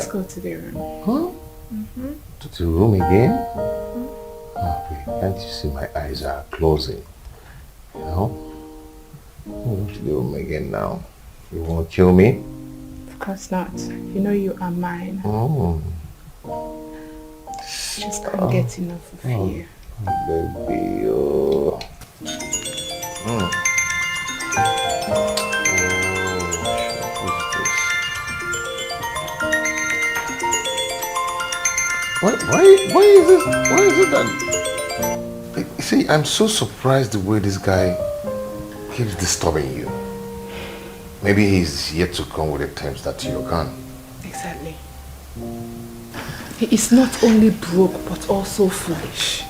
go to the room. Huh? To the room again? Oh, wait, can't you see my eyes are closing? You know? Go to the room again now. You won't kill me? Of course not. You know you are mine. Just can't get enough of you. Baby, oh. Why is this? Why is it that? See, I'm so surprised the way this guy keeps disturbing you. Maybe he's yet to come with the terms that you're gone. Exactly. He is not only broke but also foolish.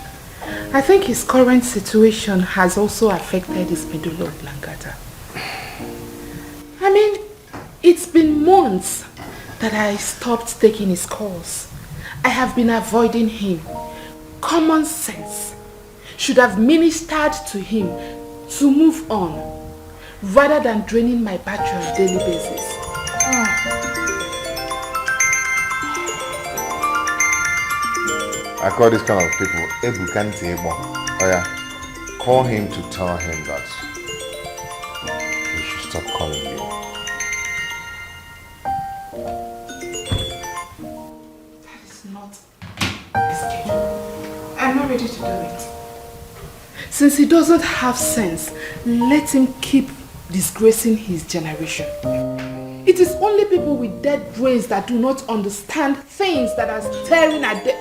I think his current situation has also affected his medulla oblongata. I mean, it's been months that I stopped taking his calls. I have been avoiding him. Common sense should have ministered to him to move on rather than draining my battery on a daily basis. I call this kind of people Ebukanti Ebo. Oh yeah, call him to tell him that he should stop calling you. That is not a schedule. I'm not ready to do it. Since he doesn't have sense, let him keep disgracing his generation. It is only people with dead brains that do not understand things that are staring at them.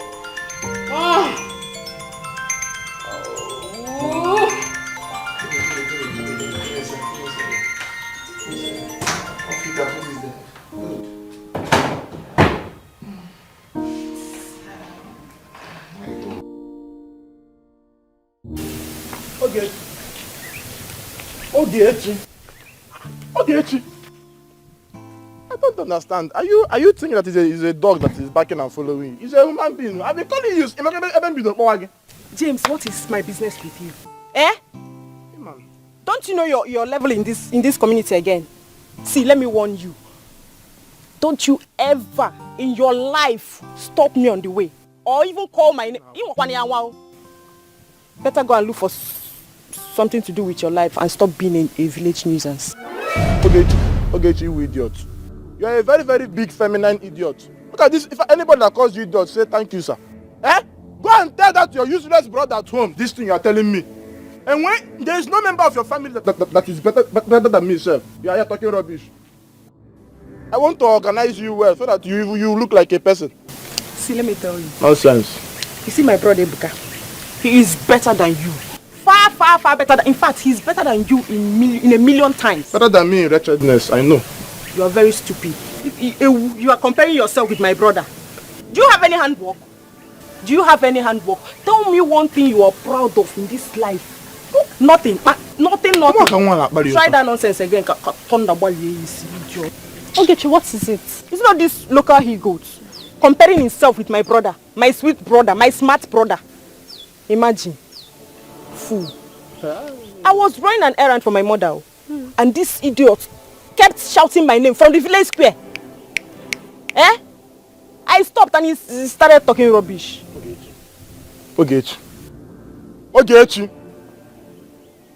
Ogechi. I don't understand. Are you thinking that it's a dog that is barking and following you? It's a human being. I've been calling you. James, what is my business with you? Eh? Hey, man. Don't you know your level in this community again? See, let me warn you. Don't you ever in your life stop me on the way or even call my name. Better go and look for something to do with your life and stop being a village nuisance. Ogechi, you idiot. You are a very, very big feminine idiot. Look at this. If anybody that calls you idiot, say thank you, sir. Eh? Go and tell that to your useless brother at home, this thing you are telling me. And when there is no member of your family that is better than me, sir, you are here talking rubbish. I want to organize you well so that you look like a person. See, let me tell you. Nonsense. You see my brother Ebuka? He is better than you. Far, far, far better. In fact, he's better than you in a million times. Better than me in wretchedness, I know. You are very stupid. You are comparing yourself with my brother. Do you have any handwork? Do you have any handwork? Tell me one thing you are proud of in this life. Nothing. Nothing. Try that nonsense again. Okay, what is it? It's not this local he-goat comparing himself with my brother, my sweet brother, my smart brother. Imagine. Fool. I was running an errand for my mother, and this idiot kept shouting my name from the village square. Eh? I stopped and he started talking rubbish. Ogechi.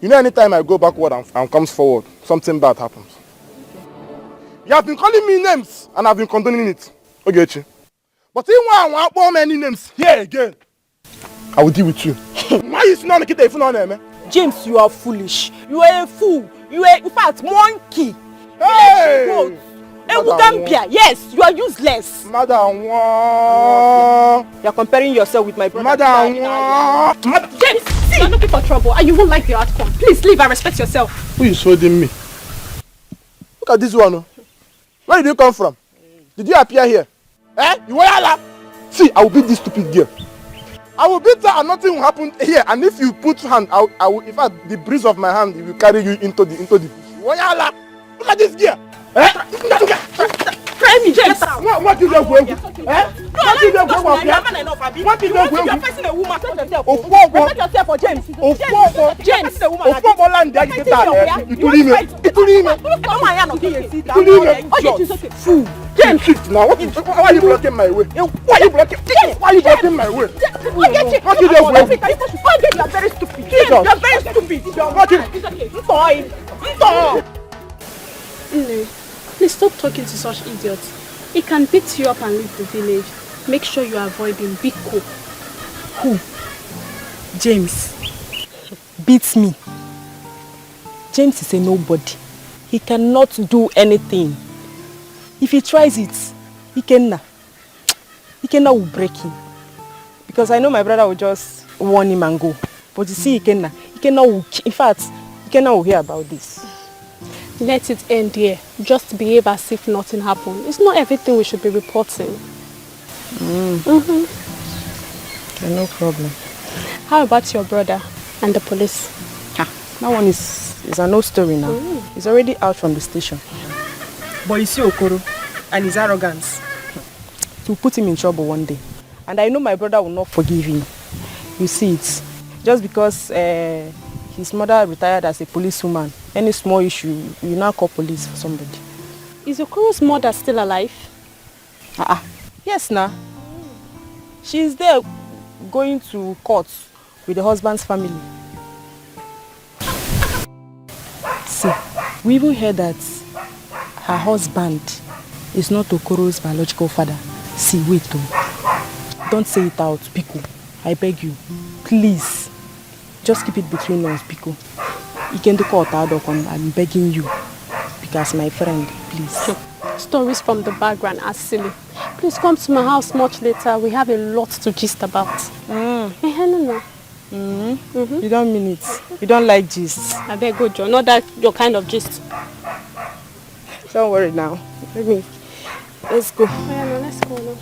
You know, anytime I go backward and comes forward, something bad happens. You have been calling me names and I've been condoning it. Ogechi. But if I want many names here again, I will deal with you. Why is not Nikita if not name? James, you are foolish. You are a fool. You are, in fact, monkey. Hey! Yes, you are useless. Madam, you are comparing yourself with my brother. James, see, you are looking for trouble and you won't like the outcome. Please leave and respect yourself. Who is holding me? Look at this one. Where did you come from? Did you appear here? Eh? You were See, I will beat this stupid girl. I will beat her and nothing will happen here. And if you put hand, I will. In fact, the breeze of my hand will carry you into the. Look at this girl. Eh? Try me, James. What is your way? Eh? What is your way? What is your way? You are facing a woman. Respect yourself for James. James. Fool. James. now? Why are you blocking my way? Why are you blocking? Why are you blocking my way? What you are very stupid. You are very stupid. You are blocking. It's okay. No, please stop talking to such idiots. He can beat you up and leave the village. Make sure you avoid him. Be cool. Who? James. Beats me. James is a nobody. He cannot do anything. If he tries it, Ikenna will break him. Because I know my brother will just warn him and go. But you see Ikenna will, in fact, Ikenna will hear about this. Let it end here. Just behave as if nothing happened. It's not everything we should be reporting. Okay, no problem. How about your brother and the police? That one is an old story now. He's already out from the station. But you see Okoro and his arrogance. It will put him in trouble one day. And I know my brother will not forgive him. You see it. Just because his mother retired as a policewoman, any small issue, you now call police for somebody. Is Okoro's mother still alive? Yes, now. She's there going to court with the husband's family. See, we even heard that her husband is not Okoro's biological father. See, wait though. Don't say it out, Biko. I beg you. Please. Just keep it between us, Biko. I'm begging you. Because my friend, please. Stories from the background are silly. Please come to my house much later. We have a lot to gist about. No. You don't mean it. You don't like gist. I beg go, John. Not that your kind of gist. Don't worry now. Let's go. Oh, yeah, no, let's go now.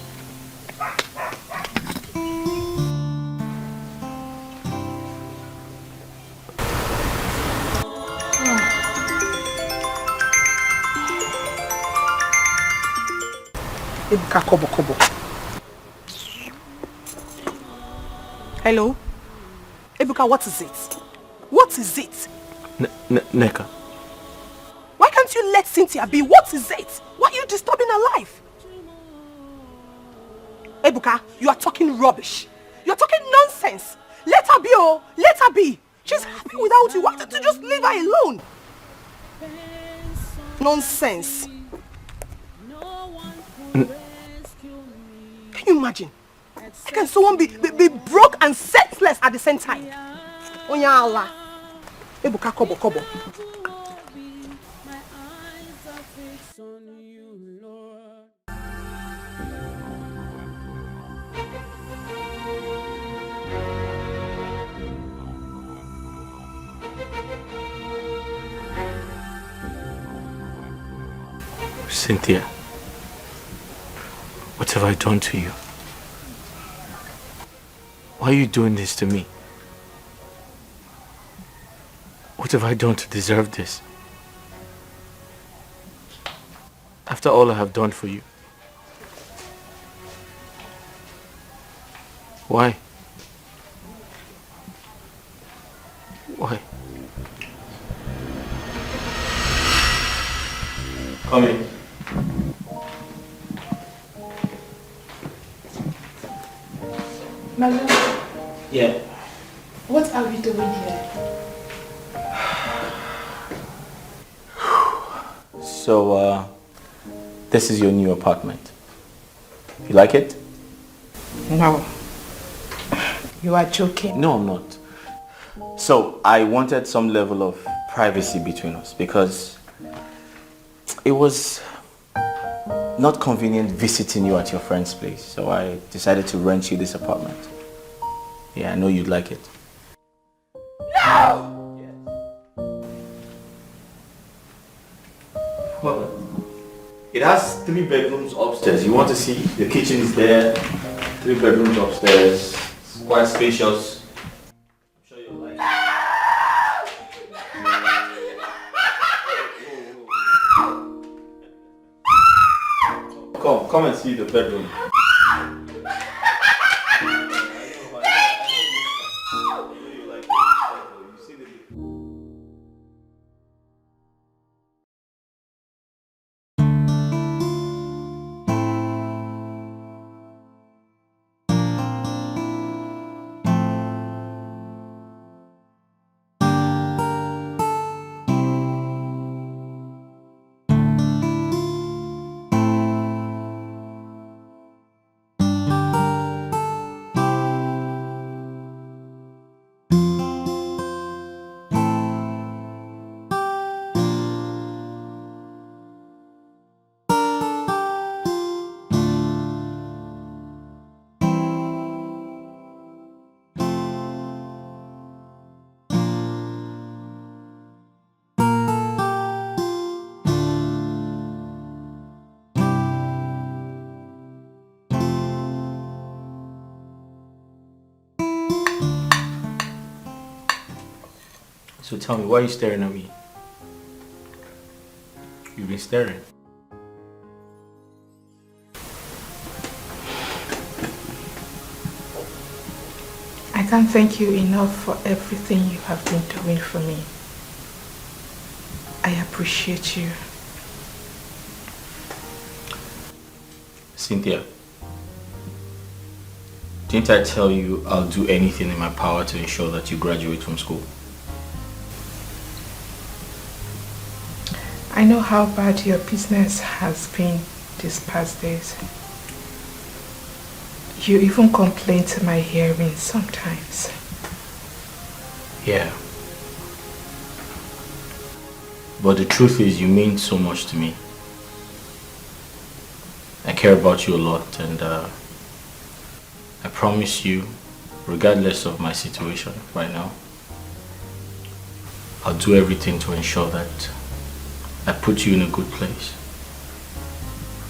Hello? Ebuka, what is it? What is it? Neka. Why can't you let Cynthia be? What is it? Why are you disturbing her life? Ebuka, you are talking rubbish. You're talking nonsense. Let her be, oh. Let her be. She's happy without you. Why don't you just leave her alone? Nonsense. Can you imagine? How can someone be broke and senseless at the same time? Onya Allah. Ebuka, kobo. Cynthia, what have I done to you? Why are you doing this to me? What have I done to deserve this? After all I have done for you. Why? Why? Come in. Malone, Yeah. what are we doing here? So, this is your new apartment. You like it? No. You are joking. No, I'm not. So, I wanted some level of privacy between us because it was not convenient visiting you at your friend's place. So I decided to rent you this apartment. Yeah, I know you'd like it. No! Well, it has 3 bedrooms upstairs. You want to see? The kitchen is there. 3 bedrooms upstairs. It's quite spacious. I'm sure you'll like it. Come and see the bedroom. So tell me, why are you staring at me? You've been staring. I can't thank you enough for everything you have been doing for me. I appreciate you. Cynthia, didn't I tell you I'll do anything in my power to ensure that you graduate from school? I know how bad your business has been these past days. You even complain to my hearing sometimes. Yeah. But the truth is, you mean so much to me. I care about you a lot, and I promise you, regardless of my situation right now, I'll do everything to ensure that I put you in a good place.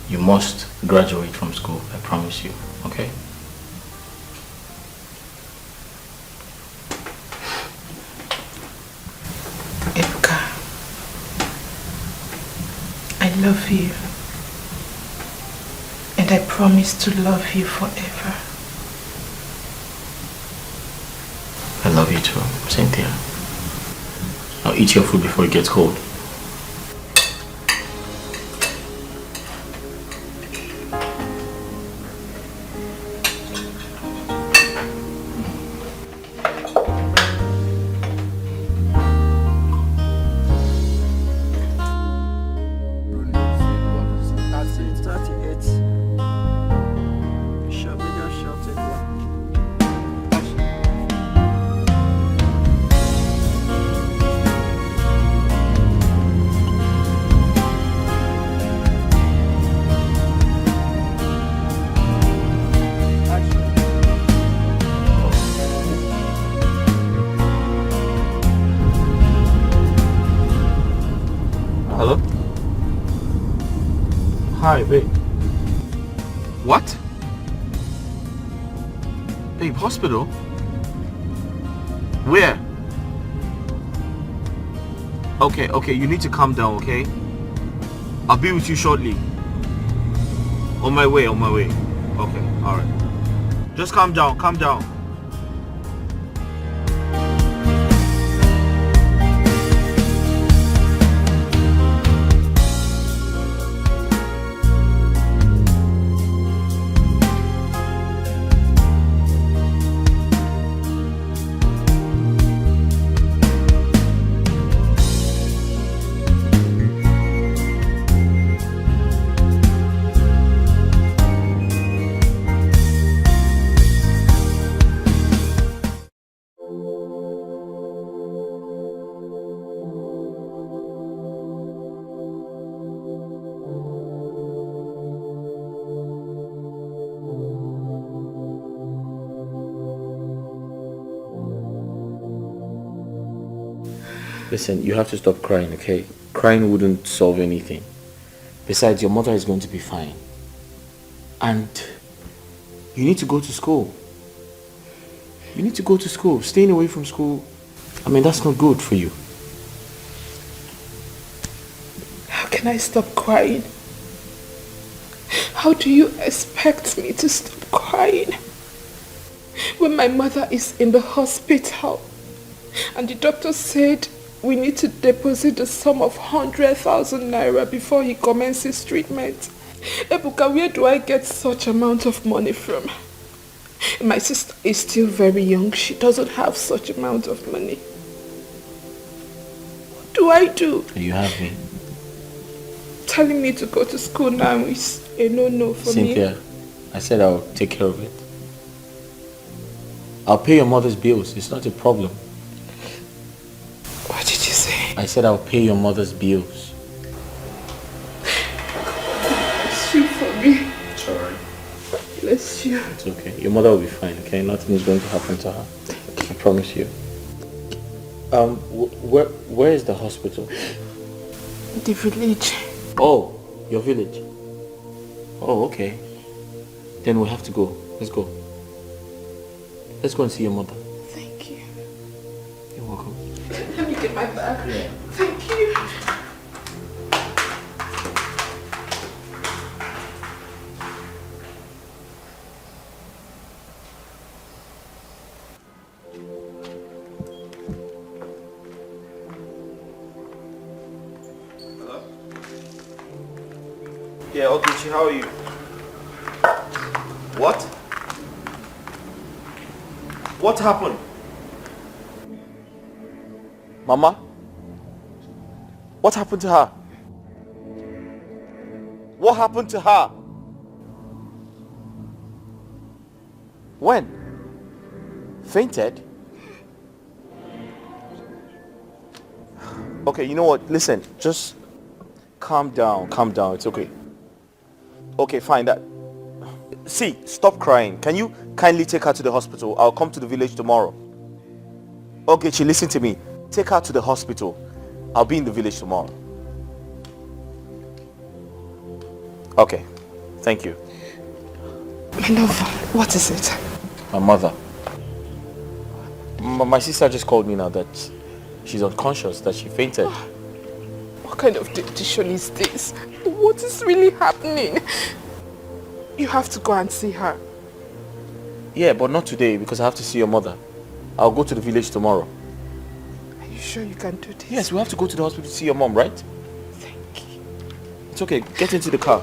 You must graduate from school, I promise you, okay? Ebuka, I love you. And I promise to love you forever. I love you too, Cynthia. Now eat your food before it gets cold. Hello? Hi, babe. What? Babe, hospital? Where? Okay, you need to calm down, okay? I'll be with you shortly. On my way. Okay, alright. Just calm down. Listen, you have to stop crying, okay? Crying wouldn't solve anything. Besides, your mother is going to be fine. And you need to go to school. Staying away from school, that's not good for you. How can I stop crying? How do you expect me to stop crying when my mother is in the hospital and the doctor said we need to deposit the sum of 100,000 naira before he commences treatment? Ebuka, where do I get such amount of money from? My sister is still very young. She doesn't have such amount of money. What do I do? You have me. Telling me to go to school now is a no-no for me. Cynthia, I said I'll take care of it. I'll pay your mother's bills. It's not a problem. What did you say? I said I'll pay your mother's bills. Bless you for me. It's alright. Bless you. It's okay. Your mother will be fine, okay? Nothing is going to happen to her. I promise you. Where is the hospital? The village. Oh, your village. Oh, okay. Then we have to go. Let's go. Let's go and see your mother. Thank you. You're welcome. Let me taking my bag. Yeah. Thank you. Yeah, Ogechi, how are you? What? What happened? Mama? What happened to her? What happened to her? When? Fainted? Okay, you know what? Listen, just calm down, it's okay. Okay, fine. See, stop crying. Can you kindly take her to the hospital? I'll come to the village tomorrow. Okay, listen to me. Take her to the hospital. I'll be in the village tomorrow. Okay, thank you. My love, what is it? My mother. My sister just called me now that she's unconscious, that she fainted. What kind of decision is this? What is really happening? You have to go and see her. Yeah, but not today because I have to see your mother. I'll go to the village tomorrow. Are you sure you can do this? Yes, we have to go to the hospital to see your mom, right? Thank you. It's okay, get into the car.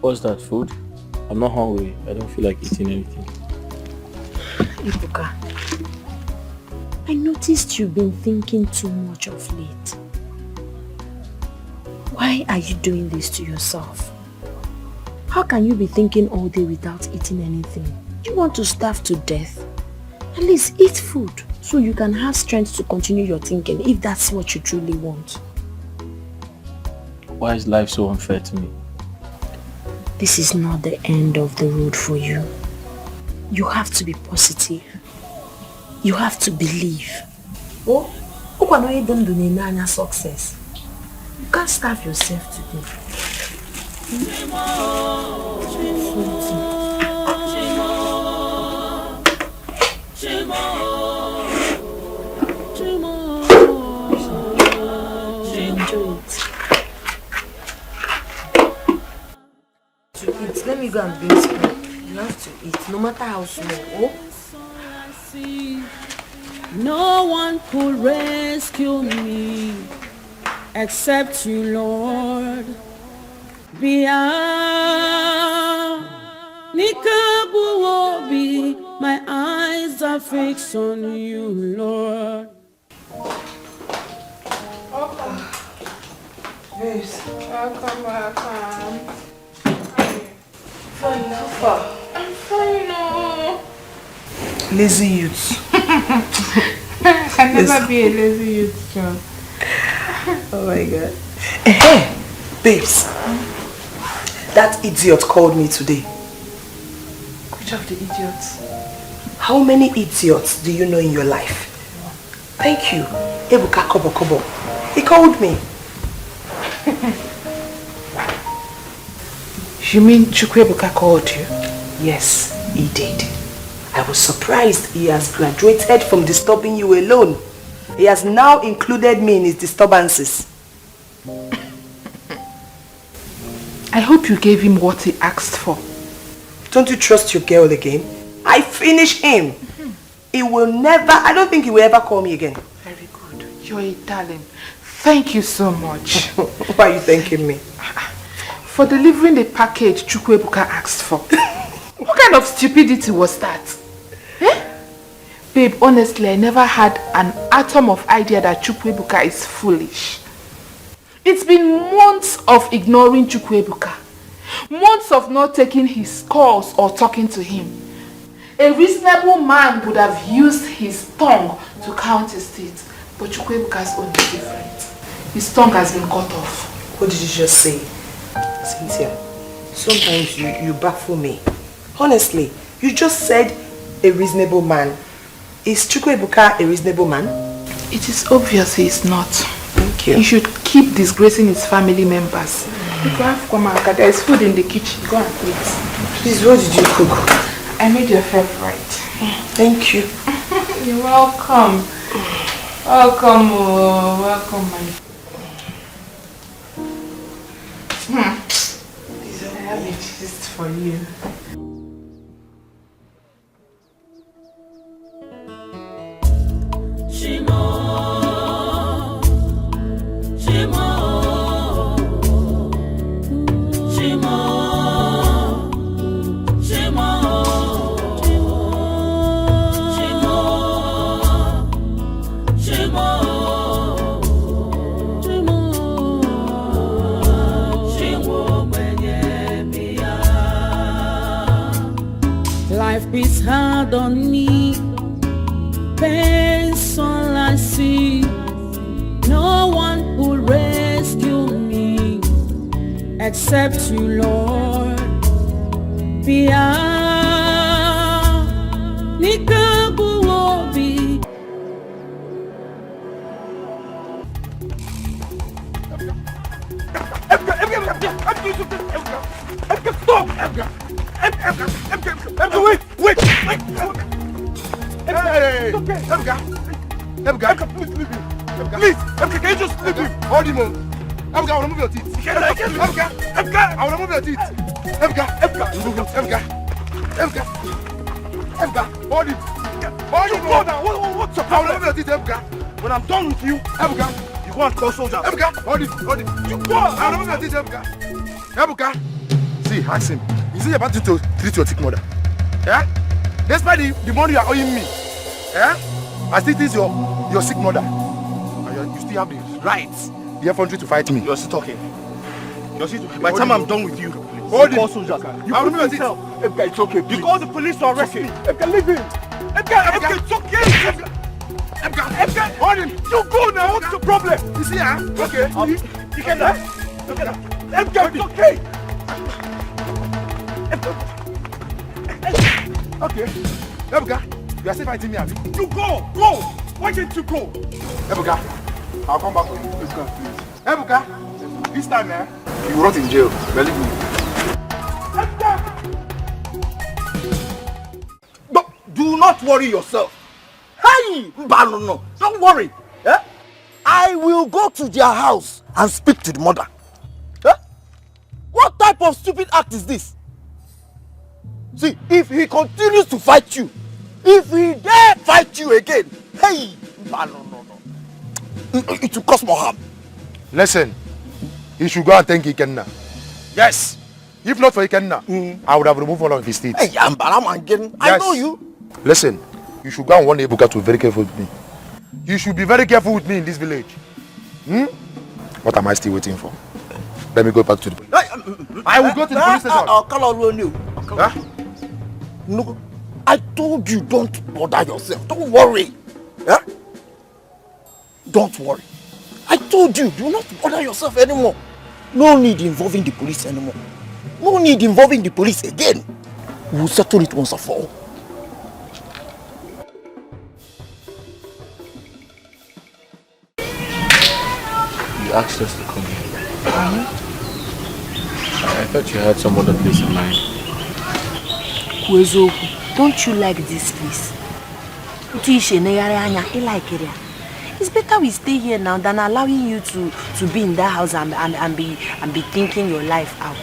What's that, food? I'm not hungry. I don't feel like eating anything. Ibuka, I noticed you've been thinking too much of late. Why are you doing this to yourself? How can you be thinking all day without eating anything? Do you want to starve to death? At least eat food so you can have strength to continue your thinking if that's what you truly want. Why is life so unfair to me? This is not the end of the road for you. You have to be positive. You have to believe. Oh, success. You can't starve yourself today. Enjoy it. To eat, let me go and bring spoon. You have to eat, no matter how small. Oh? No one could rescue me except you, Lord. My eyes are fixed on you, Lord. Babes. Welcome. Fine, how far? I'm fine, oh. Lazy youth. I can never be a lazy youth, John. Oh my god. Hey, babes. That idiot called me today. Which of the idiots? How many idiots do you know in your life? Thank you. Ebuka Kobo. He called me. You mean Chukwebuka called you? Yes, he did. I was surprised he has graduated from disturbing you alone. He has now included me in his disturbances. I hope you gave him what he asked for. Don't you trust your girl again? I finish him. He will never, I don't think he will ever call me again. Very good. You're a darling. Thank you so much. Why are you thanking me? For delivering the package Chukwuebuka asked for. What kind of stupidity was that? Eh? Babe, honestly, I never had an atom of idea that Chukwuebuka is foolish. It's been months of ignoring Chukwuebuka. Months of not taking his calls or talking to him. A reasonable man would have used his tongue to counterstate, but Chukwuebuka's own is different. His tongue has been cut off. What did you just say? Cynthia, sometimes you baffle me. Honestly, you just said a reasonable man. Is Chukwuebuka a reasonable man? It is obvious he is not. Thank you. He should keep disgracing his family members. There is food in the kitchen. Go and eat. Please, what did you cook? I made your favorite. Thank you. You're welcome. Welcome, welcome, my. I have a gist for you. Life is hard on me, pain's all I see. No one will rescue me except you, Lord. Pia, Nikabu Obi. Wait! Hey! Emga, please leave him. Please, Emga, can you just leave him? Hold him on. Emga, I want to move your teeth. Emga, I want to move your teeth. Emga, hold him. Hold him on. What's up? I want to move your teeth, Emga. When I'm done with you, Emga, you go and call soldiers. Emga, hold him. You go. I want to move your teeth, Emga. See, ask him. Is he about to treat your sick mother? Yeah? Despite the money you are owing me, yeah? I still think your sick mother. And you still have the rights, the effrontery to fight me. You're still talking. By the time I'm done with you, hold call soldiers. You put me yourself. Emga, it's okay. Please. You call the police to arrest me. Emga, leave him. Emga, it's okay. Emga, hold him. You go now. What's the problem? You see, huh? Okay. You can die. Emga, it's okay. Okay. Emga, you are still fighting me, Abby. You go! Why didn't you go? Emga, I'll come back for you. Let's go, please. Emga, this time, you will rot in jail. Believe me. Emga! No, do not worry yourself. Hey, no, don't worry. Eh? I will go to their house and speak to the mother. Eh? What type of stupid act is this? See, if he continues to fight you, if he dare fight you again, hey, no. It will cause more harm. Listen, he should go and thank Ikenna. Yes. If not for Ikenna, I would have removed one of his teeth. Hey, yes. I know you. Listen, you should go and warn Ebuka to be very careful with me. You should be very careful with me in this village. What am I still waiting for? Let me go back to the police. I will go to the police station. I'll call on you. Huh? No, I told you don't bother yourself. Don't worry. Huh? Don't worry. I told you, do not bother yourself anymore. No need involving the police anymore. No need involving the police again. We'll settle it once and for all. You asked us to come here. I thought you had some other place in mind. Don't you like this place? It's better we stay here now than allowing you to be in that house and be thinking your life out.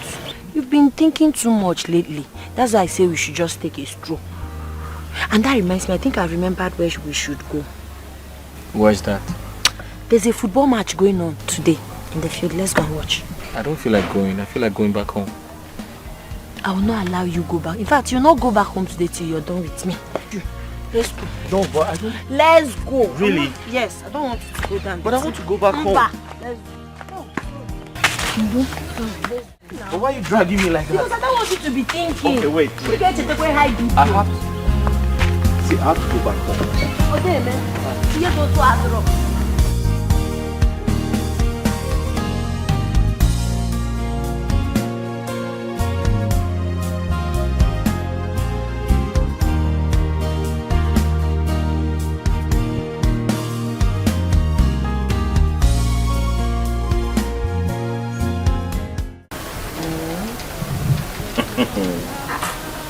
You've been thinking too much lately. That's why I say we should just take a stroll. And that reminds me, I think I remembered where we should go. Where's that? There's a football match going on today in the field. Let's go and watch. I don't feel like going. I feel like going back home. I will not allow you go back. In fact, you'll not go back home today till you're done with me. Let's go. No, but I don't... Let's go. Really? Yes, I don't want you to go down. But I want to go back home. Let's go. But why are you dragging me like that? Because I don't want you to be thinking. Okay, wait. You get to take away high BP. I have to... See, I have to go back home. Okay, man. You go to Azro.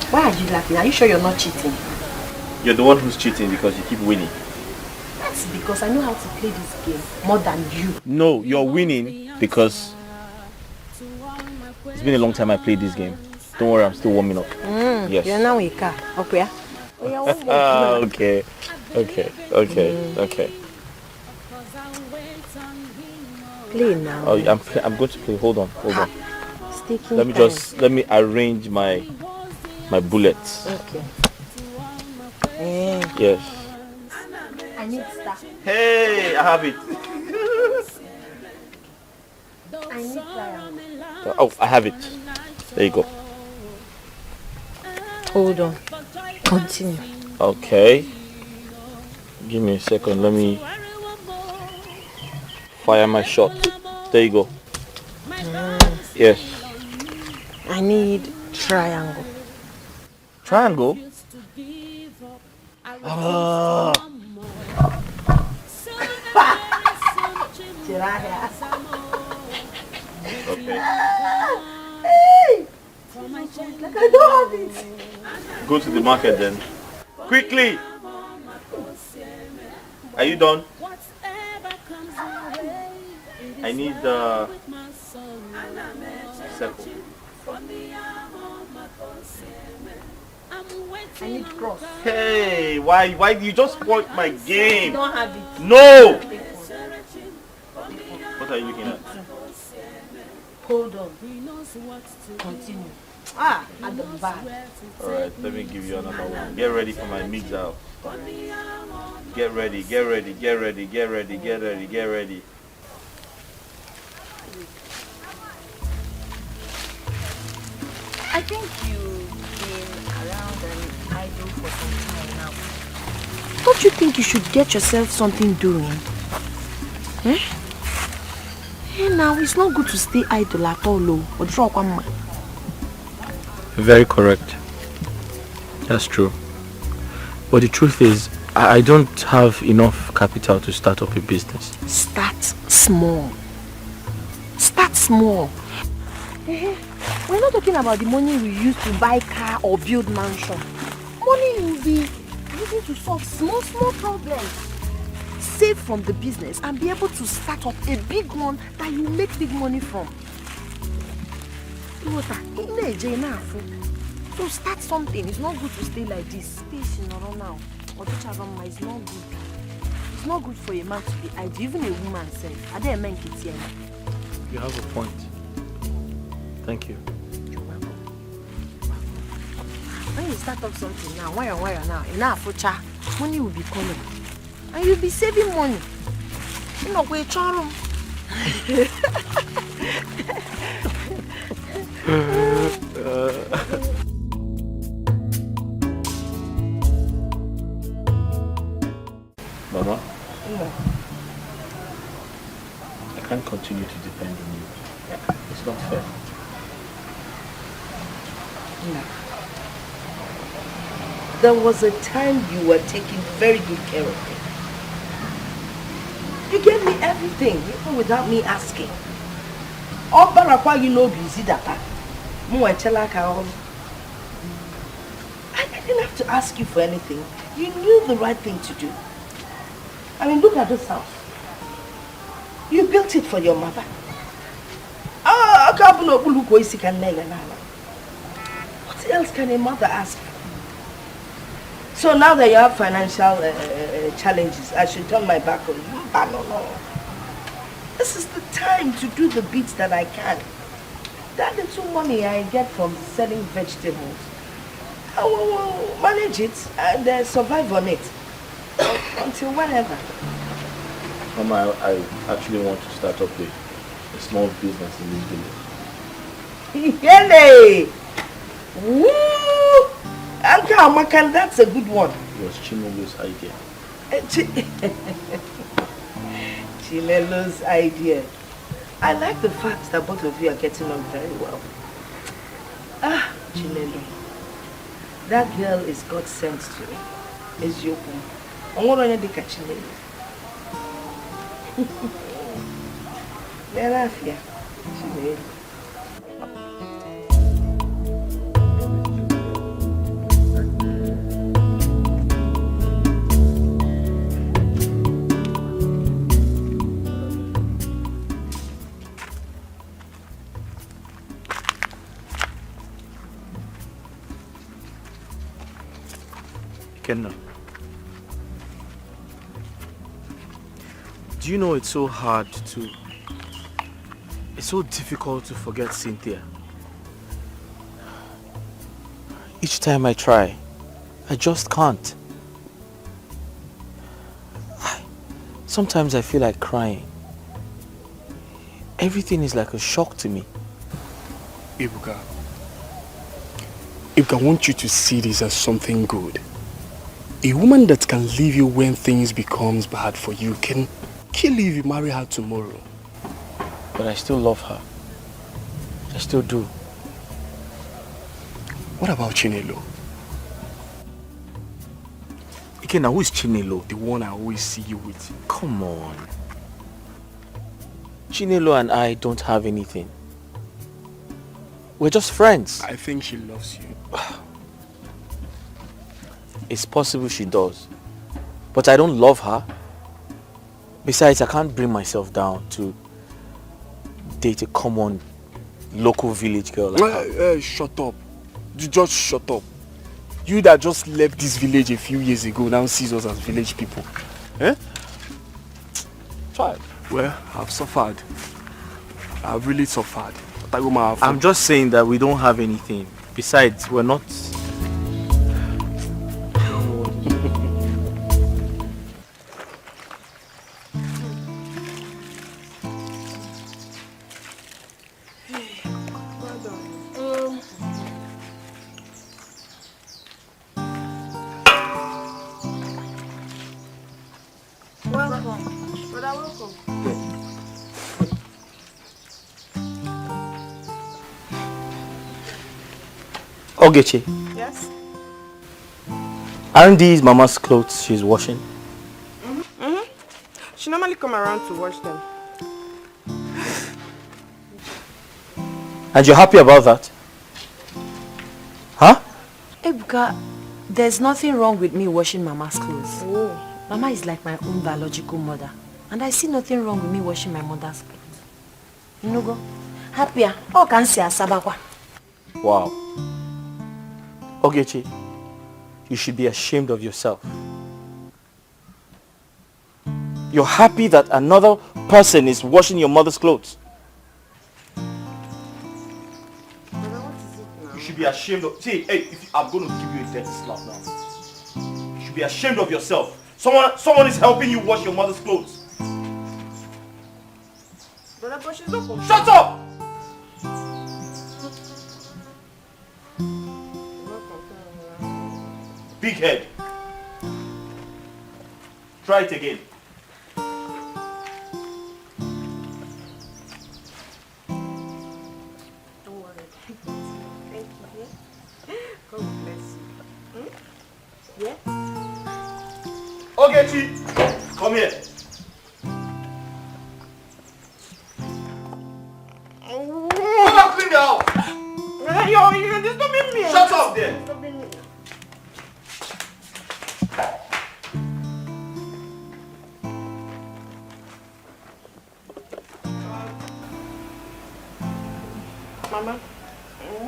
Why are you laughing? Are you sure you're not cheating? You're the one who's cheating because you keep winning. That's because I know how to play this game more than you. No, you're winning because it's been a long time I played this game. Don't worry, I'm still warming up. Yes. You're now a car. Okay. Okay. Play now. Oh, I'm going to play. Hold on. Let me arrange my bullets. Okay. Yes. I need stuff. Hey, I have it. I need triangle. Oh, I have it. There you go. Hold on. Continue. Okay. Give me a second. Let me fire my shot. There you go. Yes. I need triangle. Triangle? Okay. Like I don't have it. Go to the market then. Quickly! Are you done? I need the circle. I need cross. Hey, why do you just spoil my game? You don't have it. No! What are you looking at? Hold on. Continue. At the back. Alright, let me give you another one. Get ready for my mix out. Get ready. I think you've been around and idle for some time now. Don't you think you should get yourself something doing? Eh? Hey, now it's not good to stay idle at all. Very correct. That's true. But the truth is, I don't have enough capital to start up a business. Start small. Start small. We're not talking about the money we use to buy car or build mansion. Money you'll be using to solve small problems. Save from the business and be able to start up a big one that you make big money from. So start something. It's not good to stay like this. Space in around now. It's not good. It's not good for a man to be idle. Even a woman says. Are there men kids here? You have a point. Thank you. When you start up something now, wire now, money will be coming. And you'll be saving money. You know, we're charm. Mama? I can't continue to depend on you. It's not fair. No. There was a time you were taking very good care of me. You gave me everything, even without me asking. I didn't have to ask you for anything. You knew the right thing to do. I mean, look at this house. You built it for your mother. What else can a mother ask? So now that you have financial challenges, I should turn my back on you? No. This is the time to do the bits that I can. That little money I get from selling vegetables, I will manage it and survive on it. Until whenever. Mama, I actually want to start up a small business in this village. Yele! Woo! Anka, that's a good one. It was Chinelo's idea. Chinelo's idea. I like the fact that both of you are getting on very well. Ah, Chinelo. That girl is God sent to me. Is your home. I'm going to catch Chinelo. Merafia. Chinelo. Kenna, do you know it's so difficult to forget Cynthia? Each time I try, I just can't. Sometimes I feel like crying. Everything is like a shock to me. Ibuka, I want you to see this as something good. A woman that can leave you when things becomes bad for you can kill you if you marry her tomorrow. But I still love her. I still do. What about Chinelo? Ikenna, who is Chinelo? The one I always see you with. Come on. Chinelo and I don't have anything. We're just friends. I think she loves you. It's possible she does. But I don't love her. Besides, I can't bring myself down to date a common local village girl like her. Shut up. You just shut up. You that just left this village a few years ago now sees us as village people. Eh? Try. Well, I've suffered. I've really suffered. I'm just saying that we don't have anything. Besides, we're not... Ogechi. Yes? Aren't these Mama's clothes she's washing? She normally come around to wash them. And you're happy about that? Huh? Ebuka, there's nothing wrong with me washing Mama's clothes. Oh. Mama is like my own biological mother. And I see nothing wrong with me washing my mother's clothes. Nugo, happier. Oh, can see Asabakwa. Wow. Ogechi, you should be ashamed of yourself. You're happy that another person is washing your mother's clothes. You should be ashamed of... See, hey, I'm going to give you a dirty slap now. You should be ashamed of yourself. Someone is helping you wash your mother's clothes. Shut up! Big head. Try it again. Don't worry. Thank you. God bless you. Yeah? Ogechi, come here. Come and clean the house. You're disturbing me. Shut up there.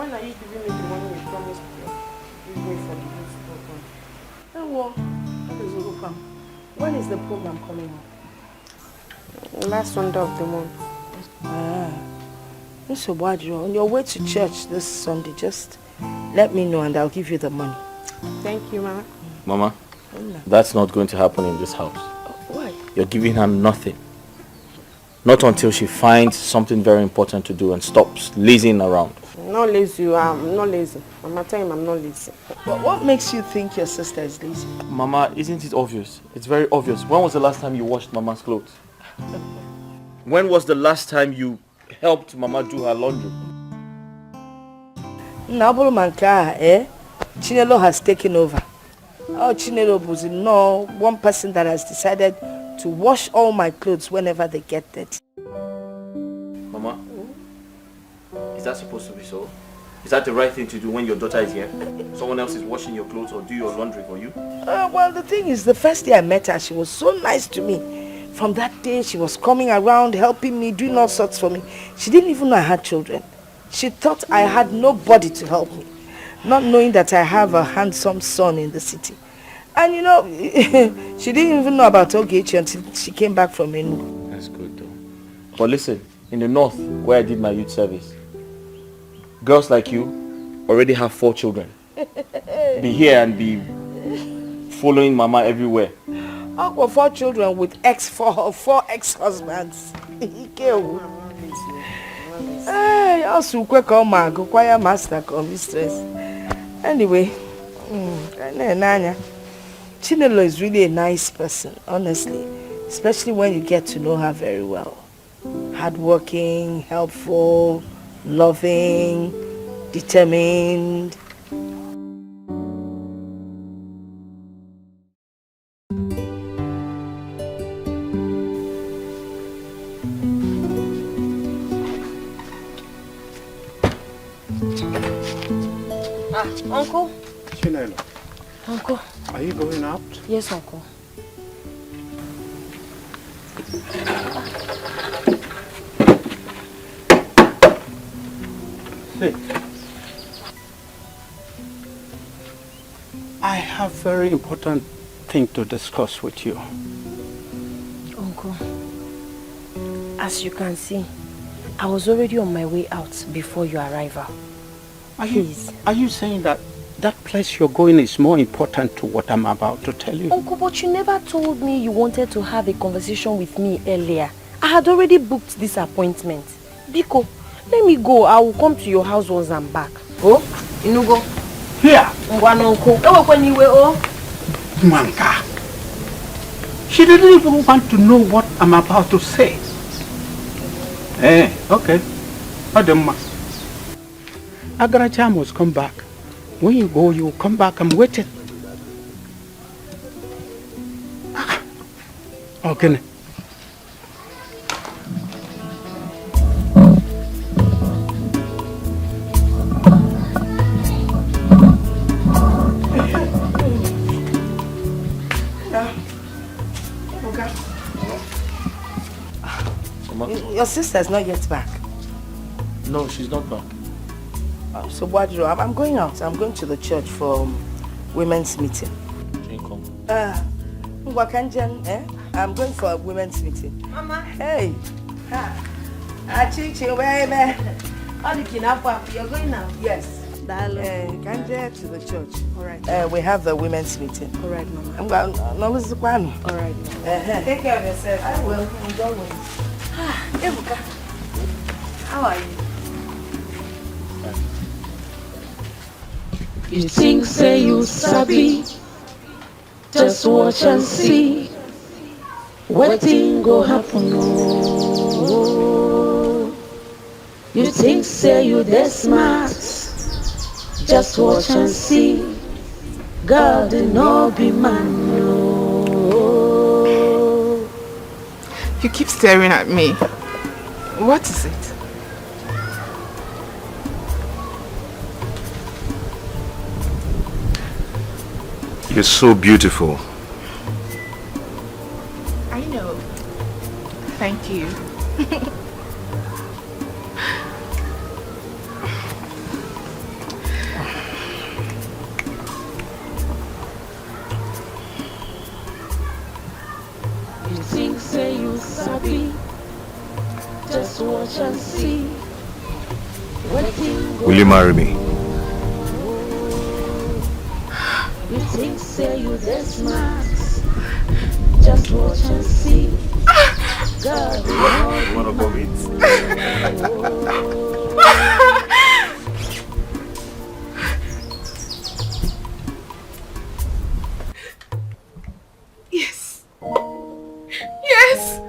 When are you giving me the money you promised to give me for the youth program? Oh, well, when is the program coming up? Last Sunday of the month. So on your way to church this Sunday, just let me know and I'll give you the money. Thank you, Mama. Mama, that's not going to happen in this house. Why? You're giving her nothing. Not until she finds something very important to do and stops lazing around. I'm not lazy. I'm not lazy. Mama, tell him I'm not lazy. But what makes you think your sister is lazy? Mama, isn't it obvious? It's very obvious. When was the last time you washed Mama's clothes? When was the last time you helped Mama do her laundry? Nabolo Manka, Chinelo has taken over. Oh, Chinelo was one person that has decided to wash all my clothes whenever they get dirty. Mama, is that supposed to be so? Is that the right thing to do when your daughter is here? Someone else is washing your clothes or do your laundry for you? Well, the thing is, the first day I met her, she was so nice to me. From that day, she was coming around, helping me, doing all sorts for me. She didn't even know I had children. She thought I had nobody to help me, not knowing that I have a handsome son in the city. And you know, she didn't even know about Ogechi until she came back from Enugu. That's good though. But listen, in the north, where I did my youth service, girls like you already have 4 children. Be here and be following Mama everywhere. I've got 4 children with four ex-husbands. Hey, also quick choir master mistress. Anyway, Chinelo is really a nice person, honestly. Especially when you get to know her very well. Hardworking, helpful, loving, determined. Uncle? Chinelo. Uncle? Are you going out? Yes, Uncle. Sit. I have very important thing to discuss with you. Uncle, as you can see, I was already on my way out before your arrival. Are you saying that place you're going is more important to what I'm about to tell you? Uncle, but you never told me you wanted to have a conversation with me earlier. I had already booked this appointment. Biko, let me go. I will come to your house once I'm back. Oh, Inugo. Here. Uncle. Manka. She didn't even want to know what I'm about to say. Okay. Ademma. Agaracha must come back. When you go, you will come back. I'm waiting. Okay. Your sister's not yet back. No, she's not back. So what do you? I'm going out. I'm going to the church for women's meeting. I'm going for a women's meeting. Mama. Hey. Chichi, where you're going now? Yes. Kanje to the church. All right. We have the women's meeting. All right, Mama. I'm going. No, Mr. Kwano. All right. Take care of yourself. I will. Enjoy it. Ebuka, how are you? You think say you sabi, just watch and see what thing go happen. Oh, you think say you that smart, just watch and see. God no be man. No. You keep staring at me. What is it? You're so beautiful. I know. Thank you. watch and see. Will you marry me? You think say you this smart. Just watch and see. God, you wanna go meet? Yes. Yes.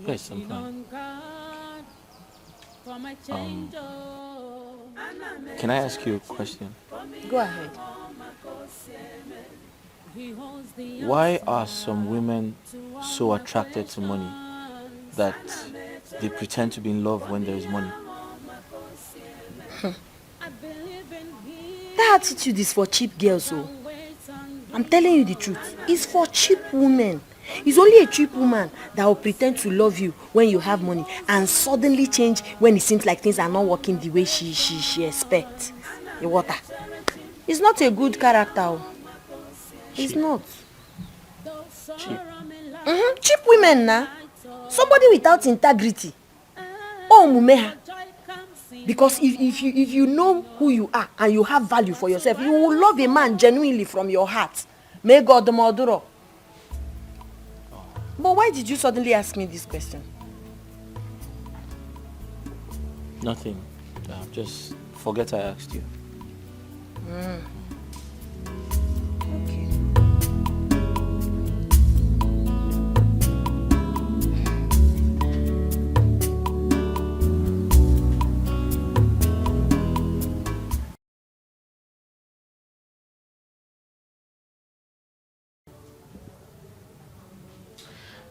Yes, I'm fine. Can I ask you a question? Go ahead. Why are some women so attracted to money that they pretend to be in love when there is money? That attitude is for cheap girls, oh. I'm telling you the truth. It's for cheap women. It's only a cheap woman that will pretend to love you when you have money and suddenly change when it seems like things are not working the way she expects. The water. It's not a good character. Oh. It's not. Cheap. Cheap women now. Somebody without integrity. Oh, mumeha. Because if you know who you are and you have value for yourself, you will love a man genuinely from your heart. May God the Maduro. But why did you suddenly ask me this question? Nothing. Just forget I asked you. Okay.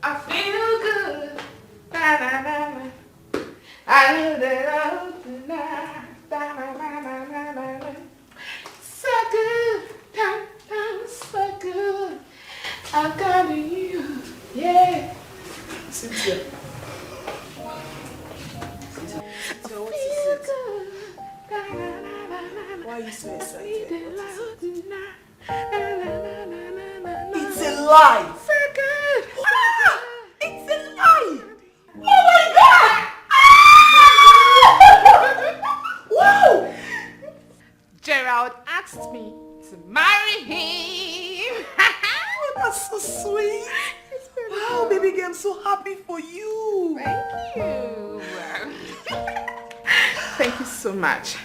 I feel good. Da, da, da, da. I knew that I would tonight. Da, da, da, da, da, da, da. So good. Da, da, so good. I got you. Yeah. Cynthia. Cynthia, what is it? Why are you so excited? It's a lie. So good. It's a lie. Oh my God. Wow. Gerald asked me to marry him. Oh, that's so sweet. Wow, baby girl, I'm so happy for you. Thank you. Thank you so much.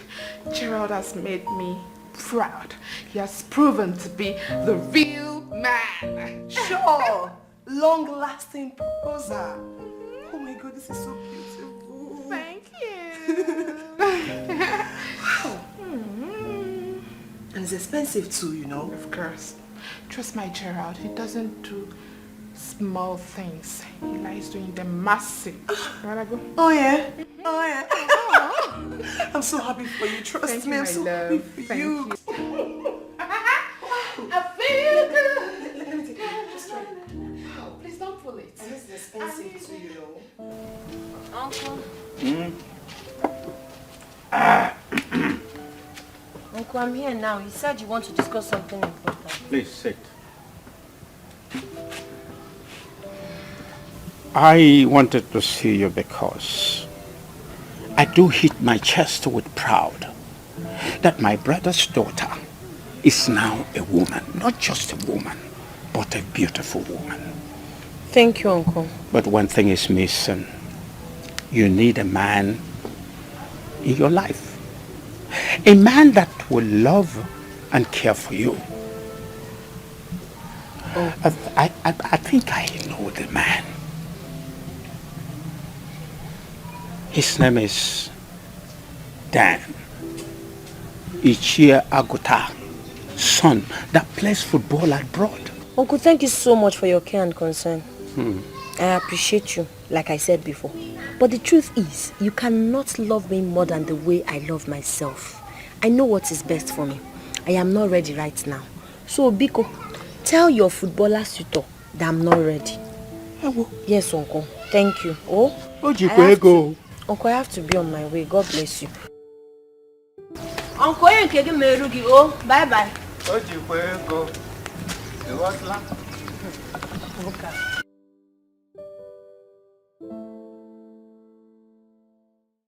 Gerald has made me proud. He has proven to be the real man. Sure. Long-lasting proposal. Oh my God, this is so beautiful. Thank you. Wow. And it's expensive too, you know. Of course. Trust my Gerald. He doesn't do small things. He likes doing them massive. You wanna go? Oh yeah. Oh yeah. I'm so happy for you. Trust Thank me, you, I'm my so love. happy for Thank you. I feel good. Let me take it. Just try it. Oh, please don't pull it. And this is expensive too, you know. Uncle. Uncle, I'm here now. You said you want to discuss something important. Please sit. I wanted to see you because I do hit my chest with pride that my brother's daughter is now a woman. Not just a woman, but a beautiful woman. Thank you, Uncle. But one thing is missing. You need a man in your life. A man that will love and care for you. Oh. I think I know the man. His name is Dan Ichie Agota, son that plays football abroad. Uncle, thank you so much for your care and concern. I appreciate you, like I said before. But the truth is, you cannot love me more than the way I love myself. I know what is best for me. I am not ready right now. So, Biko, tell your footballer suitor that I'm not ready. Yes, Uncle. Thank you. Uncle, I have to be on my way. God bless you. Uncle, bye bye.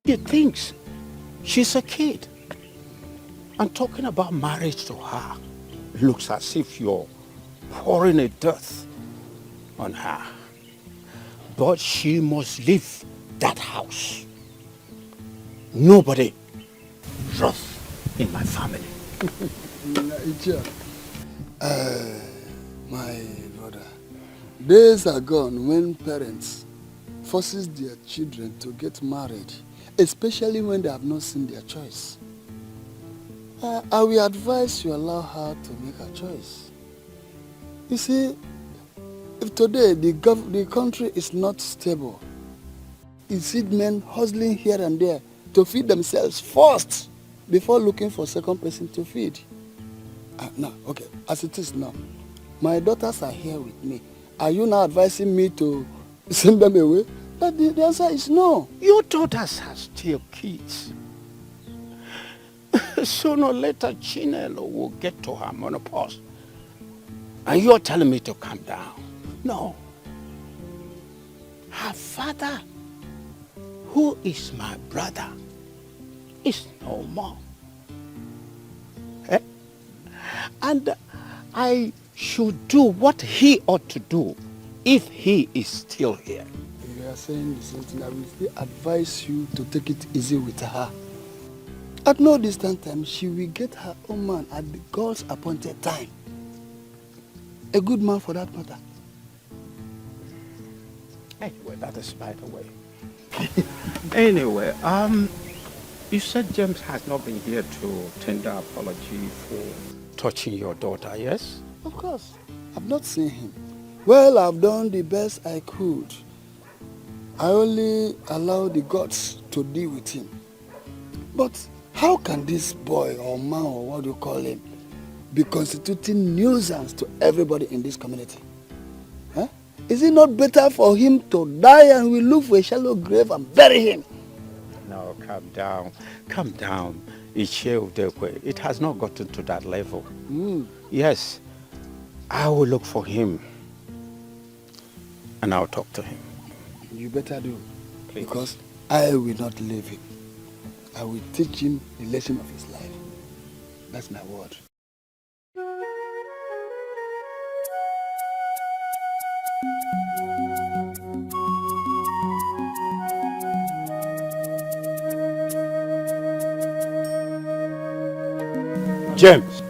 He thinks she's a kid. And talking about marriage to her looks as if you're pouring a death on her. But she must leave that house. Nobody rough in my family. My brother, days are gone when parents forces their children to get married, especially when they have not seen their choice. I will advise you allow her to make her choice. You see, if today the country is not stable, you see men hustling here and there to feed themselves first before looking for a second person to feed. Now, okay, as it is now, my daughters are here with me. Are you now advising me to send them away? But the answer is no. Your daughters are still kids. Sooner or later, Chinelo will get to her menopause. And you're telling me to calm down. No. Her father, who is my brother, is no more. And I should do what he ought to do if he is still here. You are saying the same thing. I will still advise you to take it easy with her. At no distant time, she will get her own man at the God's appointed time. A good man for that matter. Anyway, that is by the way. Anyway, you said James has not been here to tender apology for touching your daughter, yes? Of course. I've not seen him. Well, I've done the best I could. I only allow the gods to deal with him. But how can this boy or man or what you call him be constituting nuisance to everybody in this community? Huh? Is it not better for him to die and we look for a shallow grave and bury him? No, calm down. Calm down. It has not gotten to that level. Yes, I will look for him and I'll talk to him. You better do. Please. Because I will not leave him. I will teach him the lesson of his life. That's my word. James,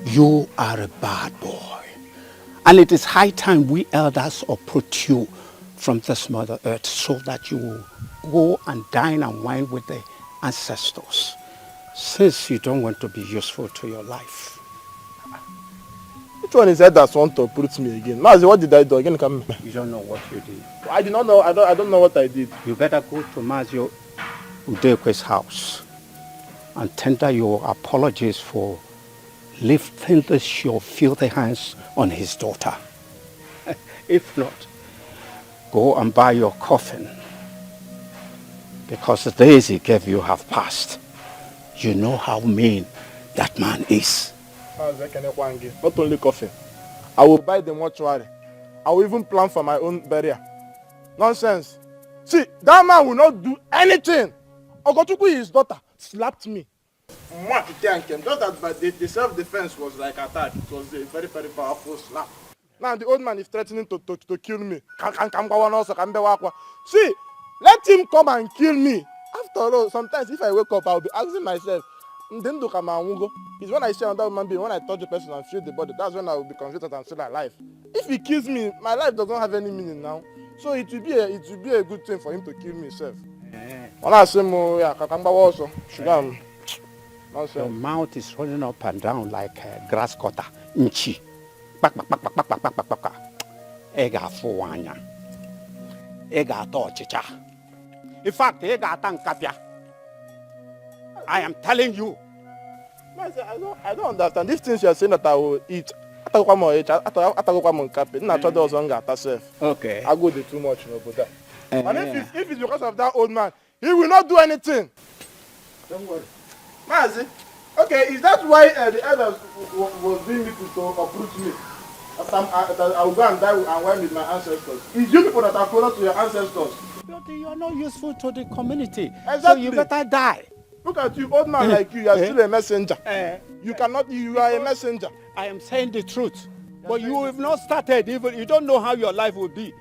you are a bad boy. And it is high time we elders uproot you from this Mother Earth so that you will go and dine and wine with the ancestors, since you don't want to be useful to your life. Which one is that that want to uproot me again? Mazi, what did I do? Again, come. You don't know what you did. I did not know. I don't know what I did. You better go to Mazio Udekwe's house and tender your apologies for lifting your filthy hands on his daughter. If not, go and buy your coffin, because the days he gave you have passed. You know how mean that man is. Not only coffin, I will buy the mortuary. I will even plan for my own burial. Nonsense. See, that man will not do anything. Ogochukwu, his daughter, slapped me. Just that the self-defense was like attack. It was a very, very powerful slap. Now the old man is threatening to kill me. See, let him come and kill me. After all, sometimes if I wake up, I'll be asking myself, it's when I see another human being, when I touch the person and feel the body, that's when I will be convinced that I'm still alive. If he kills me, my life does not have any meaning now. So it will be a good thing for him to kill me, self. When I say your mouth is running up and down like a grass cutter. Nchi. Ega fuanya. Ega to chicha. In fact, ega tankapia. I am telling you. I don't understand. These things you are saying that I will eat. Okay. I go do too much, but and if it's because of that old man, he will not do anything. Don't worry. Mazi, okay, is that why the elders was doing me to uproot me? I will go and die and wine with my ancestors. It's you people that are closer to your ancestors. But you are not useful to the community. Exactly. So you better die. Look at you, old man like you are still a messenger. You are a messenger. I am saying the truth. But you have not started even, you don't know how your life will be.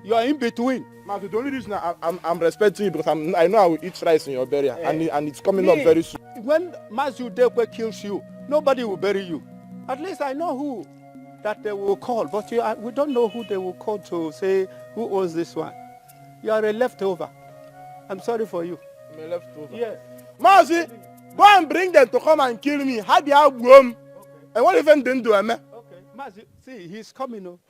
You are in between. Man, the only reason I'm respecting you because I know I will eat rice in your burial and it's coming up very soon. When Mazu Dekwe kills you, nobody will bury you. At least I know who that they will call, but we don't know who they will call to say who owns this one. You are a leftover. I'm sorry for you. I'm a leftover? Yes. Mazi, go and bring them to come and kill me. How do you have room? And what even didn't do, man? Okay, Mazi, see, he's coming. Oh.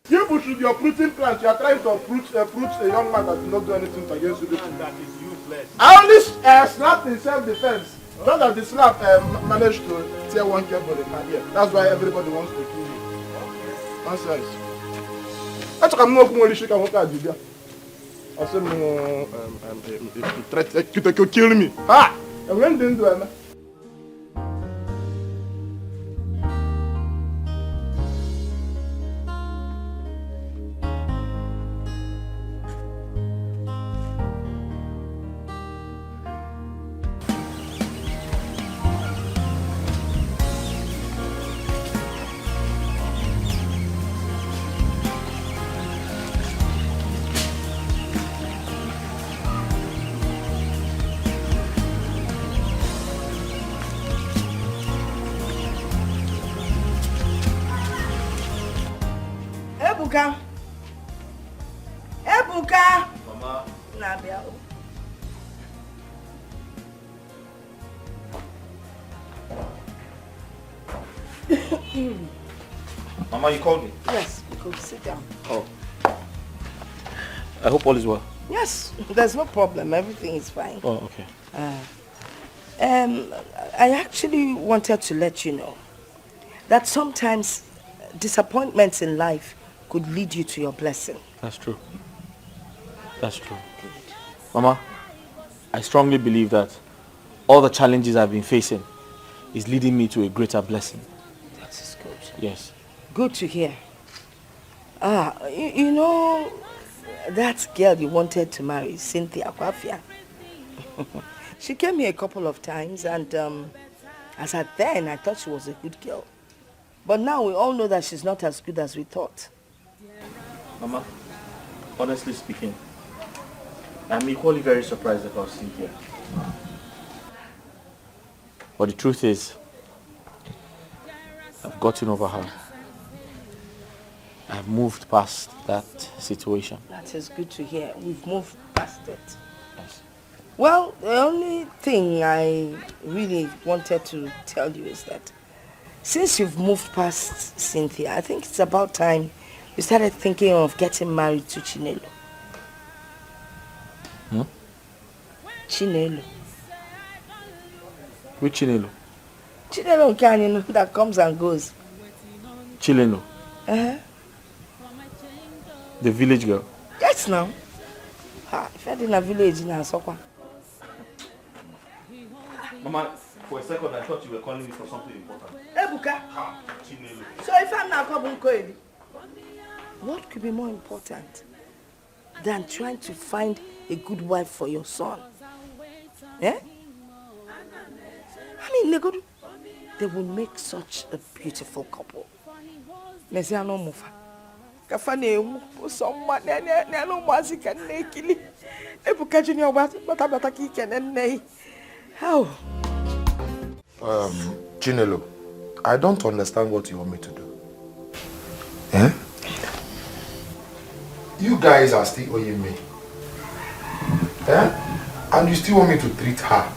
You push your fruiting plants. You are trying to uproot a young man that did not do anything against you. That is useless. I only snapped in self-defense. Not that the snap managed to tear one cable in my ear. That's why everybody wants to kill me. Nonsense. That's why I'm not going to shake and walk. I said, you kill me. Ha! And when didn't do it, Ebuka. Mama. Nabia. Mama, you called me? Yes, you could sit down. Oh. I hope all is well. Yes, there's no problem. Everything is fine. Oh, okay. I actually wanted to let you know that sometimes disappointments in life could lead you to your blessing. That's true. That's true. Good. Mama, I strongly believe that all the challenges I've been facing is leading me to a greater blessing. That is good. Yes. Good to hear. You know, that girl you wanted to marry, Cynthia Kwafia. She came here a couple of times and as at then, I thought she was a good girl. But now we all know that she's not as good as we thought. Mama, honestly speaking, I'm equally very surprised about Cynthia. But the truth is, I've gotten over her. I've moved past that situation. That is good to hear. We've moved past it. Yes. Well, the only thing I really wanted to tell you is that since you've moved past Cynthia, I think it's about time you started thinking of getting married to Chinelo. Hmm? Chinelo. Which Chinelo? Chinelo Canyon that comes and goes. Chileno. Uh-huh. The village girl. Yes, now. If I didn't have village in Asokwa. Mama, for a second I thought you were calling me for something important. Ebuka. Chinelo. So if I'm not coming, what could be more important than trying to find a good wife for your son? Eh? I mean, they will make such a beautiful couple. Mesiano Mufa. Kafane someone no Wazico nekili. Ebuka Junior Batabata can nay. How? Chinelo, I don't understand what you want me to do. Eh? You guys are still owing me. Eh? And you still want me to treat her.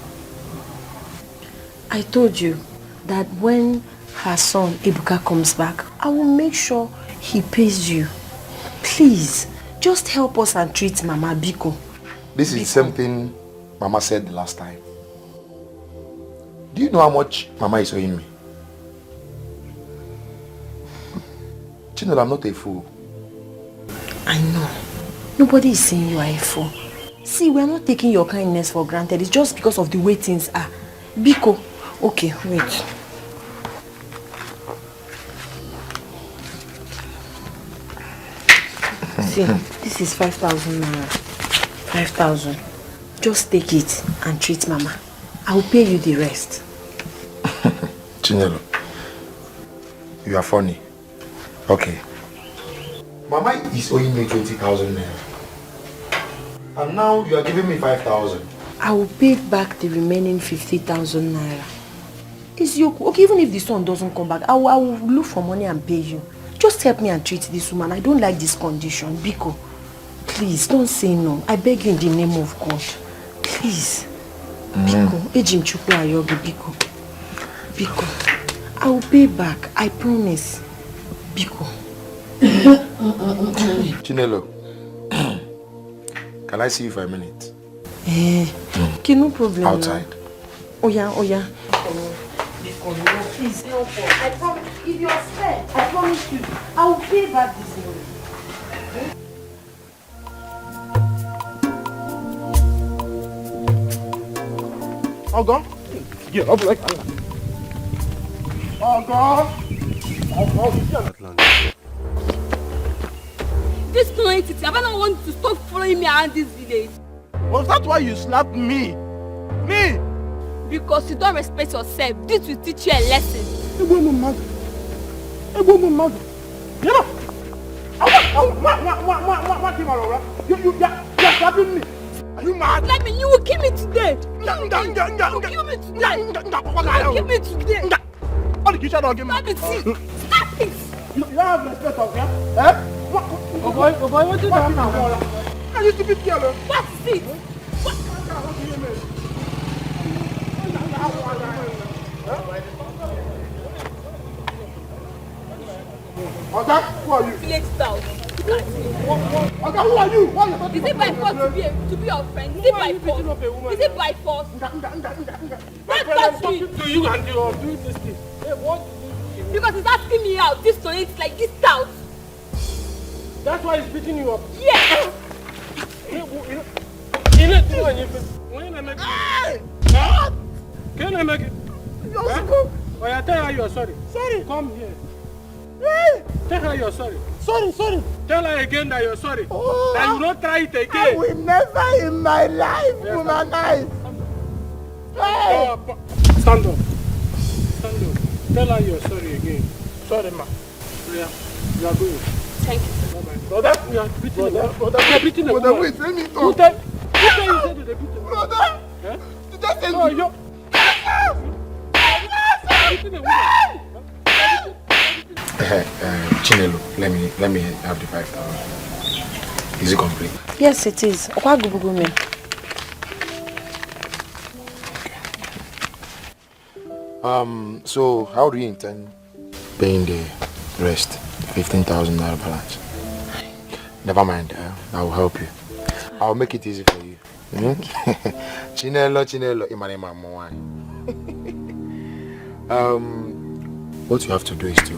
I told you that when her son Ebuka comes back, I will make sure he pays you. Please, just help us and treat Mama Biko. This is something Mama said the last time. Do you know how much Mama is owing me? Chinelo, I'm not a fool. I know. Nobody is saying you are a fool. See, we are not taking your kindness for granted. It's just because of the way things are. Biko, okay, wait. See, this is 5,000 naira. 5,000. Just take it and treat Mama. I will pay you the rest. Chinelo, you are funny. Okay. Mama is owing me 20,000 naira. And now you are giving me 5,000. I will pay back the remaining 50,000 naira. It's your okay, even if the son doesn't come back, I will look for money and pay you. Just help me and treat this woman. I don't like this condition. Biko, please don't say no. I beg you in the name of God. Please. Biko, Ejim Chukwu Ayobi, Biko. Biko, I will pay back. I promise. Biko. Chinelo, can I see you for a minute? Okay, no problem. Outside. Oh yeah. Biko, no, please help us. I promise. If you're fair, I promise you, I will pay back this money. Ogo? Yeah, I'll be like Ogo! This entity, have I not want you to stop following me around this village? Was that why you slapped me? Me? Because you don't respect yourself. This will teach you a lesson. You know, you're slapping me. Are you mad? Let me, you will kill me today. You will kill me today. You will kill me today. What did you try to give me? Stop it. Stop it. You have respect of her? Eh? Oh boy, what did you do now? Are you stupid girl? What is it? What? Oga, who are you? Village style. Oga, who are you? What are you? Is it by force to be your friend? Is it by force? Is it by force? What touch me? To you and you are doing this thing. Hey, what? Because he's asking me out. This tonight is like this stout. That's why he's beating you up. Yeah. Can I make it? Wazico. Oh, yeah, tell her you're sorry. Sorry. Come here. Tell her you're sorry. Sorry. Tell her again that you're sorry. Oh, that you don't try it again. I will never in my life womanize. Hey. Stand up. Tell her you're sorry again. Sorry, ma. Yeah, you are going. Thank you. Brother, we are beating the woman. Brother, wait, let me talk. Who tell you said to the beating? Brother, you just said no, you. Chinelo, let me have the 5,000. Is it complete? Yes, it is. So how do you intend paying the rest? 15,000 naira balance. Never mind, I will help you. I'll make it easy for you. Chinelo, Imanema Mwani. What you have to do is to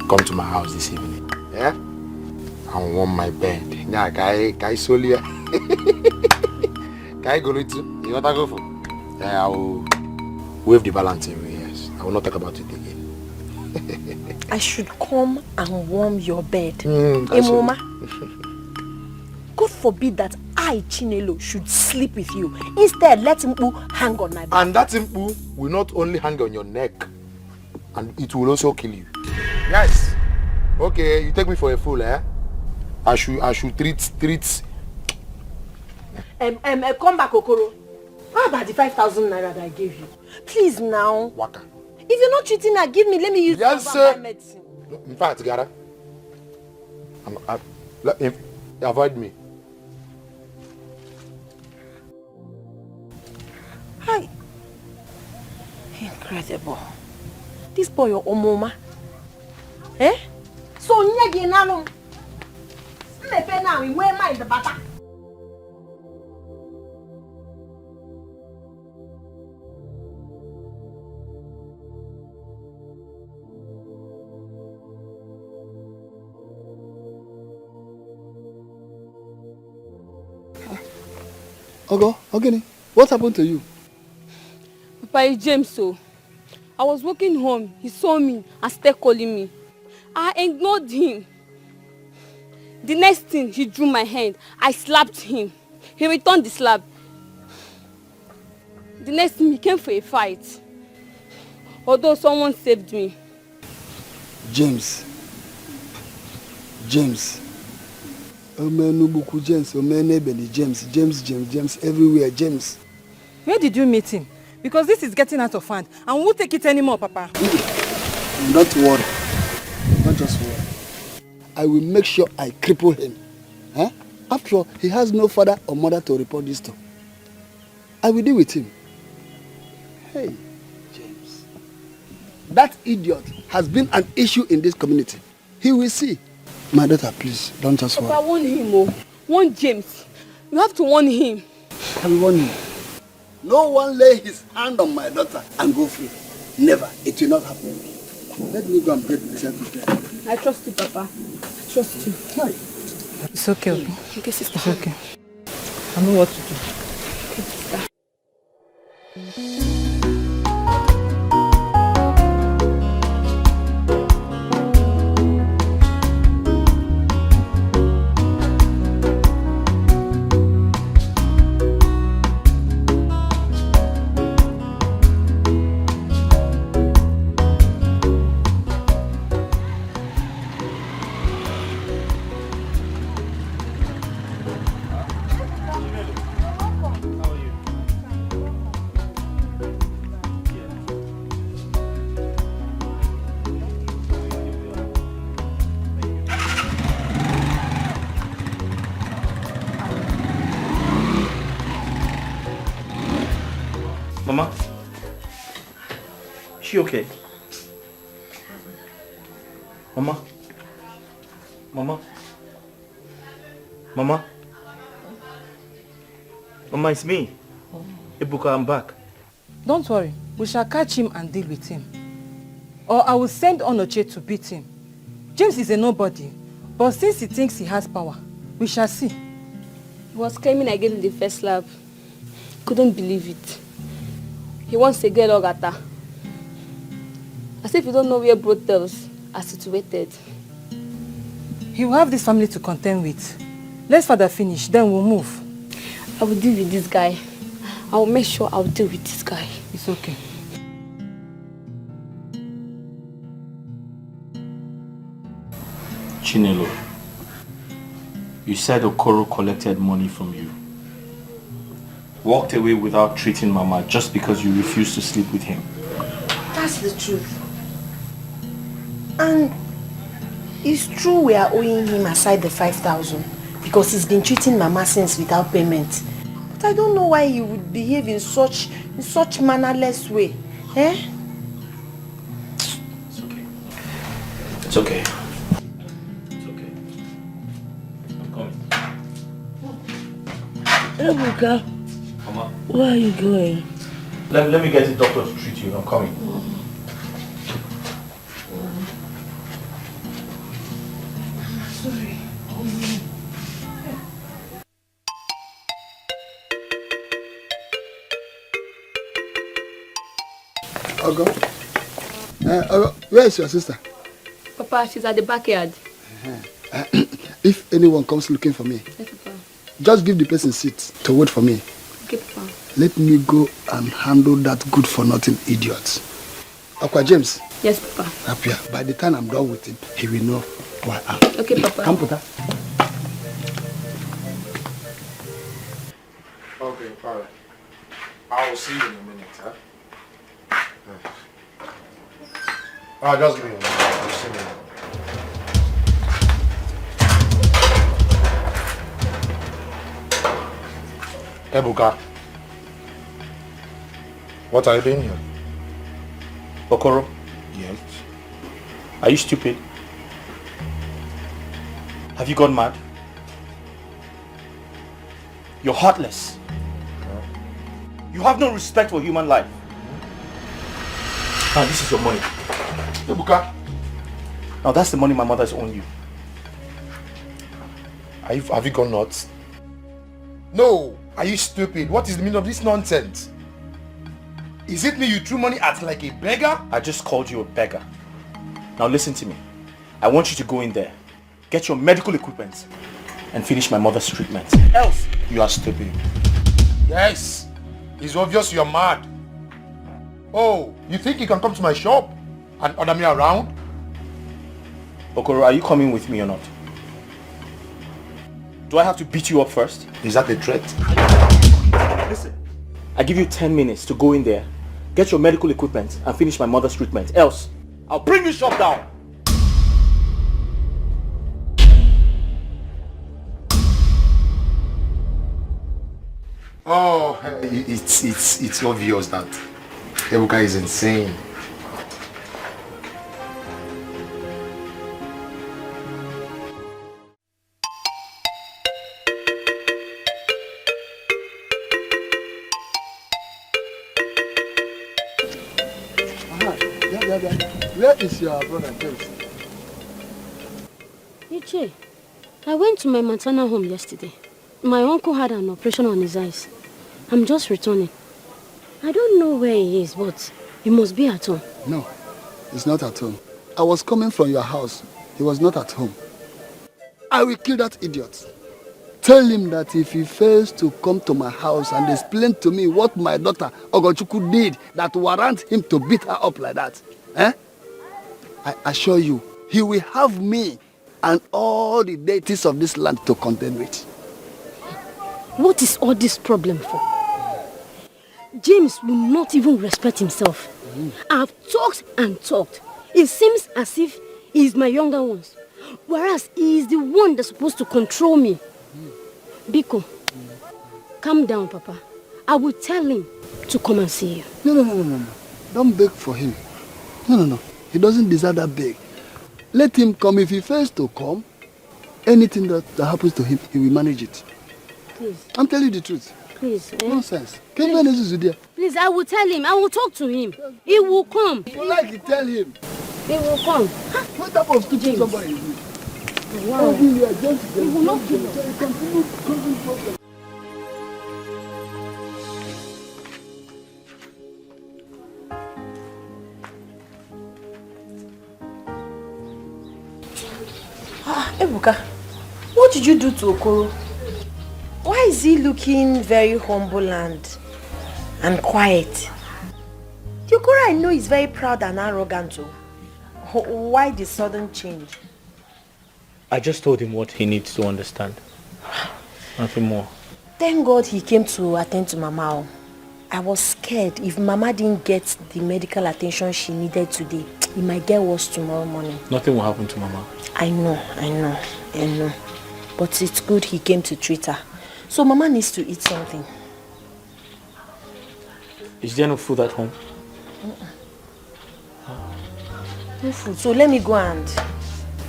come to my house this evening. Yeah? And warm my bed. Yeah, kai solia. Kai go to you want to go for? Yeah, I will waive the balance away, yes. I will not talk about it again. I should come and warm your bed. Emoma. God forbid that I, Chinelo, should sleep with you. Instead, let Mpu hang on my bed. And that Mpu will not only hang on your neck, and it will also kill you. Yes. Okay, you take me for a fool, eh? I should treat. Come back, Okoro. How about the 5,000 naira that I gave you? Please now. Waka. If you're not treating her, give me. Let me use yes, medicine. In fact, Gara, avoid me. Hi. Incredible. This boy, your Omoma. Eh? So nyagi nano. Mepe na we mind the butter. Ogo, Ogini, what happened to you? Papa, it's James, so I was walking home. He saw me and started calling me. I ignored him. The next thing, he drew my hand. I slapped him. He returned the slap. The next thing, he came for a fight. Although someone saved me. James. Omenubuku James, Omenebeli James, everywhere, James. Where did you meet him? Because this is getting out of hand and we won't take it anymore, Papa. Don't worry. Don't just worry. I will make sure I cripple him. Huh? After all, he has no father or mother to report this to. I will deal with him. Hey, James. That idiot has been an issue in this community. He will see. My daughter, please, don't just worry. Papa, warn him, oh. Warn James. You have to warn him. I will warn him. No one lay his hand on my daughter and go free. Never. It will not happen. Let me go and break myself with I trust you, Papa. I trust you. Hi. It's okay, okay? Okay, sister. It's okay. I know what to do. Okay, sister. Mama? Is she okay? Mama? Mama? Mama? Mama, it's me. Ibuka, I'm back. Don't worry. We shall catch him and deal with him. Or I will send Onoche to beat him. James is a nobody. But since he thinks he has power, we shall see. He was claiming I gave him the first slap. Couldn't believe it. He wants a girl Ogata. As if you don't know where brothels are situated. He will have this family to contend with. Let's father finish, then we'll move. I will deal with this guy. I will make sure I will deal with this guy. It's okay. Chinelo, you said Okoro collected money from you. Walked away without treating Mama just because you refused to sleep with him. That's the truth. And it's true we are owing him aside the 5,000 because he's been treating Mama since without payment. But I don't know why he would behave in such mannerless way. Eh? It's okay. It's okay. It's okay. I'm coming. Ebuka, Mama. where are you going? Let me get the doctor to treat you. I'm coming. Sorry. Ogo. Ogo, where is your sister? Papa, she's at the backyard. If anyone comes looking for me, Yes, Papa. just give the person seat to wait for me. Okay, Papa. Let me go and handle that good-for-nothing idiot. Aqua James. Yes, Papa. Up here. By the time I'm done with him, he will know who I am. Okay, Papa. Come, Puta. Okay, alright. I will see you in a minute, huh? Just give me a minute. I'll see you. Ebuka, what are you doing here? Okoro, Yes. are you stupid? Have you gone mad? You're heartless. You have no respect for human life. Now this is your money. Ebuka. Now that's the money my mother's owed you. Have you gone nuts? No! Are you stupid? What is the meaning of this nonsense? Is it me you threw money at like a beggar? I just called you a beggar. Now listen to me. I want you to go in there, get your medical equipment, and finish my mother's treatment. Else, you are stupid. Yes! It's obvious you're mad. Oh, you think you can come to my shop and order me around? Okoro, are you coming with me or not? Do I have to beat you up first? Is that a threat? Listen, I give you 10 minutes to go in there, get your medical equipment, and finish my mother's treatment. Else, I'll bring your shop down. Oh, it's obvious that Ebuka is insane. Where is your brother James? Iche, I went to my maternal home yesterday. My uncle had an operation on his eyes. I'm just returning. I don't know where he is, but he must be at home. No, he's not at home. I was coming from your house. He was not at home. I will kill that idiot. Tell him that if he fails to come to my house and explain to me what my daughter Ogochukwu did that warrant him to beat her up like that, I assure you, he will have me and all the deities of this land to contend with. What is all this problem for? James will not even respect himself. I've talked and talked. It seems as if he is my younger ones, whereas he is the one that's supposed to control me. Biko, calm down, Papa. I will tell him to come and see you. No. Don't beg for him. No. He doesn't deserve that beg. Let him come. If he fails to come, anything that happens to him, he will manage it. Please. I'm telling you the truth. Please. Nonsense. Please, I will tell him. I will talk to him. He will come. If you like it, tell him. He will come. What type of stupid somebody is this? Wow. He will not kill us. Ebuka, what did you do to Okoro? Why is he looking very humble and quiet? The Okoro I know is very proud and arrogant too. Why the sudden change? I just told him what he needs to understand. Nothing more. Thank God he came to attend to Mama. I was scared if Mama didn't get the medical attention she needed today, it might get worse tomorrow morning. Nothing will happen to Mama. I know. But it's good he came to treat her. So Mama needs to eat something. Is there no food at home? No food. So let me go and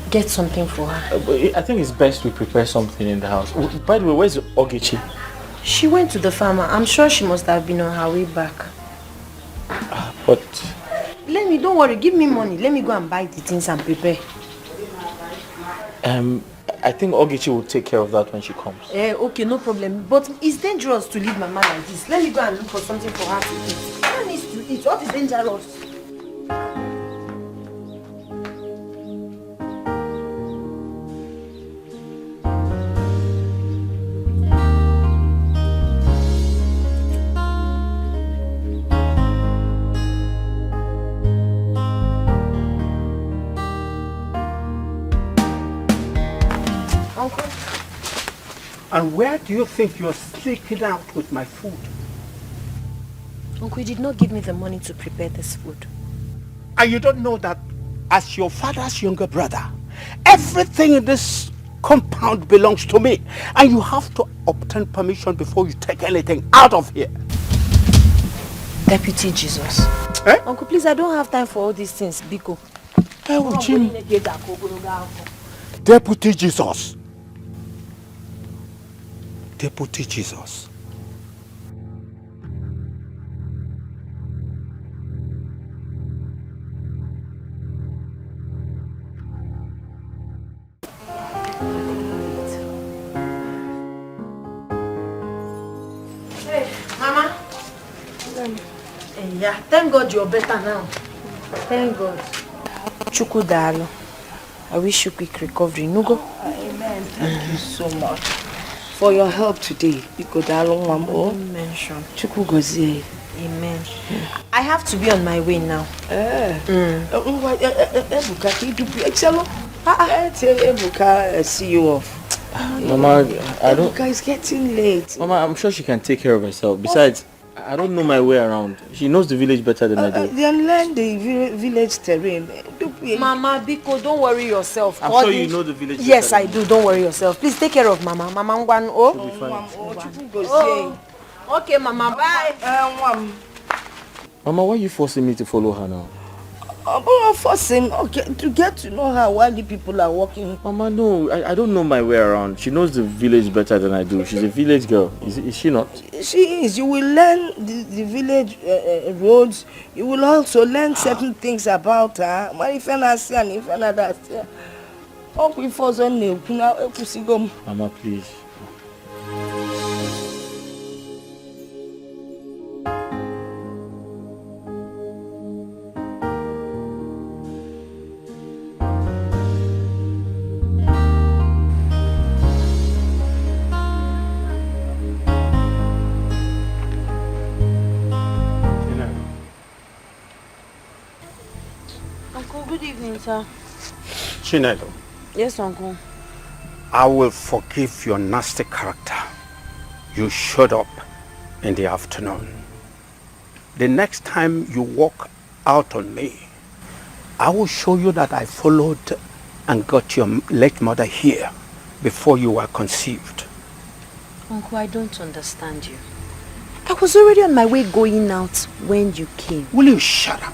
get something for her. I think it's best we prepare something in the house. By the way, where's Ogechi? She went to the farmer. I'm sure she must have been on her way back. But... Don't worry, give me money. Let me go and buy the things and prepare. I think Ogechi will take care of that when she comes. Okay, no problem. But it's dangerous to leave Mama like this. Let me go and look for something for her to eat. Mama needs to eat. What is dangerous? And where do you think you're sneaking out with my food? Uncle, you did not give me the money to prepare this food. And you don't know that as your father's younger brother, everything in this compound belongs to me. And you have to obtain permission before you take anything out of here. Deputy Jesus. Uncle, please, I don't have time for all these things, Biko. Oh, Jim. Deputy Jesus. Deputy Jesus. Hey, Mama. Yeah, thank God you're better now. Thank God. Chukudalo. I wish you quick recovery. Nugo. Amen. Thank you so much for your help today. Mention. Chukugozie. Amen. I have to be on my way now. Ebuka, see you off. Mama, I don't... Ebuka is getting late. Mama, I'm sure she can take care of herself. Besides, I don't know my way around. She knows the village better than I do. Then learn the village terrain. Mama, Biko, don't worry yourself. I'm sure you know the village better. Yes, I do. Don't worry yourself. Please take care of Mama. Mama Ngwan. She'll be fine. Okay, Mama. Bye. Mama, why are you forcing me to follow her now? I'm not forcing. Okay, to get to know her while the people are walking. Mama, no, I don't know my way around. She knows the village better than I do. She's a village girl. Is she not? She is. You will learn the village roads. You will also learn certain things about her. Mama, please. Good evening, sir. Chinedu, Yes, Uncle. I will forgive your nasty character. You showed up in the afternoon. The next time you walk out on me, I will show you that I followed and got your late mother here before you were conceived. Uncle, I don't understand you. I was already on my way going out when you came. Will you shut up?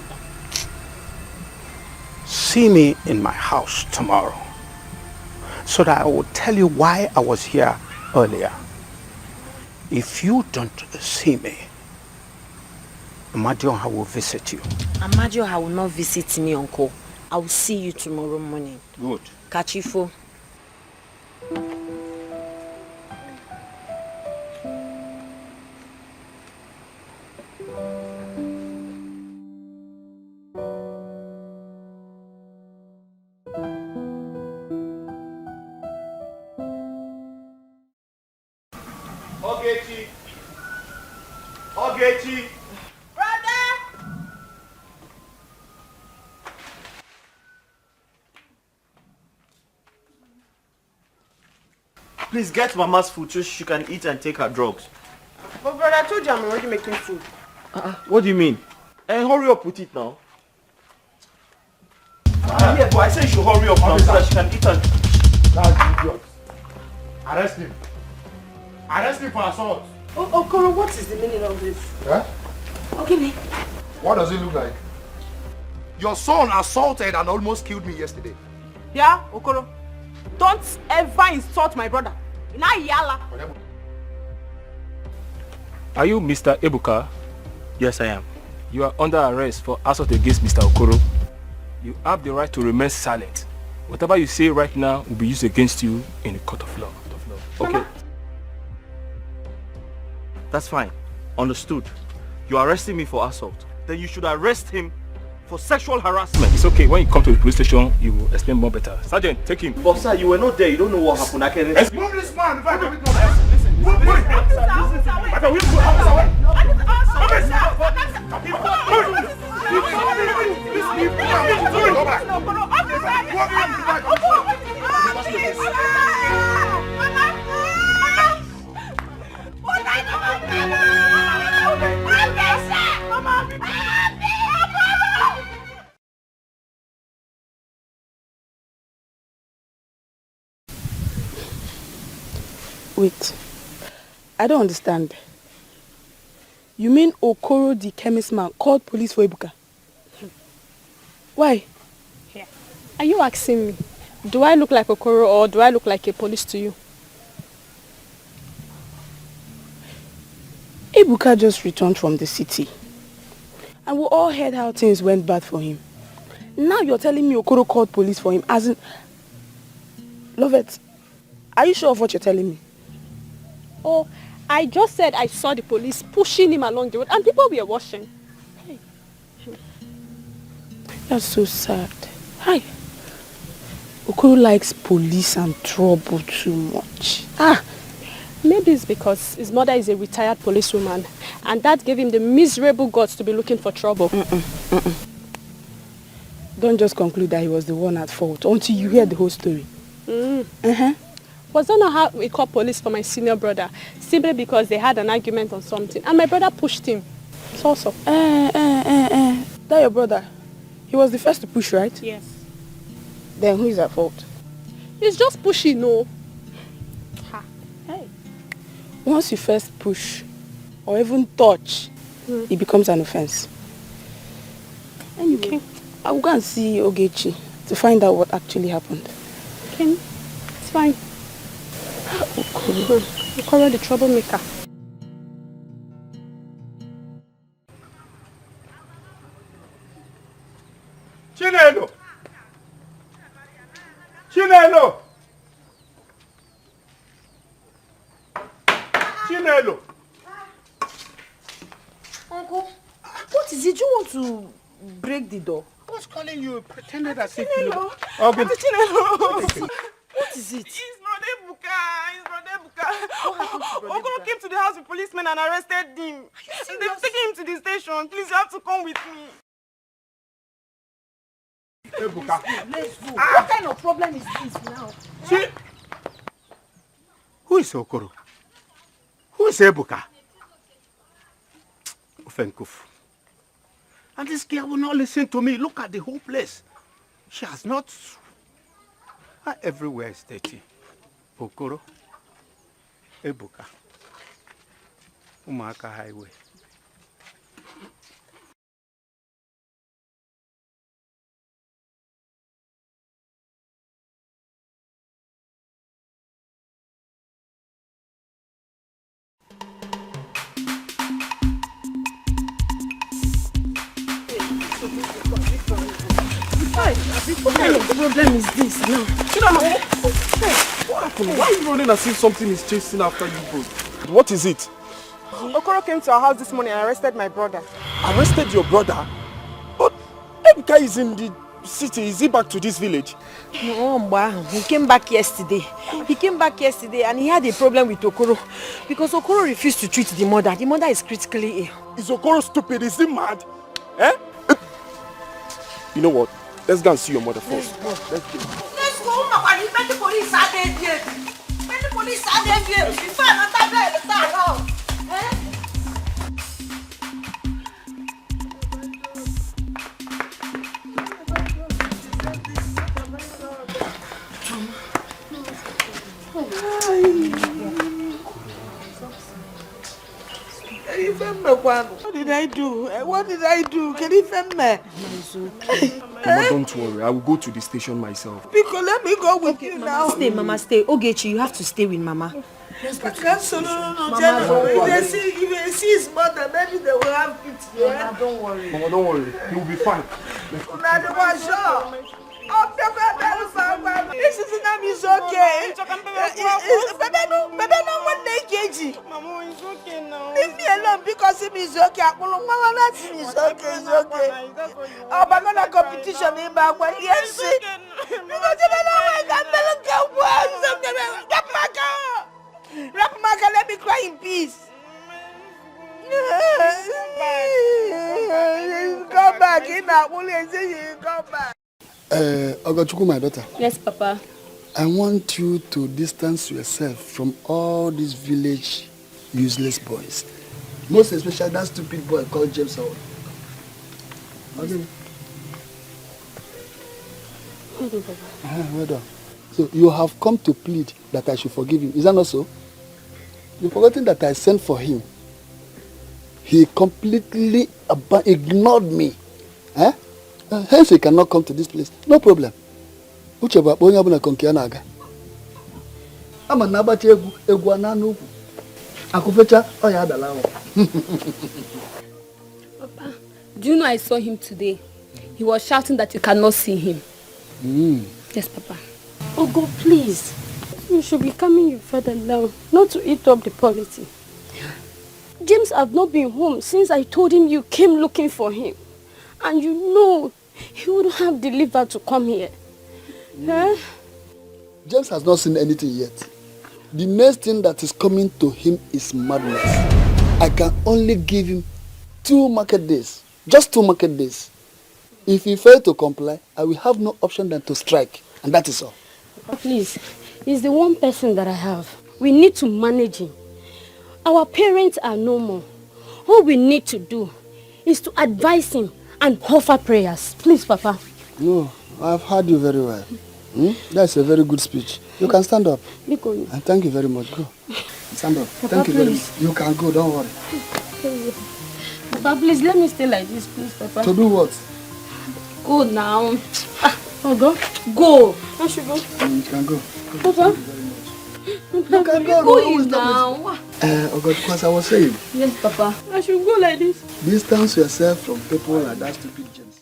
See me in my house tomorrow so that I will tell you why I was here earlier. If you don't see me, Amadioha will visit you. Amadioha will not visit me, Uncle. I will see you tomorrow morning. Good. Kachifo. Ogechi. Please get Mama's food so she can eat and take her drugs. But brother, I told you I'm already making food. What do you mean? Hurry up with it now. Yeah, but I said you should hurry up now so that she can eat and... That's idiot. Arrest him. Arrest him for assault. Oh, Koro, what is the meaning of this? Huh? Okay, me. What does it look like? Your son assaulted and almost killed me yesterday. Yeah, Okoro. Don't ever insult my brother. Yala. Are you Mr. Ebuka? Yes, I am. You are under arrest for assault against Mr. Okoro. You have the right to remain silent. Whatever you say right now will be used against you in the court of law. Okay. That's fine. Understood. You are arresting me for assault. Then you should arrest him for sexual harassment. It's okay. When you come to the police station, you will explain more better. Sergeant, take him. But sir, you were not there. You don't know what happened. I can... Move this man. If I can listen. Move this Wait, I don't understand. You mean Okoro the chemist man called police for Ebuka? Why? Yeah. Are you asking me, do I look like Okoro or do I look like a police to you? Ebuka just returned from the city. And we all heard how things went bad for him. Now you're telling me Okoro called police for him as in... Lovett, are you sure of what you're telling me? Oh, I just said I saw the police pushing him along the road and people were watching. Hey. That's so sad. Hi. Okoro likes police and trouble too much. Maybe it's because his mother is a retired policewoman and that gave him the miserable guts to be looking for trouble. Don't just conclude that he was the one at fault until you hear the whole story. Was that not how we called police for my senior brother? Simply because they had an argument on something and my brother pushed him. It's also. That your brother? He was the first to push, right? Yes. Then who is at fault? He's just pushing, no. Hey. Once you first push or even touch, it becomes an offense. Anyway, I will go and see Ogechi to find out what actually happened. Okay, it's fine. Okoro the troublemaker. Chinelo! Chinelo! Chinelo! Uncle, what is it? You want to break the door? I was calling you, pretended as if you know. Chinelo! What is it? It's Brother Ebuka. It's Brother Ebuka. Okoro came to the house with policemen and arrested him. And they've taken him to the station. Please, you have to come with me. Ebuka. Let's go. What kind of problem is this now? See? Who is Okoro? Who is Ebuka? Ofenkufu. And this girl will not listen to me. Look at the whole place. She has not... Everywhere is dirty. Okoro. Ebuka. Umaka Highway. What kind of problem is this now? What happened? Why are you running as if something is chasing after you both? What is it? Okoro came to our house this morning and arrested my brother. Arrested your brother? But Ebuka is in the city. Is he back to this village? No, he came back yesterday. And he had a problem with Okoro. Because Okoro refused to treat the mother. The mother is critically ill. Is Okoro stupid? Is he mad? Eh? You know what? Let's go and see your mother first. Let's go. Let's go, Mama. When the police are there, before another day, start out. What did I do? Can you find me? Mama, don't worry. I will go to the station myself. Because let me go with you now. Mama, stay. Ogechi, you have to stay with Mama. I can't If they see his mother, maybe they will have it here. Mama, don't worry. Mama, don't worry. He will be fine. This is not is okay. Baby, no one kg. Mama, it's okay now. Leave me alone because it is okay. Mama, that's it's okay. It's okay. Oh, but not a competition in back when yes. Because you don't know where Rapmaka, let me cry in peace. Come back in that will say you come back. Ogachuku, my daughter. Yes, Papa. I want you to distance yourself from all these village useless boys. Most especially that stupid boy called James Howard. Okay. Well done. So you have come to plead that I should forgive him. Is that not so? You've forgotten that I sent for him. He completely ignored me. Eh? Hence he cannot come to this place. No problem. Ucheba bonya buna konkiana aga. Ama nabati egwu ananu. Akufecha, oh yeah, Dalawa. Papa, do you know I saw him today? He was shouting that you cannot see him. Yes, Papa. Oh God, please. You should be calming your father down, not to eat up the policy. James have not been home since I told him you came looking for him. And you know, he wouldn't have the liver to come here. Huh? James has not seen anything yet. The next thing that is coming to him is madness. I can only give him 2 market days. Just 2 market days. If he fails to comply, I will have no option than to strike. And that is all. Please, he's the one person that I have. We need to manage him. Our parents are no more. All we need to do is to advise him and offer prayers. Please, Papa. No, I've heard you very well. That's a very good speech. You can stand up. And thank you very much. Go. Stand up. Papa, thank you very please. much. You can go, don't worry. Papa, please let me stay like this, please, Papa. To do what? Go now. Go. Go. I should go. You can go. Papa. You can go. Go now. Oh God, because I was saying. Yes, Papa. I should go like this. Distance yourself from people like that stupid James.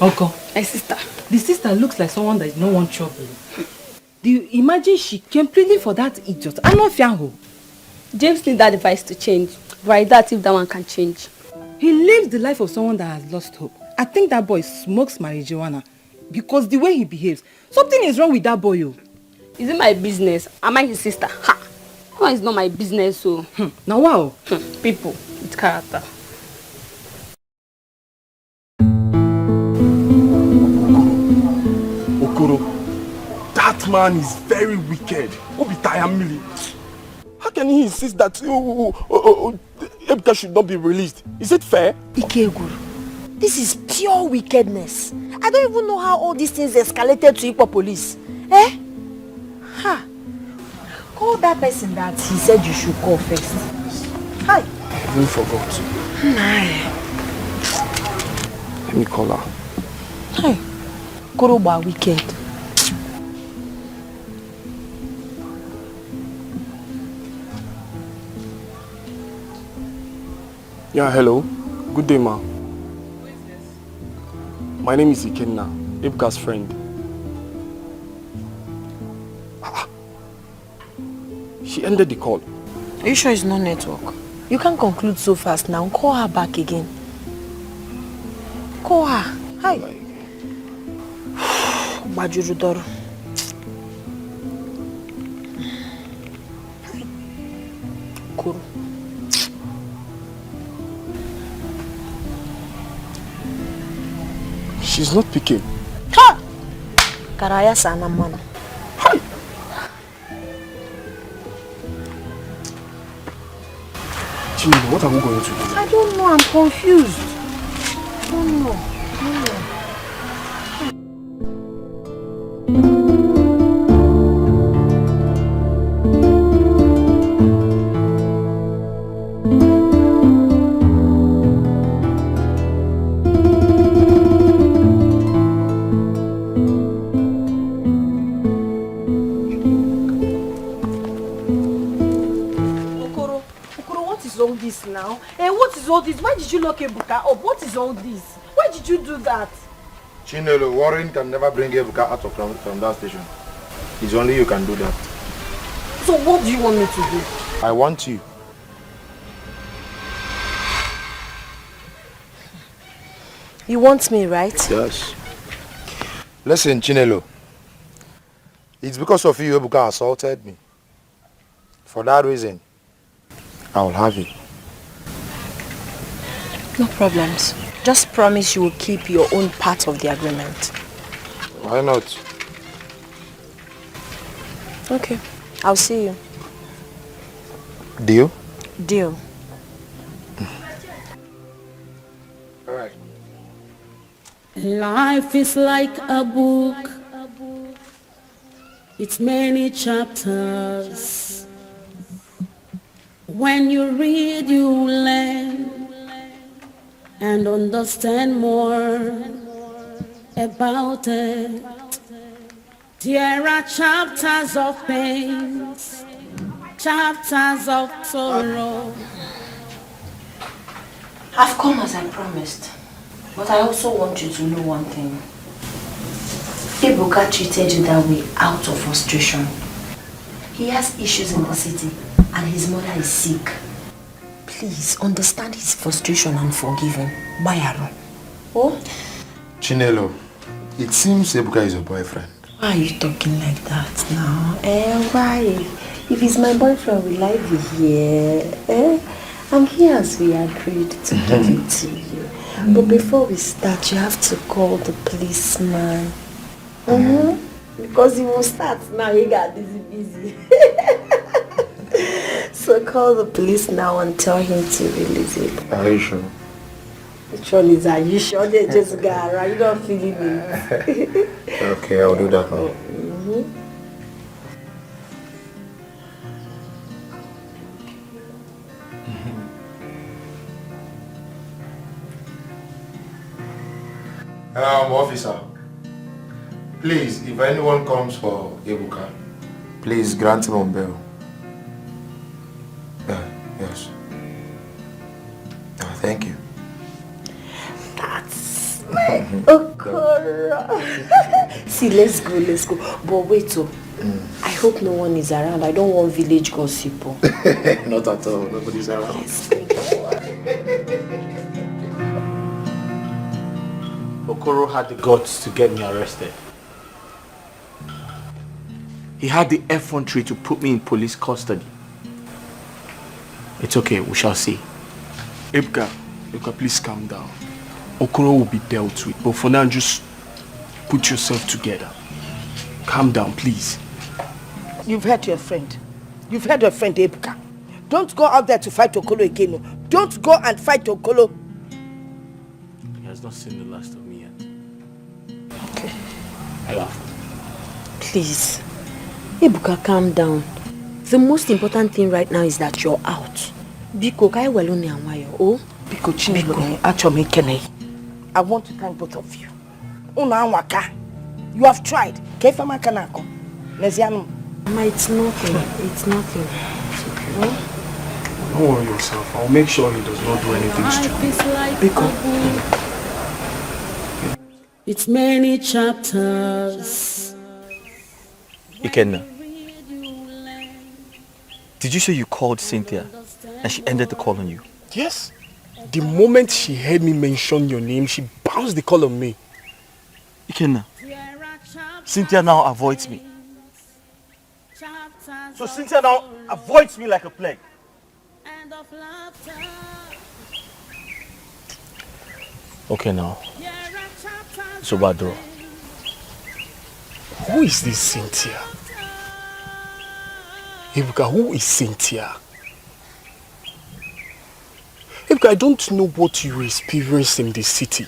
Uncle. My sister. The sister looks like someone that is no one trouble. Do you imagine she came pleading for that idiot? I'm not Fianho. James needs that advice to change. Why that if that one can change? He lives the life of someone that has lost hope. I think that boy smokes marijuana because the way he behaves. Something is wrong with that boy. Oh. Is it my business? Am I his sister? Ha! No, it's not my business, so. Now wow. People with character. Okoro, that man is very wicked. How can he insist that Ebuka should not be released? Is it fair? Ikeguru, this is pure wickedness. I don't even know how all these things escalated to Ipo police. Eh? Ha! Call that person that he said you should call first. Hi. I even forgot. Let me call her. Hi. Koroba wicked. Yeah, hello. Good day, ma. My name is Ikenna, Ebuka's friend. She ended the call. Are you sure it's not network? You can't conclude so fast now. Call her back again. Call her. Hi. Bajurudoro. Kuru. She's not picking. Ha! Karaya sana mana. Chino, what are we going to do? I don't know, I'm confused. I don't know. Now. What is all this? Why did you lock Ebuka up? What is all this? Why did you do that? Chinelo, Warren can never bring Ebuka out from that station. It's only you can do that. So what do you want me to do? I want you. You want me, right? Yes. Listen, Chinelo. It's because of you Ebuka assaulted me. For that reason, I will have you. No problems. Just promise you will keep your own part of the agreement. Why not? Okay. I'll see you. Deal? Deal. All right. Life is like a book. It's many chapters. When you read, you learn and understand more about it. There are chapters of pains chapters of sorrow. I've come as I promised. But I also want you to know one thing. Ebuka treated you that way out of frustration. He has issues in the city and his mother is sick. Please understand his frustration and forgive him. Bayaro. Oh? Chinelo, it seems Ebuka is your boyfriend. Why are you talking like that now? Why? If he's my boyfriend, will I be here? I'm here as we agreed to give it to you. But before we start, you have to call the policeman. Because he will start now, he got busy. So call the police now and tell him to release it. Are you sure? Which one is are you sure? They just got right. You don't feel it. Okay, I'll do that now. Officer, please, if anyone comes for Ebuka, please grant him on bail. Yes. Thank you. That's Okoro. See, let's go. But wait, I hope no one is around. I don't want village gossip. Not at all. Nobody's around. Let's go. Okoro had the guts to get me arrested. He had the effrontery to put me in police custody. It's okay, we shall see. Ebuka, please calm down. Okoro will be dealt with, but for now, just put yourself together. Calm down, please. You've hurt your friend. You've hurt your friend, Ebuka. Don't go out there to fight Okolo again. Don't go and fight Okolo. He has not seen the last of me yet. Okay. I laugh. Please, Ebuka, calm down. The most important thing right now is that you're out. Biko, kai welone anwayo. Oh, Biko Chinelo, Achome Kene. I want to thank both of you. Una anwaka. You have tried. Kefama kanako. Neziano. Ma, it's nothing. It's nothing. It's okay. Oh? Don't worry yourself. I'll make sure he does not do anything stupid. Biko. It's many chapters. Ikenna, did you say you called Cynthia and she ended the call on you? Yes. The moment she heard me mention your name, she bounced the call on me. Ikenna, Cynthia now avoids me. So Cynthia now avoids me like a plague. Okay now. Sobadro. Who is this Cynthia? Ebuka, who is Cynthia? Ebuka, I don't know what you experience in the city,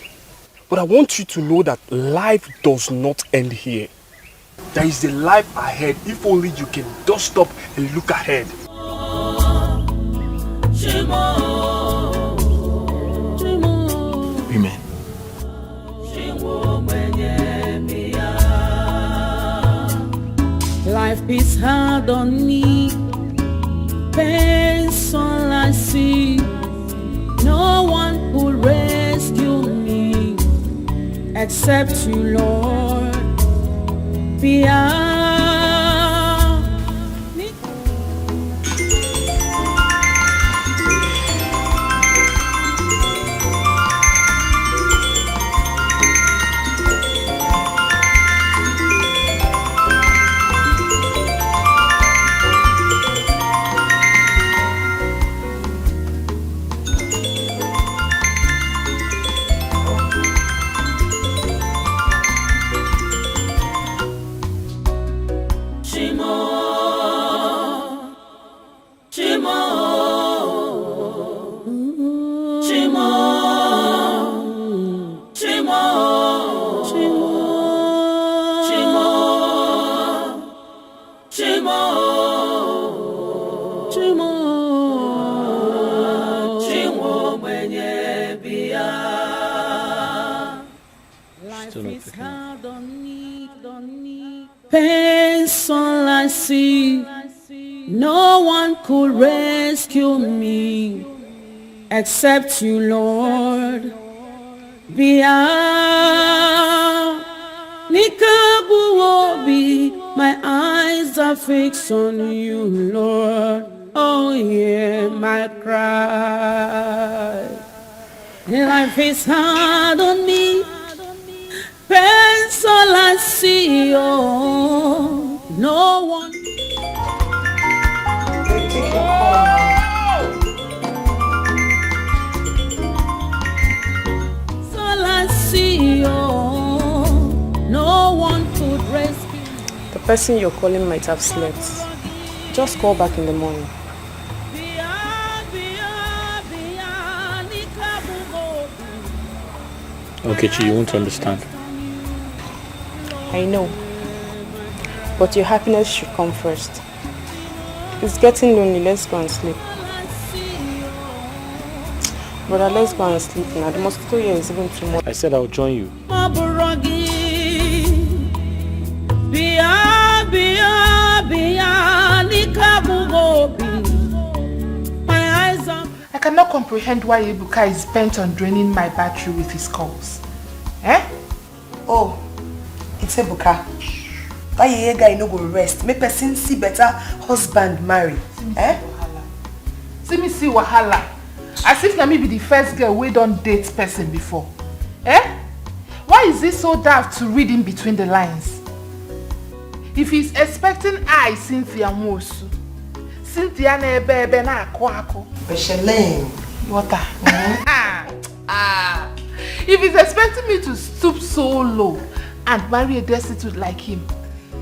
but I want you to know that life does not end here. There is a life ahead if only you can dust up and look ahead. Amen. Life is hard on me, pain's all I see. No one will rescue me except you, Lord. Beyond me. Pain's all I see. No one could rescue me except you, Lord. My eyes are fixed on you, Lord. Oh, yeah, my cry. Life is hard on me. Pain's all I see. Oh, no one. All I see. Oh, no one could rescue. The person you're calling might have slept. Just call back in the morning. Okay, Chi, you won't understand. I know. But your happiness should come first. It's getting lonely. Let's go and sleep. Brother, let's go and sleep now. The mosquito here is even too much. I said I'll join you. I cannot comprehend why Ebuka is bent on draining my battery with his calls. Eh? Oh, it's Ebuka. Why you guy no go rest? Make person see better husband marry. See me see wahala. As if na me be the first girl we don't date person before. Eh? Why is he so daft to read in between the lines? If he's expecting I, Cynthia Mosu, Cynthia na ebe na ako. Besheleng. Water. If he's expecting me to stoop so low and marry a destitute like him,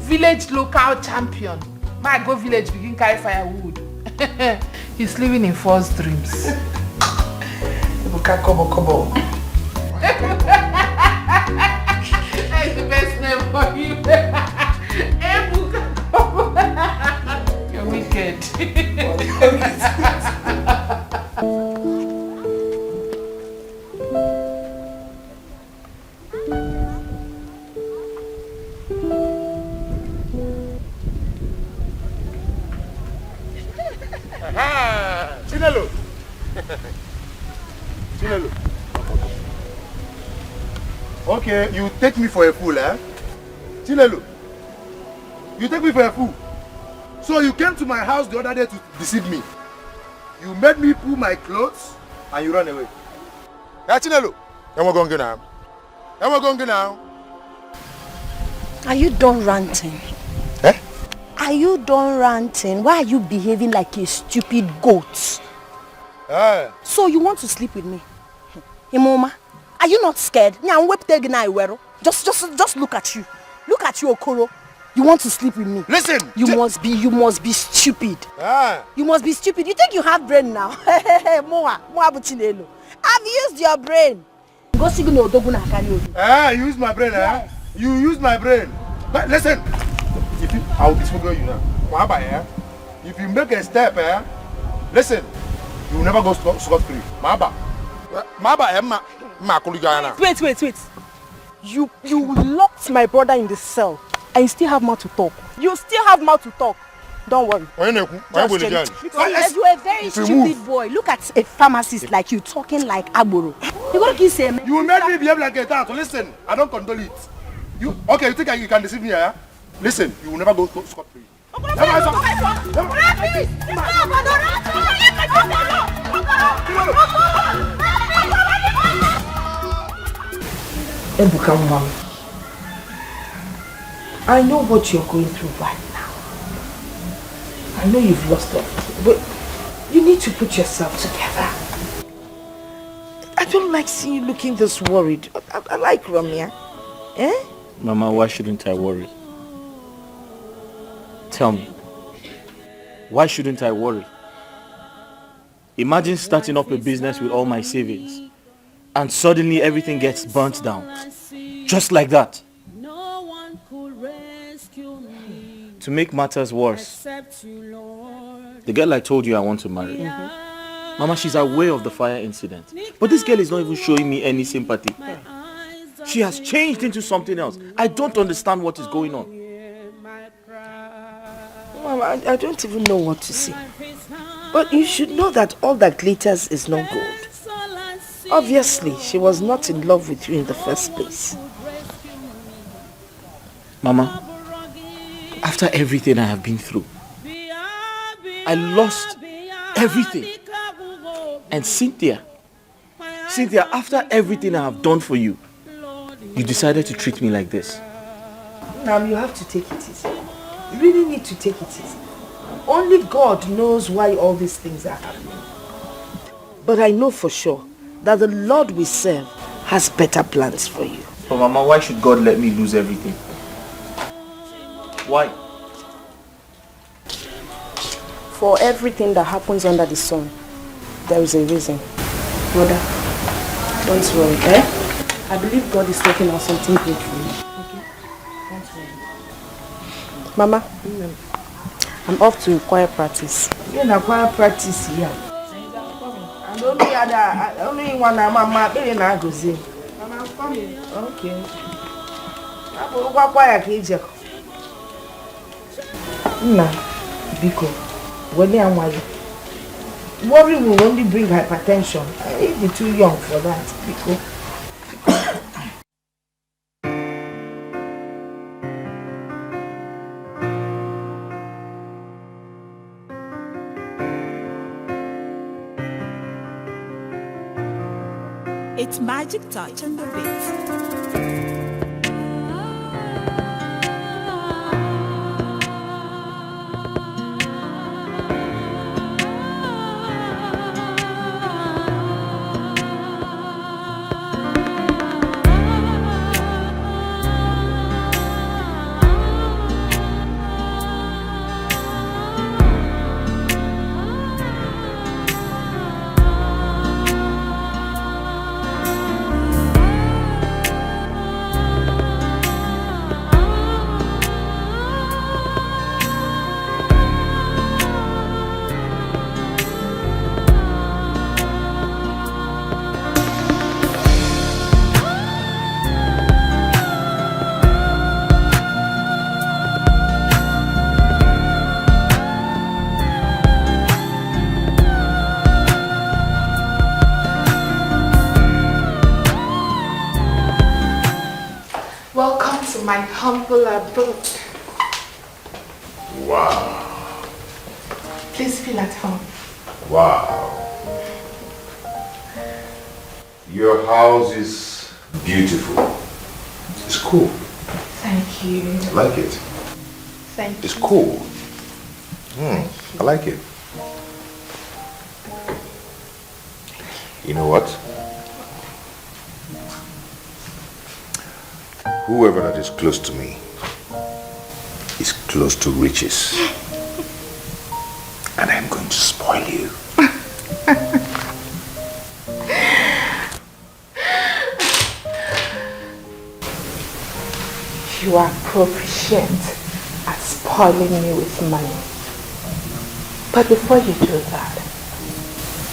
village local champion, my go village begin carry firewood. He's living in false dreams. Ebuka Kobo. That's the best name for you. Ebuka Kobo. You're wicked. Chinelo. Chinelo. Okay, you take me for a fool, eh? Chinelo. You take me for a fool. So you came to my house the other day to deceive me. You made me pull my clothes and you run away. Hey, Chinelo. We're going now. We're going now. Are you done ranting? Eh? Are you done ranting? Why are you behaving like a stupid goat? So you want to sleep with me? Imoma, are you not scared? Just look at you. Look at you, Okoro. You want to sleep with me? Listen! You must be stupid. You must be stupid. You think you have brain now? Moa Buchinelo. I've used your brain. Go signal Doguna Kanyo. You use my brain, yes. You use my brain. But listen, I will disfigure you now. If you make a step, listen, you will never go scot-free. Wait. You locked my brother in the cell and you still have mouth to talk. Don't worry. Because you're a very stupid boy. Look at a pharmacist like you talking like Agboro. You gonna kiss him? You made me behave like a tat. Listen, I don't condole it. You think you can deceive me, eh? Listen, you will never go scot-free. Ebuka Mom, I know what you're going through right now. I know you've lost everything, but you need to put yourself together. I don't like seeing you looking this worried. I like Ramya. Eh? Mama, why shouldn't I worry? Tell me, why shouldn't I worry? Imagine starting up a business with all my savings and suddenly everything gets burnt down. Just like that. To make matters worse, the girl I told you I want to marry. Mama, she's aware of the fire incident. But this girl is not even showing me any sympathy. She has changed into something else. I don't understand what is going on. I don't even know what to say. But you should know that all that glitters is not gold. Obviously, she was not in love with you in the first place. Mama, after everything I have been through, I lost everything. And Cynthia, after everything I have done for you, you decided to treat me like this. Now you have to take it easy. You really need to take it easy. Only God knows why all these things are happening. But I know for sure that the Lord we serve has better plans for you. But Mama, why should God let me lose everything? Why? For everything that happens under the sun, there is a reason. Brother, don't worry, eh? I believe God is working on something good for you. Okay? Don't worry. Mama, I'm off to choir practice. You're in a choir practice here. And only one Mama, Billionaire goes in. Mama, I'm coming. Okay. I'm going to choir cage. Nah, Biko, when they are worry will only bring hypertension. You're too young for that, Biko. It's magic touch on the beat. Welcome to my humble abode. Wow. Please feel at home. Wow. Your house is beautiful. It's cool. Thank you. I like it. Thank you. It's cool. I like it. You know what? Whoever that is close to me is close to riches. And I'm going to spoil you. You are proficient at spoiling me with money. But before you do that,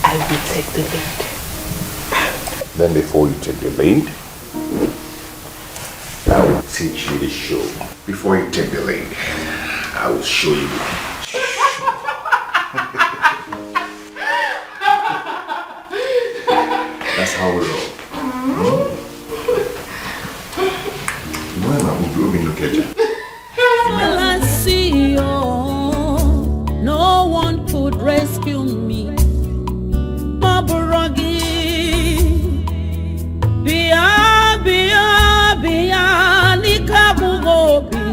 I will take the lead. Then before you take the lead, I will teach you the show. Before you take the lead, I will show you. That's how we roll. We'll be look at you. I see, oh, no one could rescue me. Maburagi, Bia, Nikabugobi.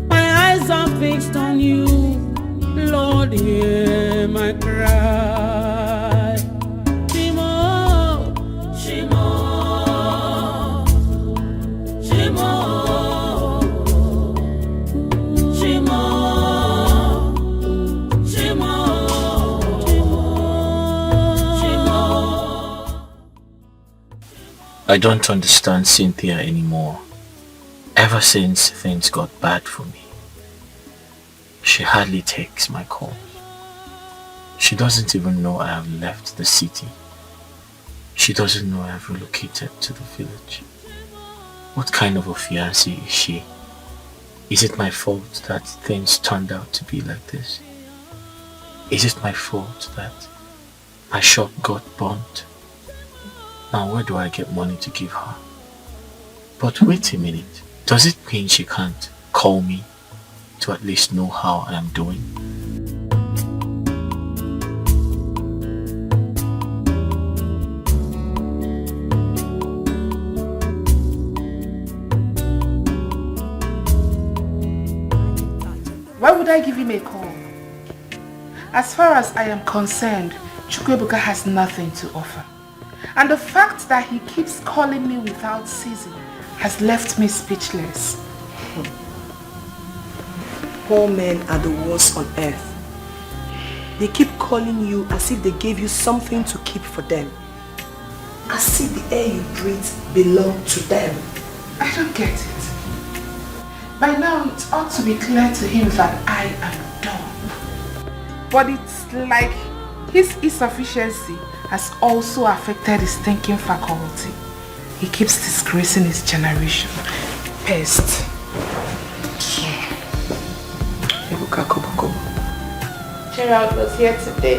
My eyes are fixed on you, Lord, hear my cry. Shimo, Shimo, Shimo. I don't understand Cynthia anymore. Ever since things got bad for me, she hardly takes my calls. She doesn't even know I have left the city. She doesn't know I have relocated to the village. What kind of a fiancé is she? Is it my fault that things turned out to be like this? Is it my fault that my shop got burnt? Now where do I get money to give her? But wait a minute, does it mean she can't call me to at least know how I am doing? Why would I give him a call? As far as I am concerned, Chukwuebuka has nothing to offer. And the fact that he keeps calling me without ceasing has left me speechless. Poor men are the worst on earth. They keep calling you as if they gave you something to keep for them. As if the air you breathe belonged to them. I don't get it. By now it ought to be clear to him that I am done. But it's like his insufficiency has also affected his thinking faculty. He keeps disgracing his generation. Pest. Gerald was here today.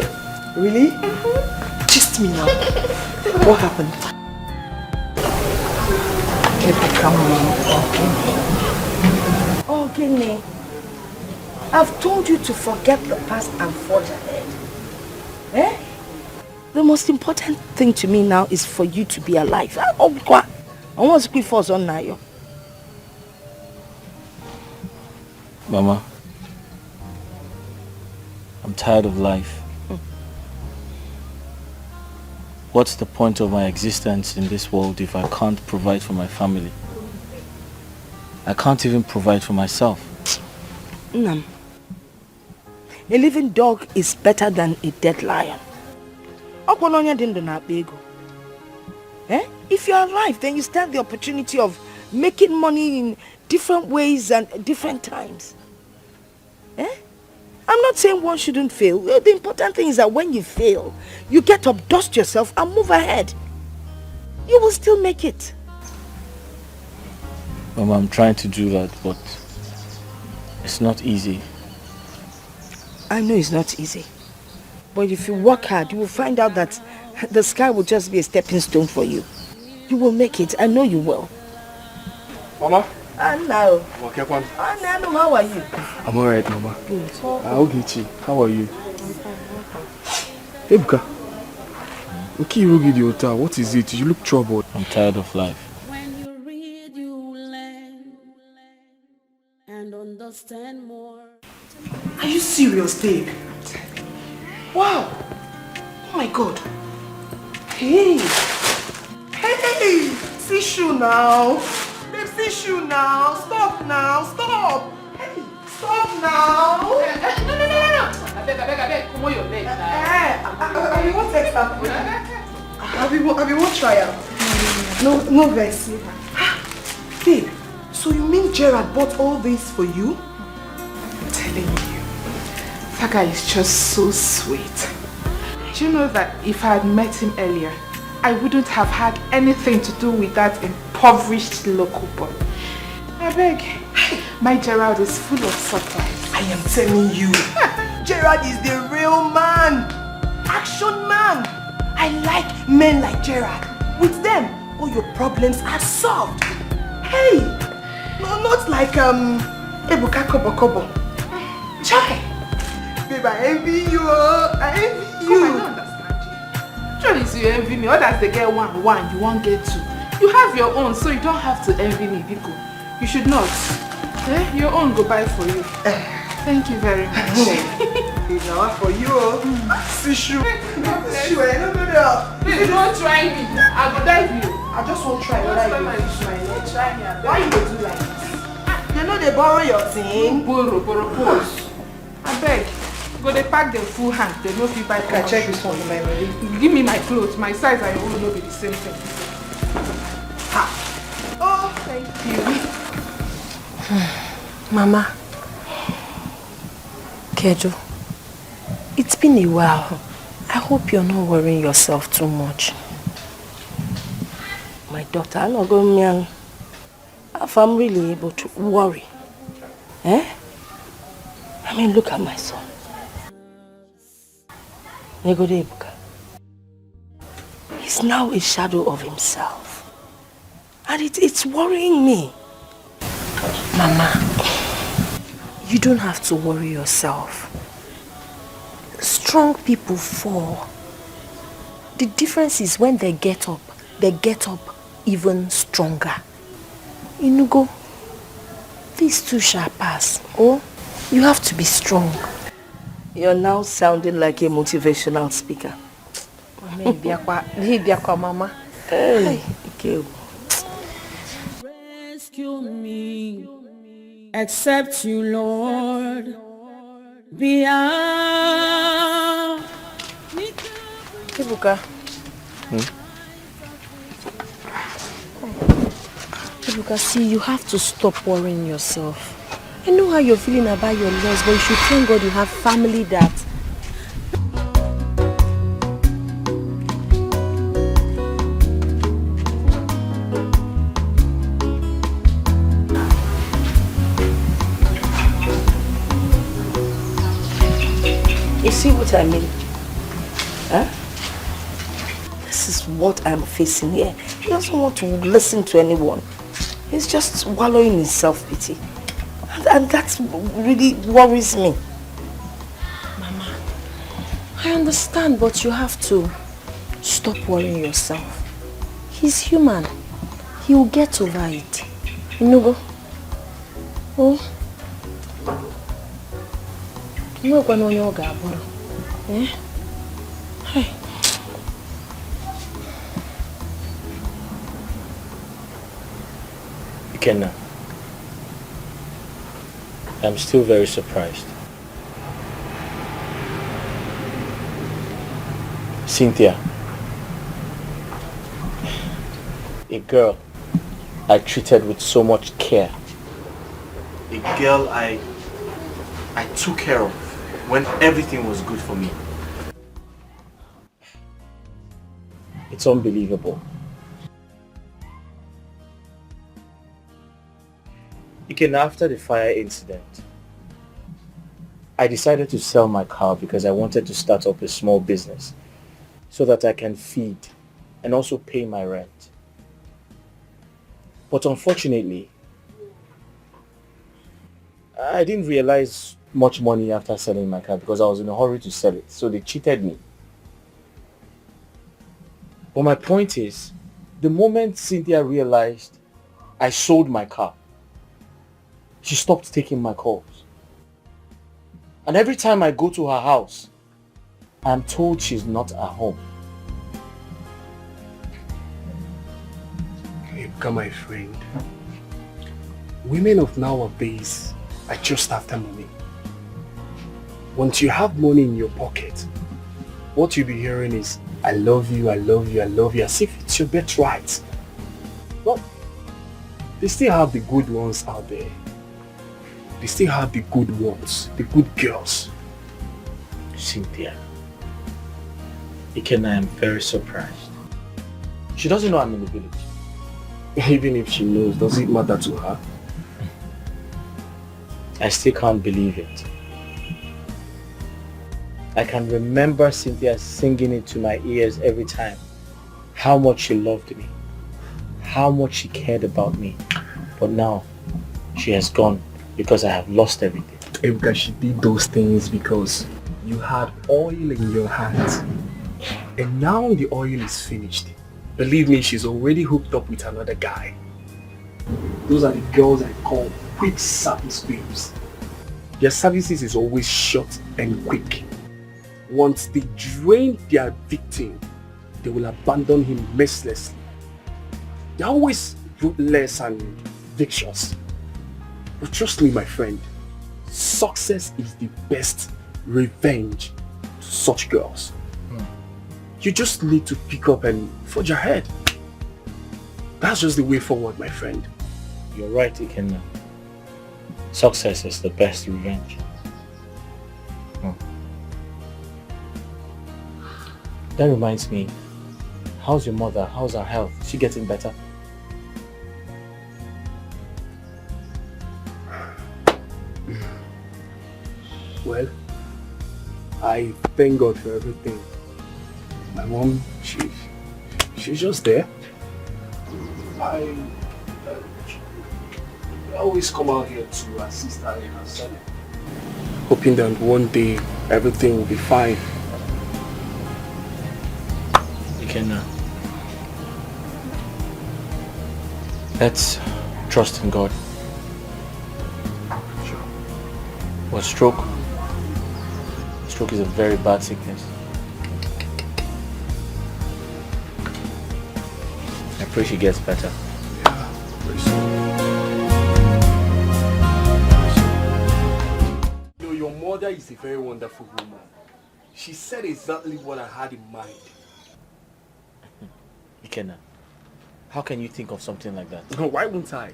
Really? Just me now. What happened? Oh, Guinea. I've told you to forget the past and forge ahead. Eh? The most important thing to me now is for you to be alive. I want to speak for on now. Mama, I'm tired of life. What's the point of my existence in this world if I can't provide for my family? I can't even provide for myself. Nam, a living dog is better than a dead lion. Eh? If you're alive, then you stand the opportunity of making money in different ways and different times. Eh? I'm not saying one shouldn't fail. The important thing is that when you fail, you get up, dust yourself and move ahead. You will still make it. Mama, I'm trying to do that, but it's not easy. I know it's not easy. But if you work hard, you will find out that the sky will just be a stepping stone for you. You will make it. I know you will. Mama? Hello. How are you? I'm alright, Mama. Good. Ogechi, how are you? Ebuka. Okay, you get the hotel. What is it? You look troubled. I'm tired of life. When you read, you learn and understand more. Are you serious, babe? Wow. Oh my God. Hey. Hey. See shoe now. Babe, see shoe now. Stop now. Stop. Hey. Stop now. No. I beg. Come on, your leg now. I won't take that. I won't try out. No vex. Babe, so you mean Gerard bought all this for you? I'm telling you, that guy is just so sweet. Do you know that if I had met him earlier, I wouldn't have had anything to do with that impoverished local boy. I beg, my Gerard is full of surprise. I am telling you, Gerard is the real man. Action man. I like men like Gerard. With them, all your problems are solved. Hey, no, not like Ebuka Kobo. Chai. Babe, I envy you. I envy you. I don't understand you. Sure is you envy me. Others they get one, you won't get two. You have your own, so you don't have to envy me, Biko. You should not. Eh? Your own go buy for you. Thank you very much. Now for you. Sishu. Sishu, I don't know. Please don't try me. I will dive you. I just won't try. Don't try my leg. Try me. Why you go do like this? You know they borrow your thing. Borrow, pose. I beg. Go they pack them full hand. They no fit buy. Can I check this one in my money? Give me my clothes. My size and your own will be the same thing. Oh, thank you. Mama. Kejo, it's been a while. I hope you're not worrying yourself too much. My daughter, I'm not going to if I'm really able to worry. Eh? I mean, look at my son. Negode Ebuka. He's now a shadow of himself. And it's worrying me. Mama, you don't have to worry yourself. Strong people fall. The difference is when they get up even stronger. Inugo, these two shall pass. Oh, you have to be strong. You're now sounding like a motivational speaker. Mama. Hey, okay. Rescue me, accept you, Lord. Beyond. Ibuka. Ibuka, see, you have to stop worrying yourself. I know how you're feeling about your loss, but you should thank God you have family that... You see what I mean? Huh? This is what I'm facing here. He doesn't want to listen to anyone. He's just wallowing in self-pity. And that really worries me. Mama, I understand, but you have to stop worrying yourself. He's human. He will get over it. Inugo. Oh. No one yoga, eh? Hey. Ikenna, I'm still very surprised. Cynthia, a girl I treated with so much care. A girl I took care of when everything was good for me. It's unbelievable. Again, after the fire incident, I decided to sell my car because I wanted to start up a small business so that I can feed and also pay my rent. But unfortunately, I didn't realize much money after selling my car because I was in a hurry to sell it. So they cheated me. But my point is, the moment Cynthia realized I sold my car, she stopped taking my calls. And every time I go to her house, I'm told she's not at home. Ebuka, my friend, women of nowadays are just after money. Once you have money in your pocket, what you'll be hearing is, I love you, I love you, I love you, as if it's your birthright. Well, they still have the good ones out there. They still have the good ones, the good girls. Cynthia, Ikenna, I am very surprised. She doesn't know I'm in the village. Even if she knows, does it matter to her? I still can't believe it. I can remember Cynthia singing it to my ears every time. How much she loved me. How much she cared about me. But now, she has gone because I have lost everything. Ebuka, she did those things because you had oil in your hands. And now the oil is finished. Believe me, she's already hooked up with another guy. Those are the girls I call quick service babes. Their services is always short and quick. Once they drain their victim, they will abandon him mercilessly. They're always ruthless and vicious. But trust me, my friend, success is the best revenge to such girls. You just need to pick up and forge ahead. That's just the way forward, my friend. You're right, Ikenna. Success is the best revenge. That reminds me, how's your mother? How's her health? Is she getting better? I thank God for everything. My mom, she's just there. I always come out here to assist her in her study. Hoping that one day everything will be fine. You can let's trust in God. Sure. What stroke? Stroke is a very bad sickness. I pray she gets better. Yeah, very soon. You know, your mother is a very wonderful woman. She said exactly what I had in mind. Ikenna, how can you think of something like that? Why won't I?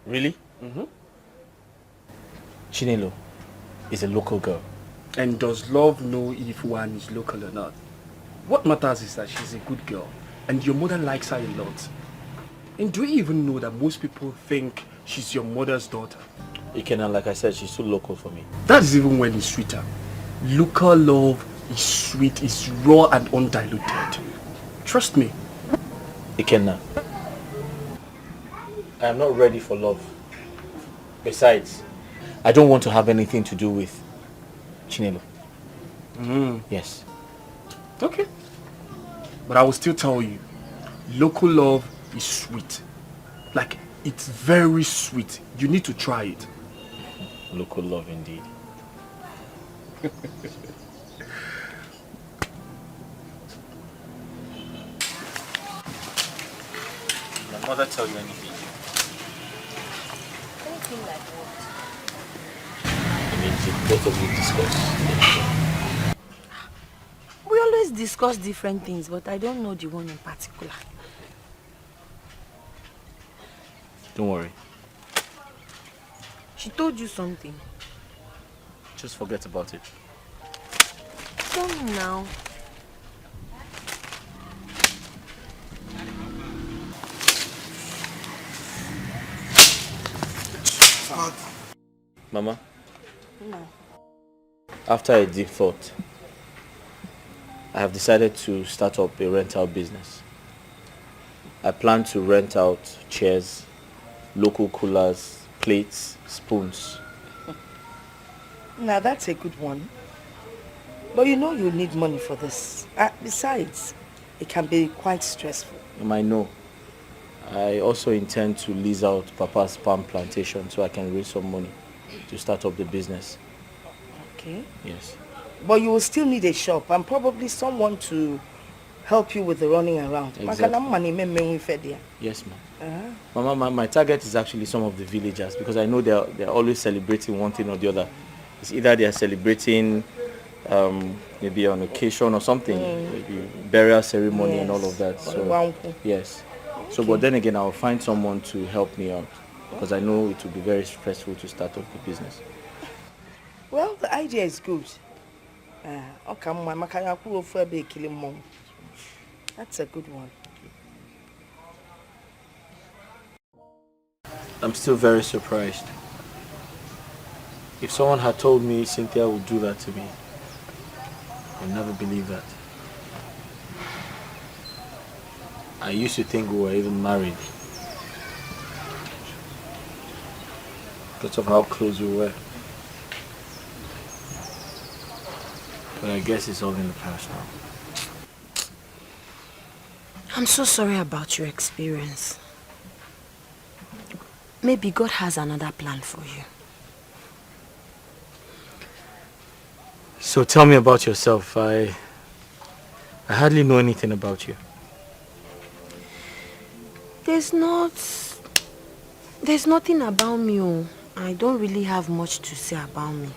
Really? Mm-hmm. Chinelo is a local girl. And does love know if one is local or not? What matters is that she's a good girl. And your mother likes her a lot. And do you even know that most people think she's your mother's daughter? Ikenna, like I said, she's too local for me. That is even when it's sweeter. Local love is sweet, is raw and undiluted. Trust me. Ikenna, I am not ready for love. Besides, I don't want to have anything to do with Chinelo. Yes. Okay. But I will still tell you, local love is sweet. Like, it's very sweet. You need to try it. Local love indeed. My mother tell you anything? Anything like what? I mean, did both of you discuss? We always discuss different things, but I don't know the one in particular. Don't worry. She told you something. Just forget about it. Tell me now. Mama, No. after a deep thought, I have decided to start up a rental business. I plan to rent out chairs, local coolers, plates, spoons. Now that's a good one. But you know you need money for this. Besides, it can be quite stressful. I know. I also intend to lease out Papa's palm plantation so I can raise some money to start up the business. Okay. Yes. But you will still need a shop and probably someone to help you with the running around. Exactly. Yes, ma'am. Mama, my target is actually some of the villagers because I know they're always celebrating one thing or the other. It's either they are celebrating maybe an occasion or something, maybe burial ceremony and all of that. So yes. Okay. So, but then again, I'll find someone to help me out because I know it will be very stressful to start up the business. Well, the idea is good. That's a good one. I'm still very surprised. If someone had told me Cynthia would do that to me, I would never believe that. I used to think we were even married because of how close we were. But I guess it's all in the past now. I'm so sorry about your experience. Maybe God has another plan for you. So tell me about yourself. I hardly know anything about you. There's nothing about me. Oh. I don't really have much to say about me.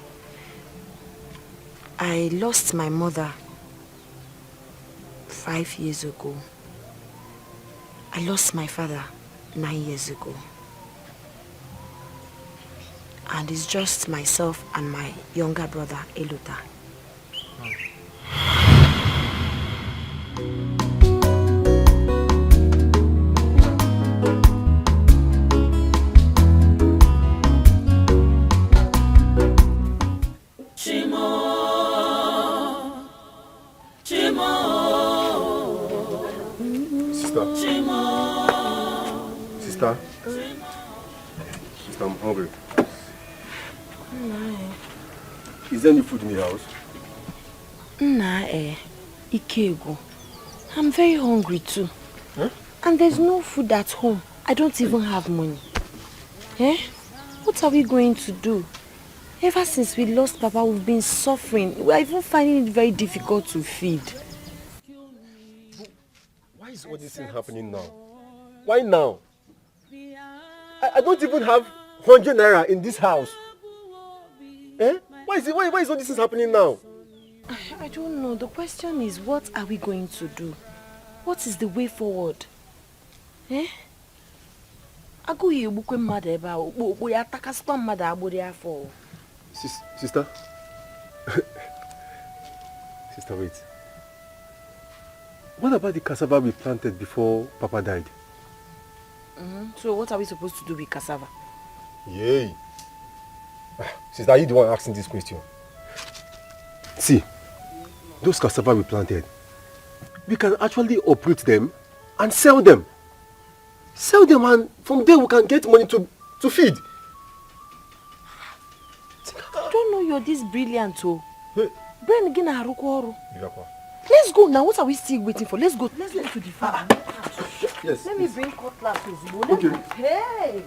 I lost my mother 5 years ago. I lost my father 9 years ago. And it's just myself and my younger brother, Eluta. Chimo Sister, I'm hungry. Is there any food in the house? Ikego. I'm very hungry too. Huh? And there's no food at home. I don't even have money. What are we going to do? Ever since we lost Papa, we've been suffering. We're even finding it very difficult to feed. Why is all this thing happening now? Why now? I don't even have 100 naira in this house. Why is all this thing happening now? I don't know. The question is, what are we going to do? What is the way forward? Sister? Sister, wait. What about the cassava we planted before Papa died? So what are we supposed to do with cassava? Yay! Sister, are you the one asking this question? See, those cassava we planted, we can actually uproot them and sell them. Sell them, and from there we can get money to feed. I don't know you're this brilliant, oh. Brain again, let's go now. What are we still waiting for? Let's go. Let's get to the farm. Yes. Let me bring cutlass. Okay. Hey.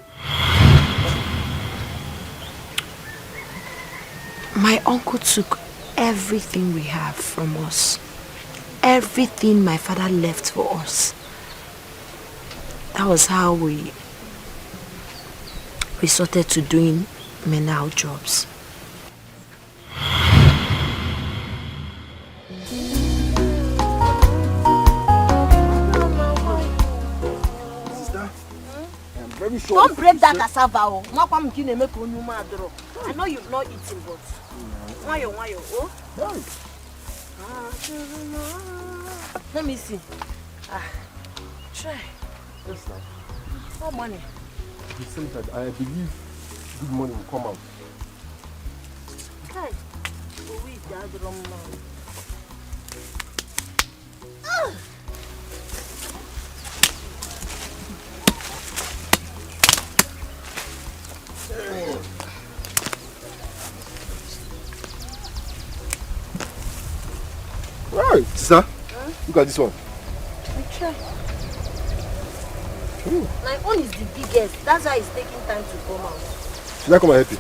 My uncle took everything we have from us. Everything my father left for us. That was how we resorted to doing menial jobs. Very sure. Don't break that cassava. I know you've not eaten, but oh. Let me see. Try. Yes, sir. What money? He said that I believe good money will come out. Hey. We gather on Right, sister. Look at this one. We try. My own is the biggest. That's why it's taking time to come out. Should I come and help you?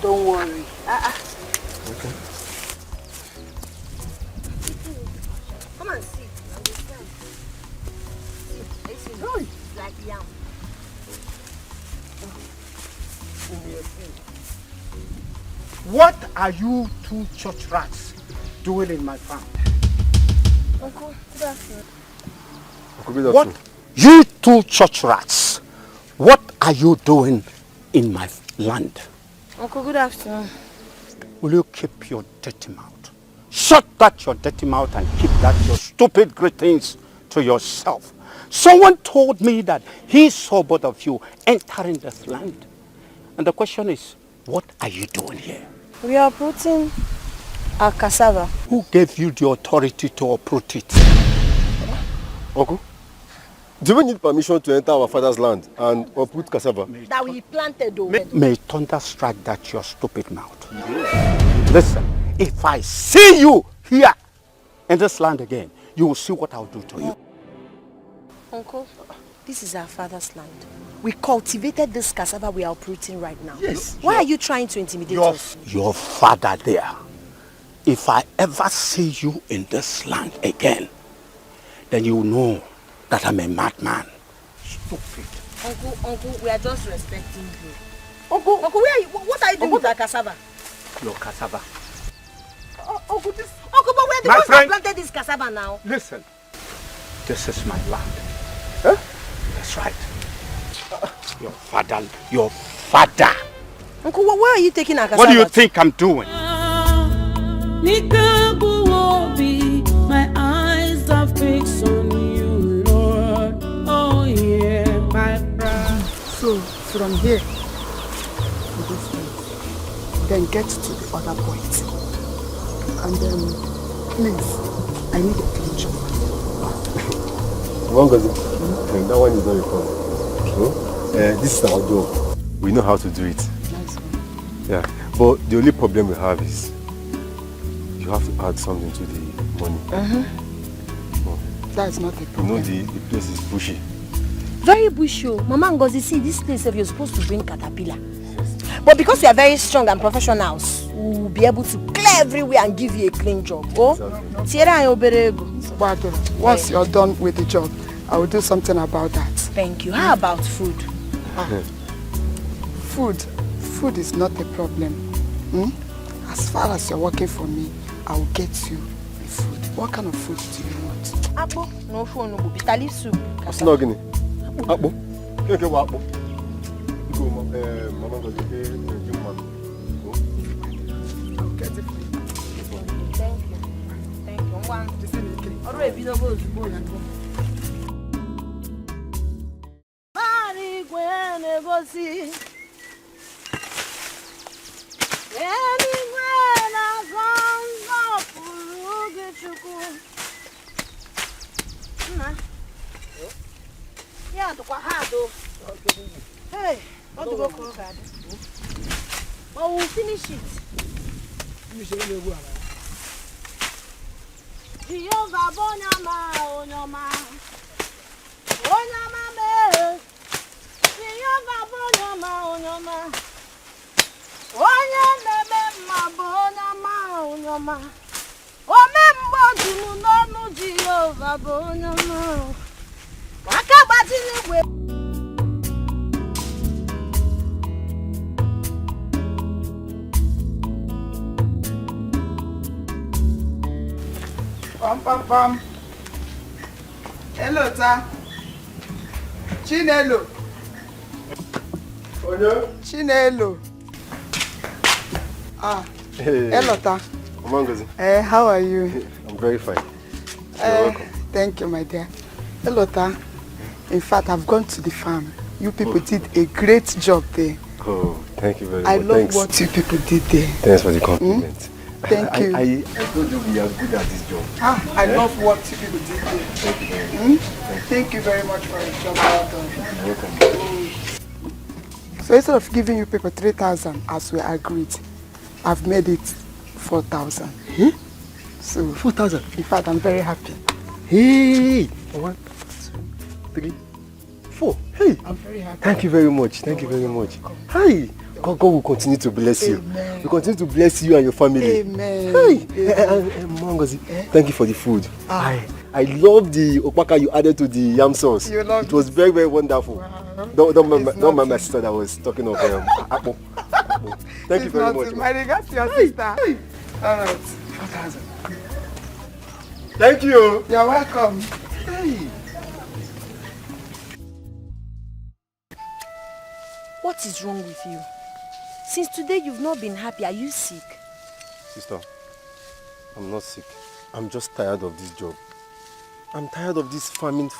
Don't worry. Okay. Come and see. Understand? See, it's like yam. What are you two church rats doing in my farm? Uncle, good afternoon. What? You two church rats, what are you doing in my land? Uncle, good afternoon. Will you keep your dirty mouth? Shut that your dirty mouth and keep that your stupid greetings to yourself. Someone told me that he saw both of you entering this land. And the question is, what are you doing here? We are uprooting our cassava. Who gave you the authority to uproot it? Uncle, do we need permission to enter our father's land and uproot cassava? That we planted though. May thunder strike that your stupid mouth. Listen, if I see you here in this land again, you will see what I'll do to you. Uncle, this is our father's land. We cultivated this cassava we are uprooting right now. Yes. Why are you trying to intimidate us? Your father there. If I ever see you in this land again, then you know that I'm a madman. Stupid. Uncle, we are just respecting you. Uncle, where are you? What are you doing with that cassava? Your cassava. Uncle, but we're the ones that planted this cassava now. Listen, this is my land. Huh? That's right. Your father. Uncle, where are you taking our cassava? What do you think I'm doing? My eyes are fixed on you, Lord. Oh yeah, my bride. So, from here to this point, then get to the other point. And then, please, I I need a clean job. That one is not a problem. This is our job. We know how to do it. Nice one. Yeah, but the only problem we have is you have to add something to the money. That's not a You problem. know the place is bushy. Very bushy. Mama Ngozi, see this place if you're supposed to bring caterpillar. But because we are very strong and professionals, we'll be able to clear everywhere and give you a clean job. Oh, Once you're done with the job, I will do something about that. Thank you. How about food? Food is not a problem. As far as you're working for me, I will get you the food. What kind of food do you want? Apple, no phone, no bitter leaf soup. Snogini. Apple. Okay, what apple? Go, Mama goes to give money. I'll get it for you. Thank you. Thank you. Alright, be the boss. Hey, what do you go for that? Oh, we'll finish it. Jehovah Bonyama, Onyama. Onyama me. Jehovah Bonyama, Onyama. Onyama me ma Bonyama, Onyama. Omembo dunu nonu Jehovah Bonyama. Wakabati ni we. Pam. Hello, ta. Chinelo. Chinelo. Hey. Hello, ta. Mama goes. How are you? I'm very fine. You're welcome. Thank you, my dear. Hello, ta. In fact, I've gone to the farm. You people did a great job there. Oh, thank you very much. I love what you people did there. Thanks for the compliment. Thank you. I told you we are good at this job. I love what you people did there. Thank you very much. Thank you very much for your job well done. You're welcome. So instead of giving you people 3,000 as we agreed, I've made it 4,000. So 4,000. In fact, I'm very happy. Hey! 1, 2, 3, 4. Hey! I'm very happy. Thank you very much. Thank you very much. Hi! God will continue to bless you. Amen. We continue to bless you and your family. Amen. Hey! Mangozi, thank you for the food. I love the opaka you added to the yam sauce. You love it was very, very wonderful. Wow. Don't mind my sister that was talking of apple. Thank you very much. My regards to your sister. Hey. All right. 4,000. Thank you. You're welcome. Hey. What is wrong with you? Since today you've not been happy. Are you sick? Sister, I'm not sick. I'm just tired of this job. I'm tired of this farming.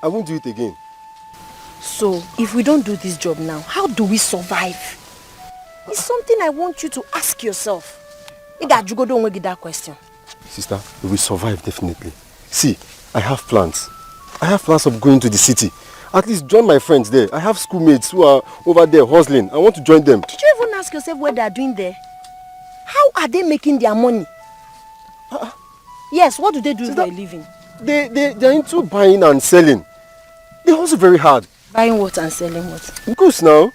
I won't do it again. So, if we don't do this job now, how do we survive? It's something I want you to ask yourself. You don't get that question. Sister, we will survive definitely. See, I have plans. I have plans of going to the city. At least join my friends there. I have schoolmates who are over there hustling. I want to join them. Did you even ask yourself what they are doing there? How are they making their money? Yes, what do they do for a living? They're into buying and selling. They hustle very hard. Buying what and selling what? Goods now.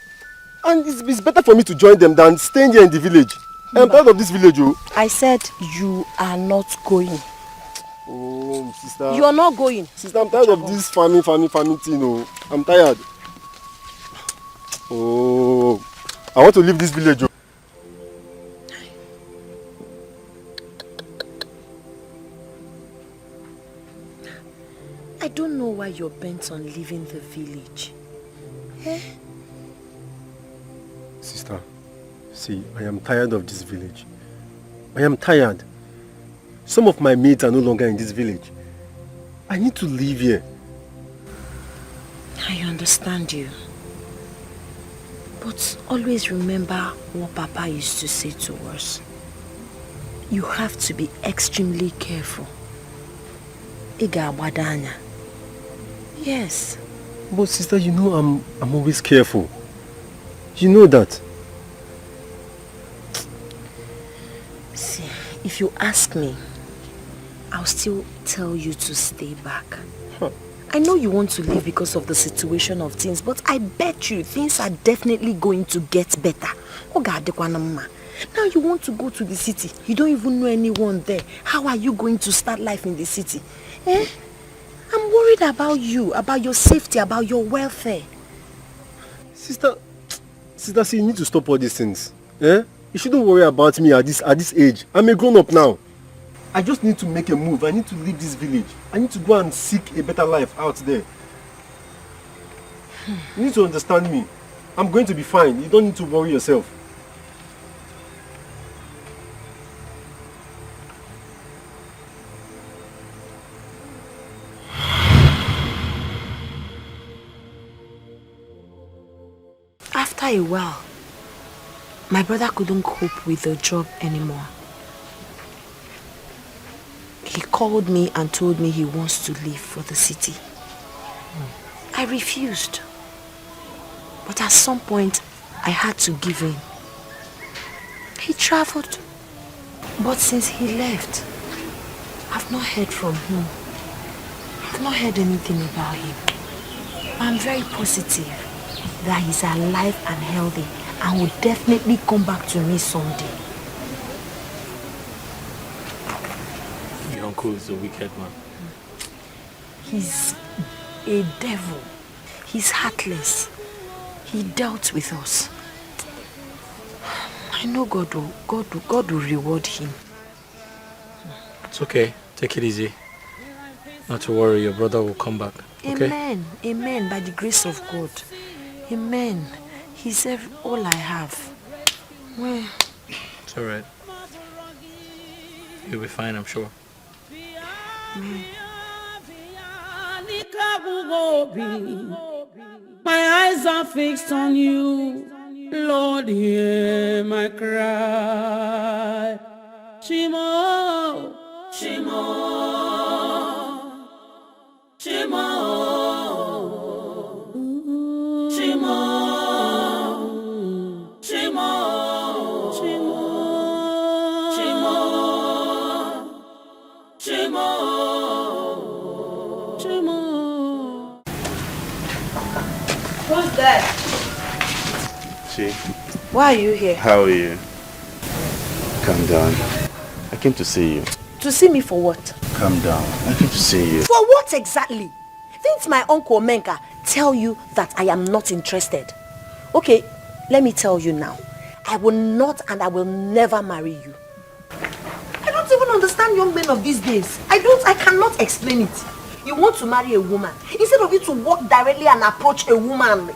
And it's better for me to join them than staying here in the village. I'm part of this village. I said you are not going. Oh, sister. You are not going. Sister, I'm tired of this farming thing. Oh. I'm tired. Oh, I want to leave this village. Oh. I don't know why you're bent on leaving the village. Eh? Sister, see, I am tired of this village. I am tired. Some of my mates are no longer in this village. I need to leave here. I understand you. But always remember what Papa used to say to us. You have to be extremely careful. Iga wadanya. Yes. But sister, you know I'm always careful. You know that. See, if you ask me, I'll still tell you to stay back. I know you want to leave because of the situation of things, but I bet you things are definitely going to get better. Now you want to go to the city. You don't even know anyone there. How are you going to start life in the city? I'm worried about you, about your safety, about your welfare. Sister, see, you need to stop all these things. You shouldn't worry about me at this age. I'm a grown-up now. I just need to make a move. I need to leave this village. I need to go and seek a better life out there. You need to understand me. I'm going to be fine. You don't need to worry yourself. After a while, my brother couldn't cope with the job anymore. He called me and told me he wants to leave for the city. I refused. But at some point, I had to give in. He traveled. But since he left, I've not heard from him. I've not heard anything about him. I'm very positive that he's alive and healthy and will definitely come back to me someday. Your uncle is a wicked man. He's a devil. He's heartless. He dealt with us. I know God will reward him. It's okay. Take it easy. Not to worry, your brother will come back. Okay? Amen. Amen. By the grace of God. Amen. He's all I have. Well, it's alright. You'll be fine, I'm sure. My eyes are fixed on you. Lord, hear my cry. Shimo, Shimo, Shimo, Shimo, Shimo, Shimo, Shimo, Shimo, Shimo. Who's that? Chi. Why are you here? How are you? Calm down. I came to see you. to see me for what? Calm down. I came to see you. For what exactly? Didn't my uncle Menka tell you that I am not interested? Okay, let me tell you now. I will not and I will never marry you. I don't even understand young men of these days. I cannot explain it. You want to marry a woman. Instead of you to walk directly and approach a woman,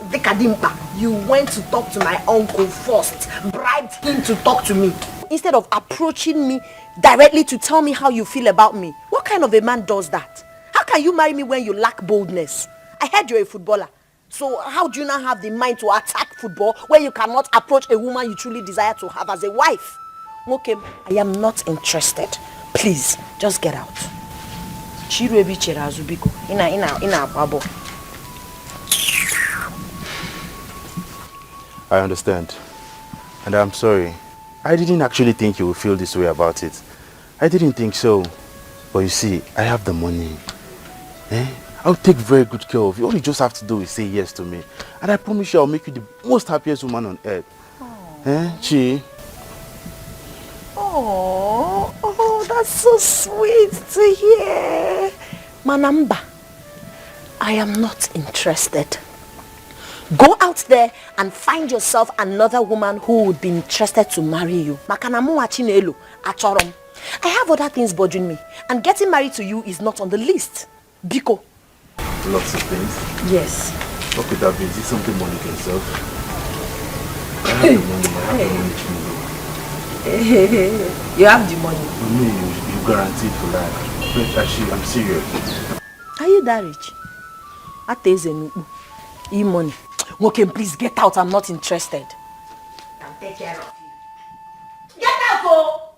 you went to talk to my uncle first, bribed him to talk to me. Instead of approaching me directly to tell me how you feel about me. What kind of a man does that? How can you marry me when you lack boldness? I heard you're a footballer. So how do you now have the mind to attack football when you cannot approach a woman you truly desire to have as a wife? Okay, I am not interested. Please, just get out. I understand. And I'm sorry. I didn't actually think you would feel this way about it. I didn't think so. But you see, I have the money. I'll take very good care of you. All you just have to do is say yes to me. And I promise you I'll make you the most happiest woman on earth. Chi? Oh, that's so sweet to hear. Manamba, I am not interested. Go out there and find yourself another woman who would be interested to marry you. I have other things bothering me, and getting married to you is not on the list. Biko. Lots of things? Yes. What could that be? Is it something money can solve? I have the money. You have the money. You guaranteed for life. But actually, I'm serious. Are you that rich? E-money. Okay, please get out. I'm not interested. I'll take care of you. Get out, oh!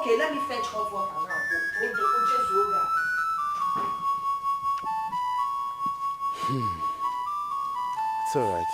Okay, let me fetch hot water now. It's alright.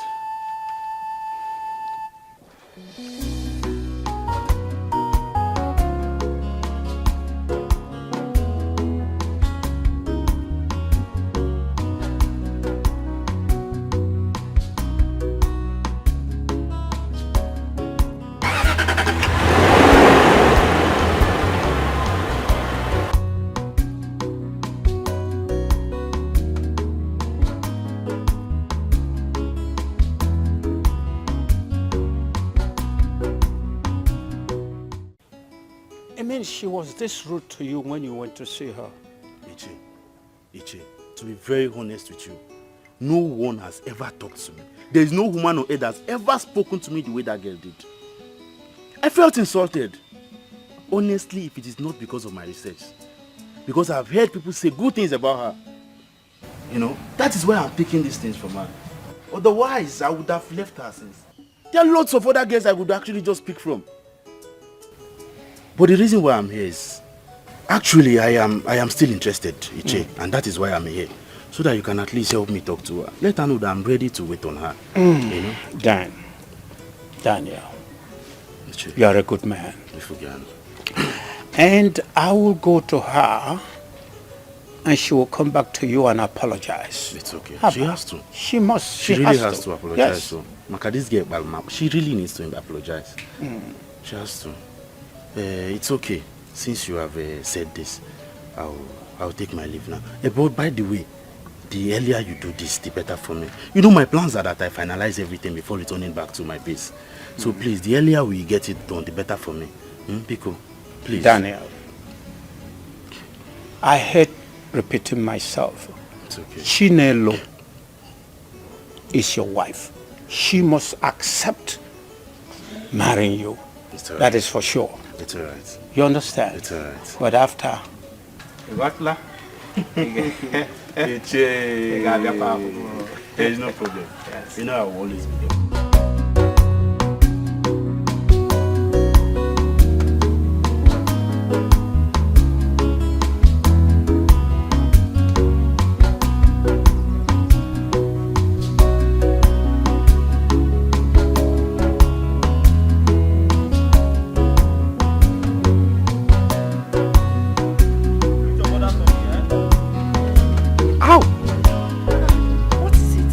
I mean, she was this rude to you when you went to see her. Iche, to be very honest with you, no one has ever talked to me. There is no woman on earth that's ever spoken to me the way that girl did. I felt insulted. Honestly, if it is not because of my research, because I've heard people say good things about her, you know, that is why I'm picking these things from her. Otherwise, I would have left her since. There are lots of other girls I would actually just pick from. But the reason why I'm here is, actually, I am still interested, Iche, and that is why I'm here. So that you can at least help me talk to her. Let her know that I'm ready to wait on her. You know? Daniel, Iche, you are a good man. Forget. And I will go to her and she will come back to you and apologize. It's okay. How She about- has to. She must. She really has to apologize. Yes. So, Maka, this girl, she really needs to apologize. She has to. It's okay. Since you have said this, I'll take my leave now. But by the way, the earlier you do this, the better for me. You know, my plans are that I finalize everything before returning back to my base. So please, the earlier we get it done, the better for me. Pico, please. Daniel, I hate repeating myself. It's okay. Chinelo is your wife. She must accept marrying you. It's all right. That is for sure. It's all right. You understand? It's all right. But after... There is no problem. Yes. You know I will always be there.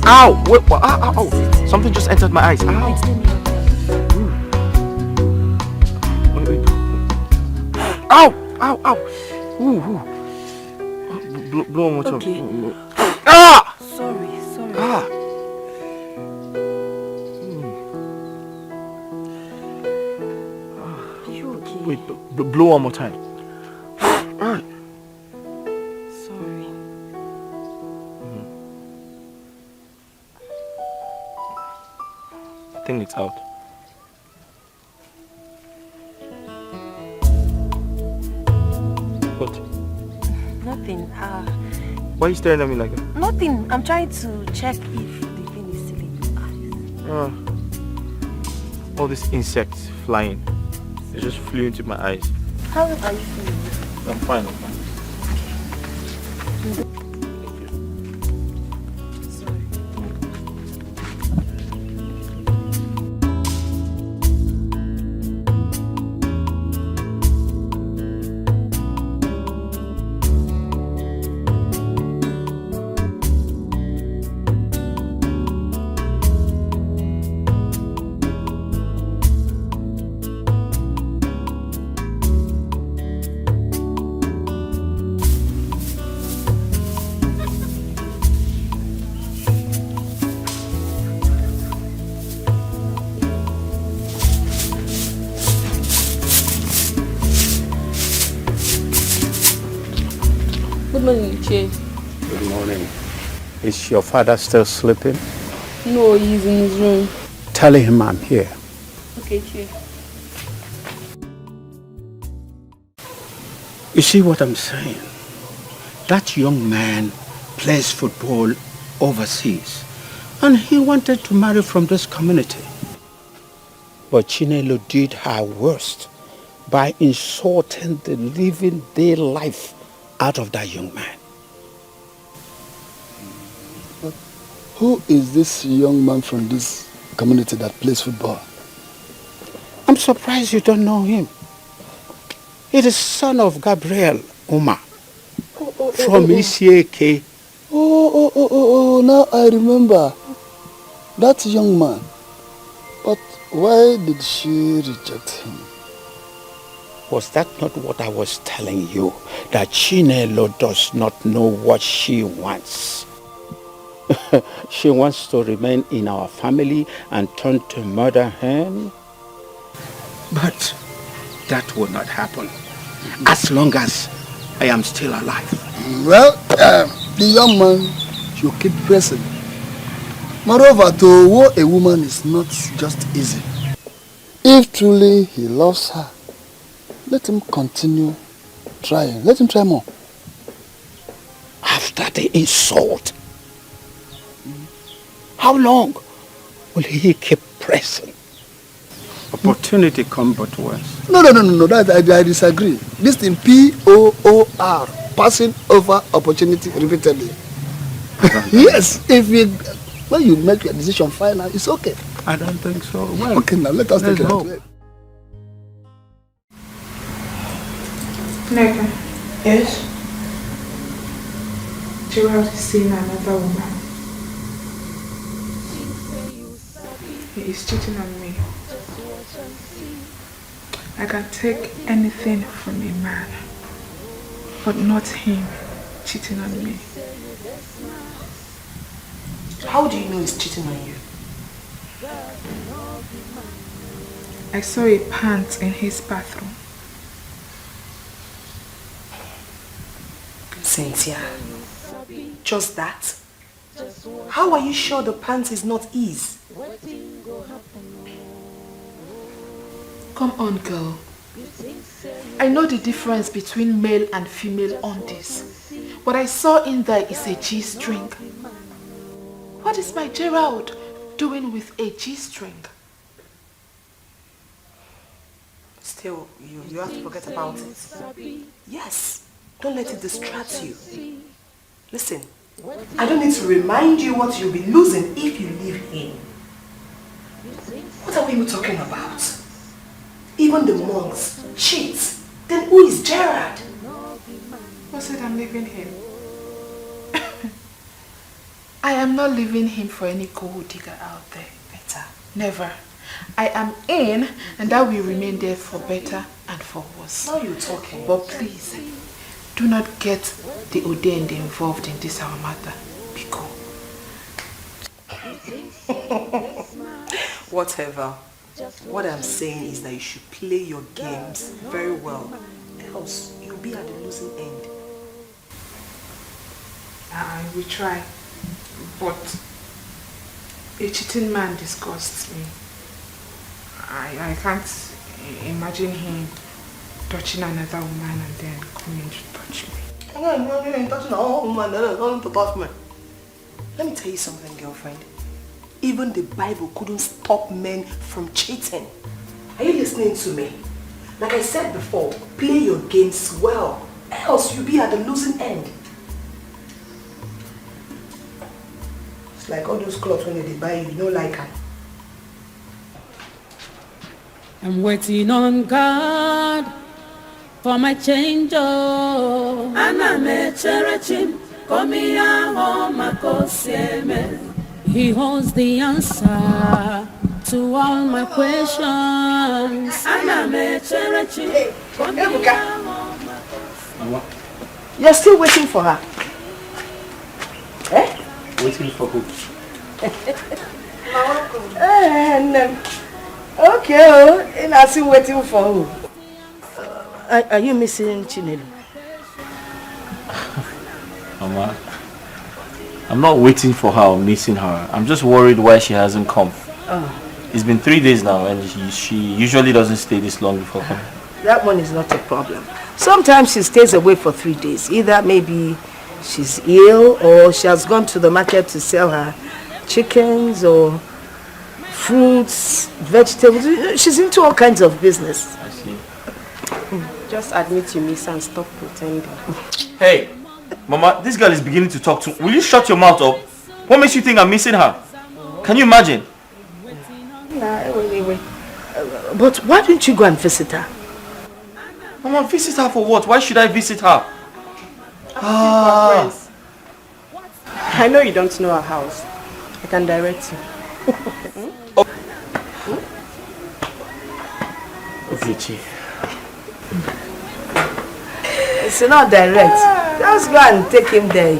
Ow! Wait, what? Ow, ow, ow! Something just entered my eyes. Ow! Wait. Ow! Ow! Ow! Ooh! Blow one more time. Okay. Ah! Sorry. Ah! Are you okay? Wait, blow one more time. Ah! Sorry. I think it's out. What? Nothing. Why are you staring at me like that? Nothing. I'm trying to check if the thing is still in your eyes. All these insects flying. They just flew into my eyes. How are you feeling? I'm fine. Good morning, Che. Good morning. Is your father still sleeping? No, he's in his room. Tell him I'm here. Okay, Che. You see what I'm saying? That young man plays football overseas and he wanted to marry from this community. But Chinelo did her worst by insulting the living day life out of that young man. Who is this young man from this community that plays football? I'm surprised you don't know him. He is son of Gabriel Uma from ECAK. Oh, now I remember. That young man. But why did she reject him? Was that not what I was telling you? That Chinelo does not know what she wants. She wants to remain in our family and turn to mother hen. But that will not happen as long as I am still alive. Well, the young man should keep pressing. Moreover, to woo a woman is not just easy. If truly he loves her, let him continue trying. Let him try more. After the insult, how long will he keep pressing? Opportunity come but once. No, that I disagree. This thing POOR, passing over opportunity repeatedly. Yes, when you make your decision final, it's okay. I don't think so. Well, okay, now let us take it hope. out. Neka. Yes? Gerald is seeing another woman. He is cheating on me. I can take anything from a man, but not him cheating on me. How do you know he's cheating on you? I saw a pant in his bathroom. Cynthia, just that? How are you sure the pants is not his? Come on, girl. I know the difference between male and female undies. What I saw in there is a G-string. What is my Gerald doing with a G-string? Still, you have to forget about it. Yes, don't let it distract you. Listen, I don't need to remind you what you'll be losing if you leave him. What are we even talking about? Even the monks cheat. Then who is Gerard? Who said I'm leaving him? I am not leaving him for any gold digger out there. Better. Never. I am in, and that will remain there for better and for worse. Now you're talking. But please, do not get the Odende involved in this our matter. Be cool. Whatever. What I'm saying is that you should play your games very well. Else, you'll be at the losing end. I will try. But a cheating man disgusts me. I can't imagine him touching another woman and then coming to touch me. Let me tell you something, girlfriend. Even the Bible couldn't stop men from cheating. Are you listening to me? Like I said before, play your games well. Else you'll be at the losing end. It's like all those clothes when they buy you don't like them. I'm waiting on God for my change. Oh, Anna me cherechim, komi home makosieme. He holds the answer to all my questions. Anna me cherechim, komi home. You're still waiting for her? Eh? Waiting for who? Okay, and I'm still waiting for who? Are you missing Chinelo? Mama, I'm not waiting for her or missing her. I'm just worried why she hasn't come. It's been 3 days now and she usually doesn't stay this long before coming. That one is not a problem. Sometimes she stays away for 3 days. Either maybe she's ill or she has gone to the market to sell her chickens or fruits, vegetables. She's into all kinds of business. I see. Just admit you miss and stop pretending. Hey, Mama, this girl is beginning to talk to. Will you shut your mouth up? What makes you think I'm missing her? Can you imagine? Nah, wait. But why didn't you go and visit her? Mama, visit her for what? Why should I visit her? Friends. I know you don't know our house. I can direct you. Vici. It's not direct. Just go and take him there.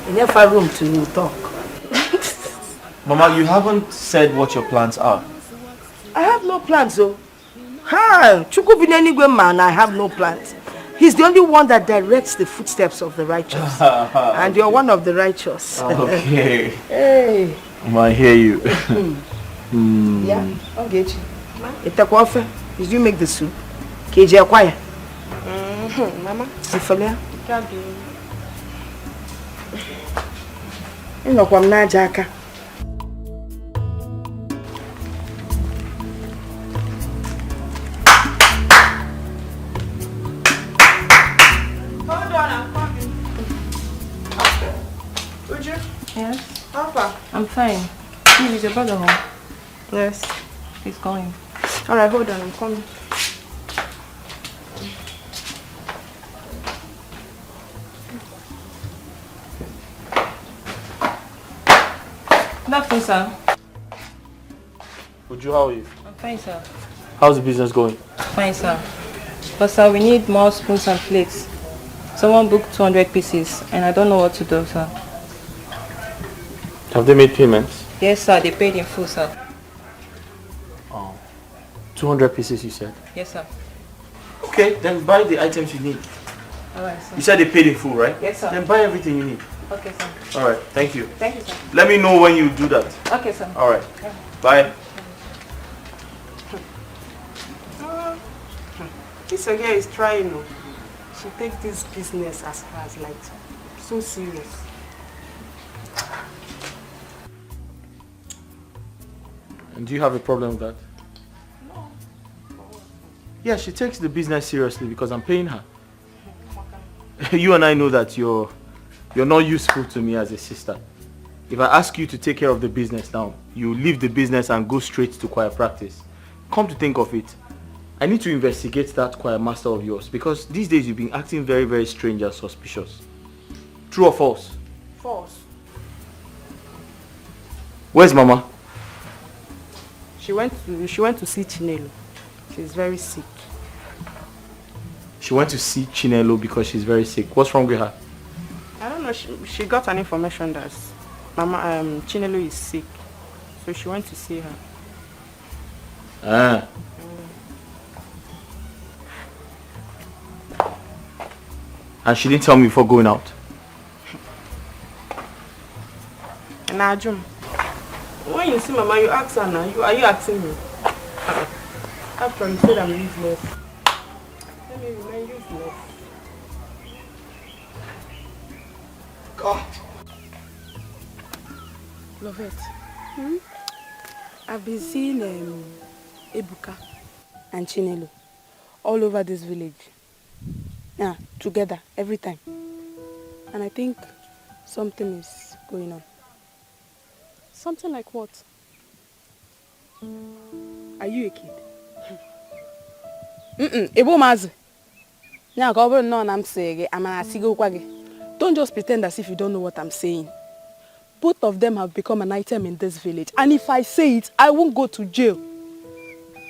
In your room to talk. Mama, you haven't said what your plans are. I have no plans, though. Ha! Chukubinenigwe man, I have no plans. He's the only one that directs the footsteps of the righteous. And you're one of the righteous. Okay. Hey. Mama, I hear you. Yeah, I'll get you. Itakofe, did you make the soup? KJ Akwaya. Mama. Sifolia. Inokwam na jaka. Hold on, I'm coming. Uju? Yes? How far? I'm fine. Is your brother home? Yes. He's calling. Alright, hold on, I'm coming. Good afternoon, sir. Uju, how are you? I'm fine, sir. How's the business going? Fine, sir. But sir, we need more spoons and plates. Someone booked 200 pieces and I don't know what to do, sir. Have they made payments? Yes, sir. They paid in full, sir. 200 pieces, you said? Yes, sir. Okay, then buy the items you need. Alright, sir. You said they paid in full, right? Yes, sir. Then buy everything you need. Okay, sir. Alright, thank you. Thank you, sir. Let me know when you do that. Okay, sir. Alright. Bye. This girl is trying. She takes this business as like so serious. And do you have a problem with that? No. Yeah, she takes the business seriously because I'm paying her. You and I know that you're not useful to me as a sister. If I ask you to take care of the business now, you leave the business and go straight to choir practice. Come to think of it, I need to investigate that choir master of yours because these days you've been acting very, very strange and suspicious. True or false? False. Where's Mama? She went to see Chinelo. She's very sick. She went to see Chinelo because she's very sick. What's wrong with her? I don't know. She got an information that Mama Chinelo is sick, so she went to see her. Ah. And she didn't tell me before going out. Najum, when you see Mama, you ask her now. Are you asking me? After you said I'm useless. Let me remain useless. God. Lovette. I've been seeing Ebuka and Chinelo all over this village. Yeah, together, every time. And I think something is going on. Something like what? Are you a kid? Ebo mazi. Now, go no, I'm saying, I'm a sigo kwage. Don't just pretend as if you don't know what I'm saying. Both of them have become an item in this village. And if I say it, I won't go to jail.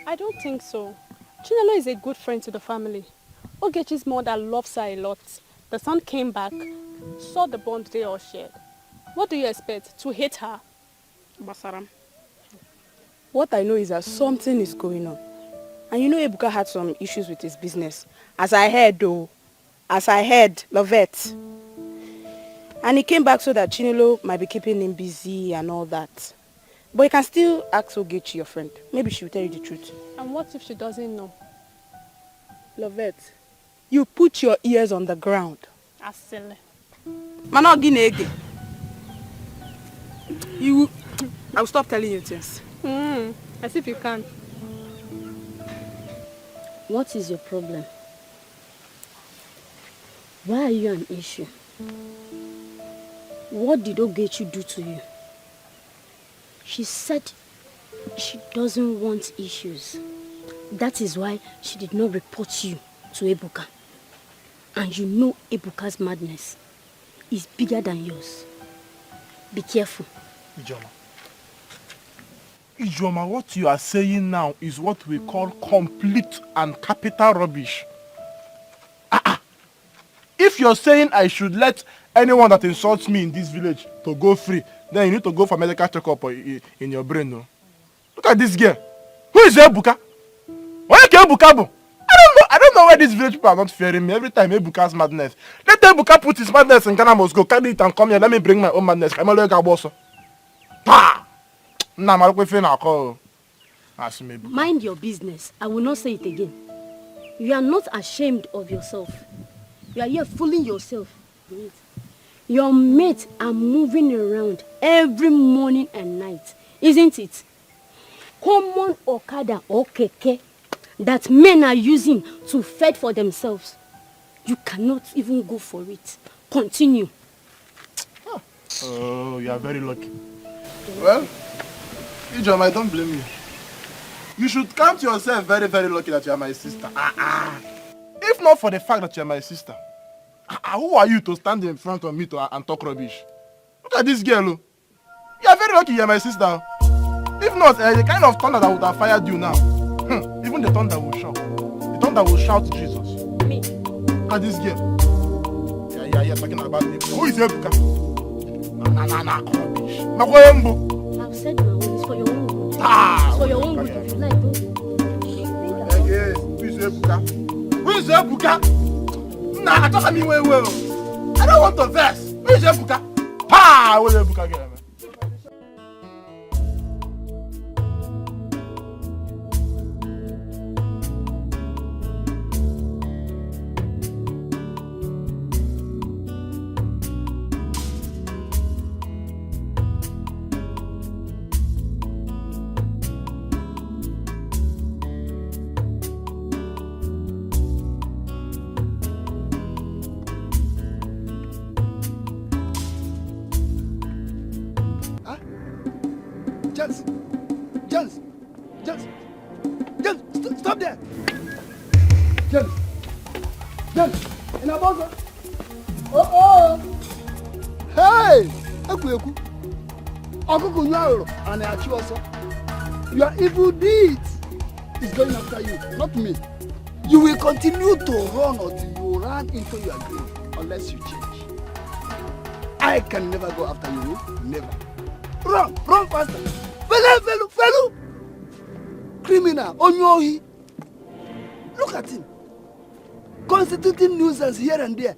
I don't think so. Chinelo is a good friend to the family. Ogechi's mother loves her a lot. The son came back, saw the bond they all shared. What do you expect? To hate her? Basaram. What I know is that something is going on. And you know Ebuka had some issues with his business. As I heard, Lovette. And he came back so that Chinelo might be keeping him busy and all that. But you can still ask Ogechi, your friend. Maybe she will tell you the truth. And what if she doesn't know? Lovette, you put your ears on the ground. Asile. Manoginege. I will stop telling you things. As if you can. What is your problem? Why are you an issue? What did Ogechi do to you? She said she doesn't want issues. That is why she did not report you to Ebuka. And you know Ebuka's madness is bigger than yours. Be careful. Ijoma, what you are saying now is what we call complete and capital rubbish. If you're saying I should let anyone that insults me in this village to go free, then you need to go for medical checkup in your brain. No? Look at this girl. Who is Ebuka? Where is Ebuka? I don't know why these village people are not fearing me every time Ebuka's madness. Let Ebuka put his madness in Ghana, must go carry it and come here. Let me bring my own madness. I'm a little boss. Mind your business. I will not say it again. You are not ashamed of yourself. You are here fooling yourself. Your mates are moving around every morning and night, isn't it? Common Okada or Keke that men are using to fend for themselves. You cannot even go for it. Continue. Oh, you are very lucky. Well, Ijom, I don't blame you. You should count yourself very, very lucky that you are my sister. If not for the fact that you are my sister, who are you to stand in front of me and talk rubbish? Look at this girl. You are very lucky you are my sister. If not, the kind of thunder that would have fired you now, even the thunder will shout. The thunder will shout Jesus. Me? Look at this girl. Yeah, talking about me. Who is Ebuka? Rubbish. I've said my own. It's for your own good. It's for your own good. If you like, don't. Yes, who is Ebuka? Who is Ebuka? Nah, I talk me well. I don't want to verse. Who is Ebuka? Pa! Where is Ebuka girl? James, stop there. James, in a buzzer. Oh. Hey, Akuyeku. Akuku Nyaro and Achiwaso. Your evil deeds is going after you, not me. You will continue to run until you run into your grave unless you change. I can never go after you, never. Run faster. Fellow. Criminal, Onyohi. Look at him. Constituting nuisance here and there.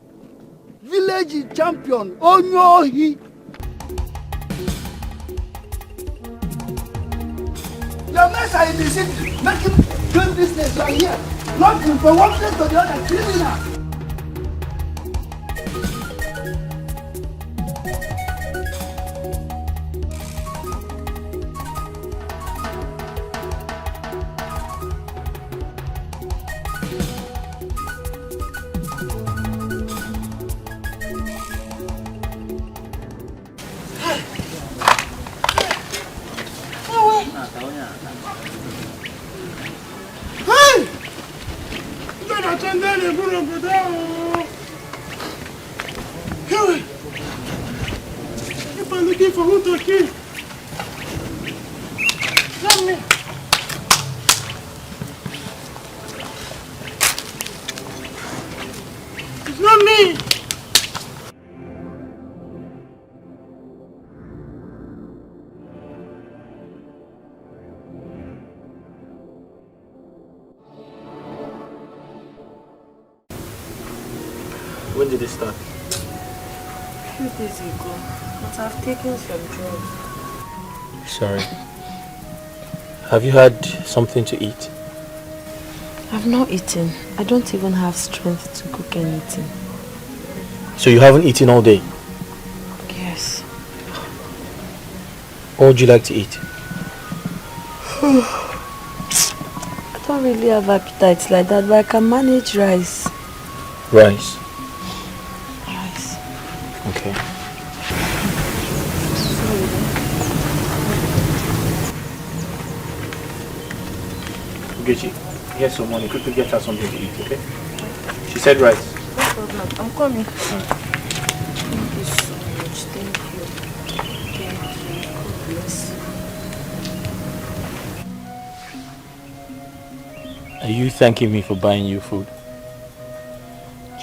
Village champion, Onyohi. Your mess are in the city. Make him do business right here. Not from one place to the other. Criminal. When did it start? A few days ago, but I've taken some drugs. Sorry. Have you had something to eat? I've not eaten. I don't even have strength to cook anything. So you haven't eaten all day? Yes. What would you like to eat? I don't really have appetite like that, but I can manage rice. Rice? Rice. Okay. Ugechi, here's some money. Quickly get her something to eat, okay? She said rice. No problem. I'm coming. Thank you so much. Thank you. Thank you. God bless you. Are you thanking me for buying you food?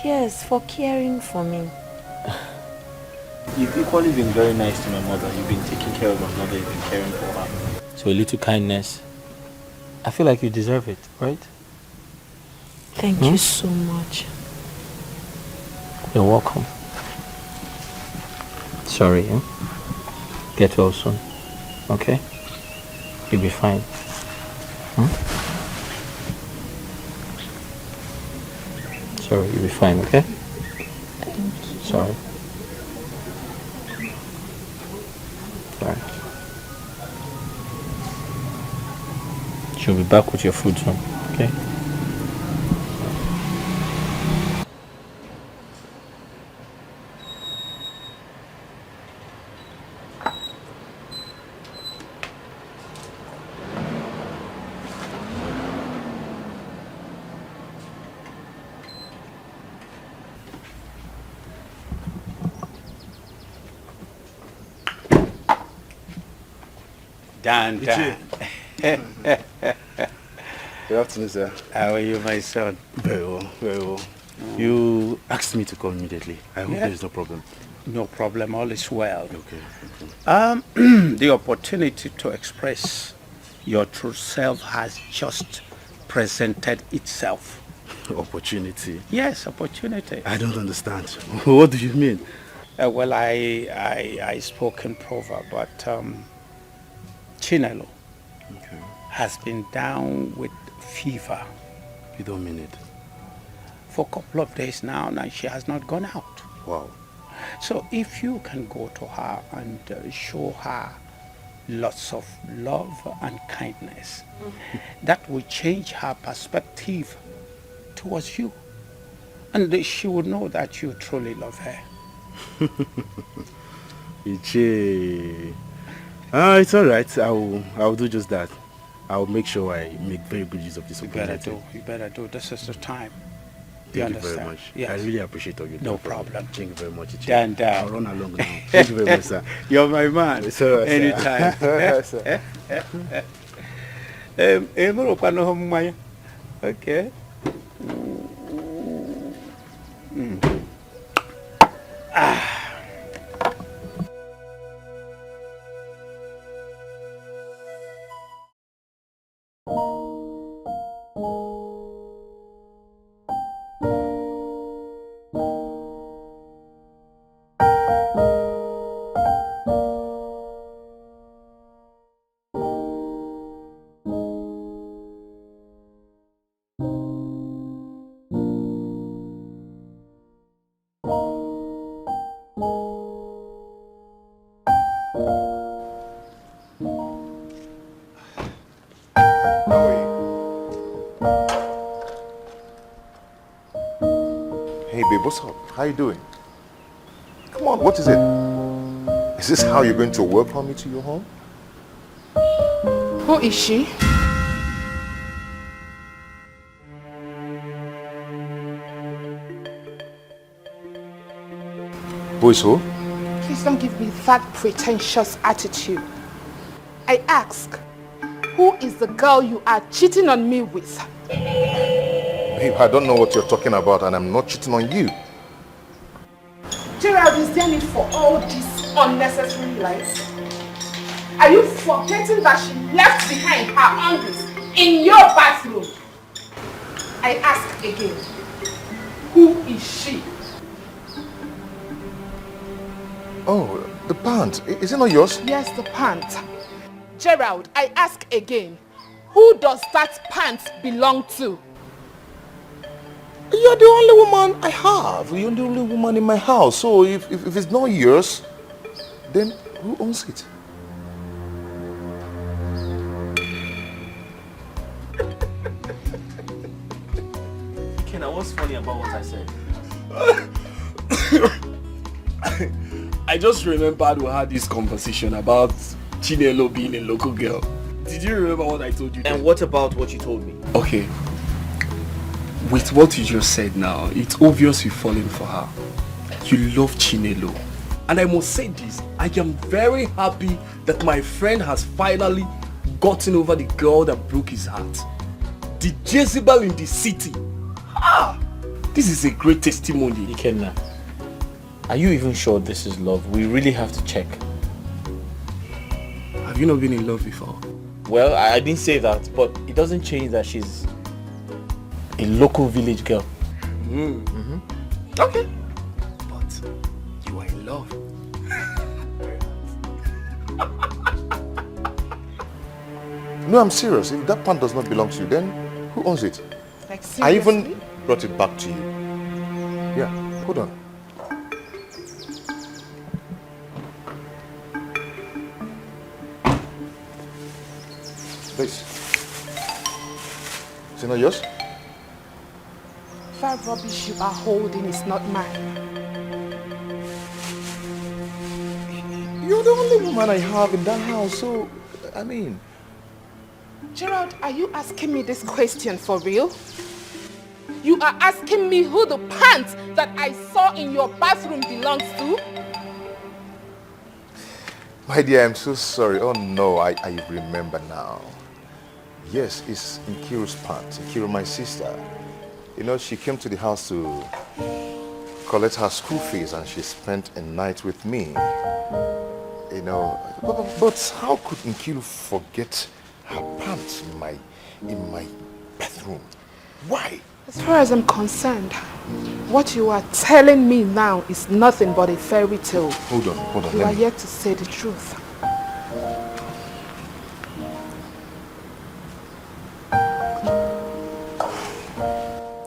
Yes, for caring for me. You've equally been very nice to my mother. You've been taking care of my mother. You've been caring for her. So a little kindness. I feel like you deserve it, right? Thank you so much. You're welcome. Sorry, eh? Get well soon. Okay? You'll be fine. Sorry, you'll be fine, okay? Thank you. Sorry. Sorry. She'll be back with your food soon, okay? Dan. Good afternoon, sir. How are you, my son? Very well, very well. You asked me to come immediately. I hope there is no problem. No problem, all is well. Okay. The opportunity to express your true self has just presented itself. Opportunity? Yes, opportunity. I don't understand. What do you mean? Well, I spoke in proverb, but Chinelo has been down with fever. You don't mean it? For a couple of days now, and she has not gone out. Wow. So if you can go to her and show her lots of love and kindness, that will change her perspective towards you. And she will know that you truly love her. Ichi. It's all right. I'll do just that. I'll make sure I make very good use of this opportunity. You better do. This is the time. Thank you very much. Yes. I really appreciate all you do. No problem. Thank you very much. Ichi. Dan. I'll run along now. Thank you very much, sir. You're my man. It's all right, Anytime. sir. Okay. Hey babe, what's up? How you doing? Come on, what is it? Is this how you're going to welcome me to your home? Who is she? Who is who? Please don't give me that pretentious attitude. I ask, who is the girl you are cheating on me with? Babe, I don't know what you're talking about and I'm not cheating on you. Gerald, is there need for all these unnecessary lies? Are you forgetting that she left behind her undies in your bathroom? I ask again, who is she? Oh, the pants. Is it not yours? Yes, the pants. Gerald, I ask again, who does that pants belong to? You're the only woman I have. You're the only woman in my house. So if it's not yours, then who owns it? Ikenna, what's funny about what I said? I just remembered we had this conversation about Chinelo being a local girl. Did you remember what I told you then? And what about what you told me? Okay. With what you just said now, it's obvious you've fallen for her. You love Chinelo. And I must say this, I am very happy that my friend has finally gotten over the girl that broke his heart. The Jezebel in the city. Ah! This is a great testimony. Ikenna, are you even sure this is love? We really have to check. Have you not been in love before? Well, I didn't say that, but it doesn't change that she's a local village girl. Okay. But you are in love. No, I'm serious. If that pant does not belong to you, then who owns it? Like, I seriously? even brought it back to you. Yeah, hold on. Please. Is it not yours? That rubbish you are holding is not mine. You're the only woman I have in that house, so, I mean... Gerald, are you asking me this question for real? You are asking me who the pants that I saw in your bathroom belongs to? My dear, I'm so sorry. Oh no, I remember now. Yes, it's Nkiru's pants. Nkiru, my sister. You know, she came to the house to collect her school fees and she spent a night with me. You know, but how could Nkiru forget her pants in my bathroom? Why? As far as I'm concerned, what you are telling me now is nothing but a fairy tale. Hold on. You are yet to say the truth.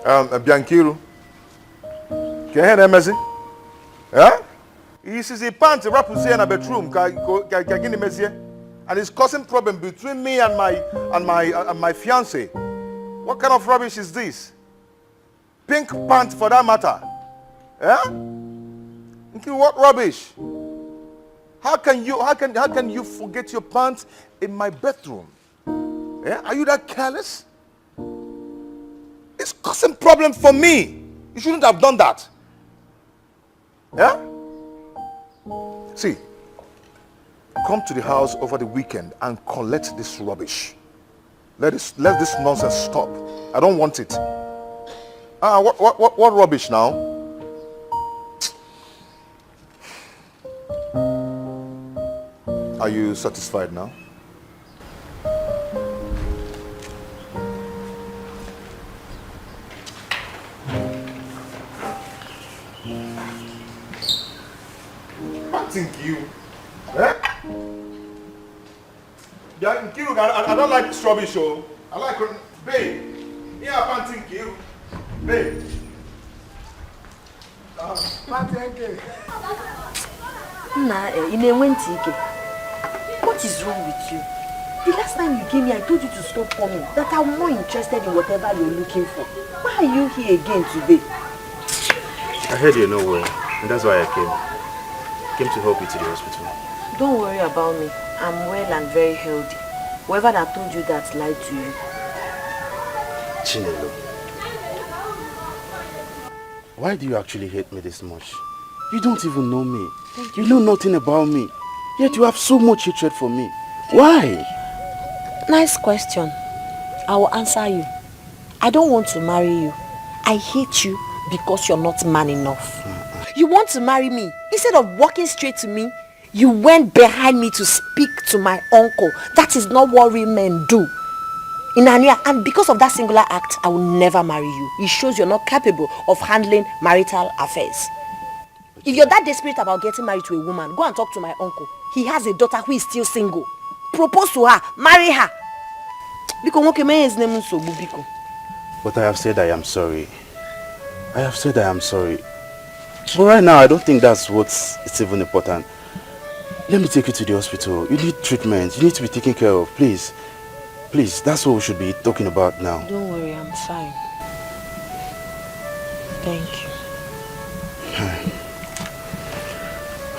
Bianchiru. Can you hear that message? Yeah? He says he pants a rap in the bedroom. And it's causing problem between me and my fiance. What kind of rubbish is this? Pink pants for that matter. Yeah? What rubbish? How can you forget your pants in my bedroom? Yeah? Are you that careless? It's causing problem for me. You shouldn't have done that. Yeah? See, come to the house over the weekend and collect this rubbish. Let this nonsense stop. I don't want it. What rubbish now? Are you satisfied now? I think you. Eh? Yeah, I don't like this rubbish, oh. I like it. Babe. Yeah, I can't think you. Babe. What is wrong with you? The last time you came here, I told you to stop coming. That I'm more interested in whatever you're looking for. Why are you here again today? I heard you're not well, and that's why I came. Came to help you to the hospital. Don't worry about me. I'm well and very healthy. Whoever that told you that lied to you. Chinelo, why do you actually hate me this much? You don't even know me. You know nothing about me. Yet you have so much hatred for me. Why? Nice question. I will answer you. I don't want to marry you. I hate you because you're not man enough. You want to marry me. Instead of walking straight to me, you went behind me to speak to my uncle. That is not what real men do. And because of that singular act, I will never marry you. It shows you're not capable of handling marital affairs. If you're that desperate about getting married to a woman, go and talk to my uncle. He has a daughter who is still single. Propose to her. Marry her. But I have said I am sorry. I have said I am sorry. But right now, I don't think that's what's even important. Let me take you to the hospital. You need treatment. You need to be taken care of. Please. Please, that's what we should be talking about now. Don't worry, I'm fine. Thank you.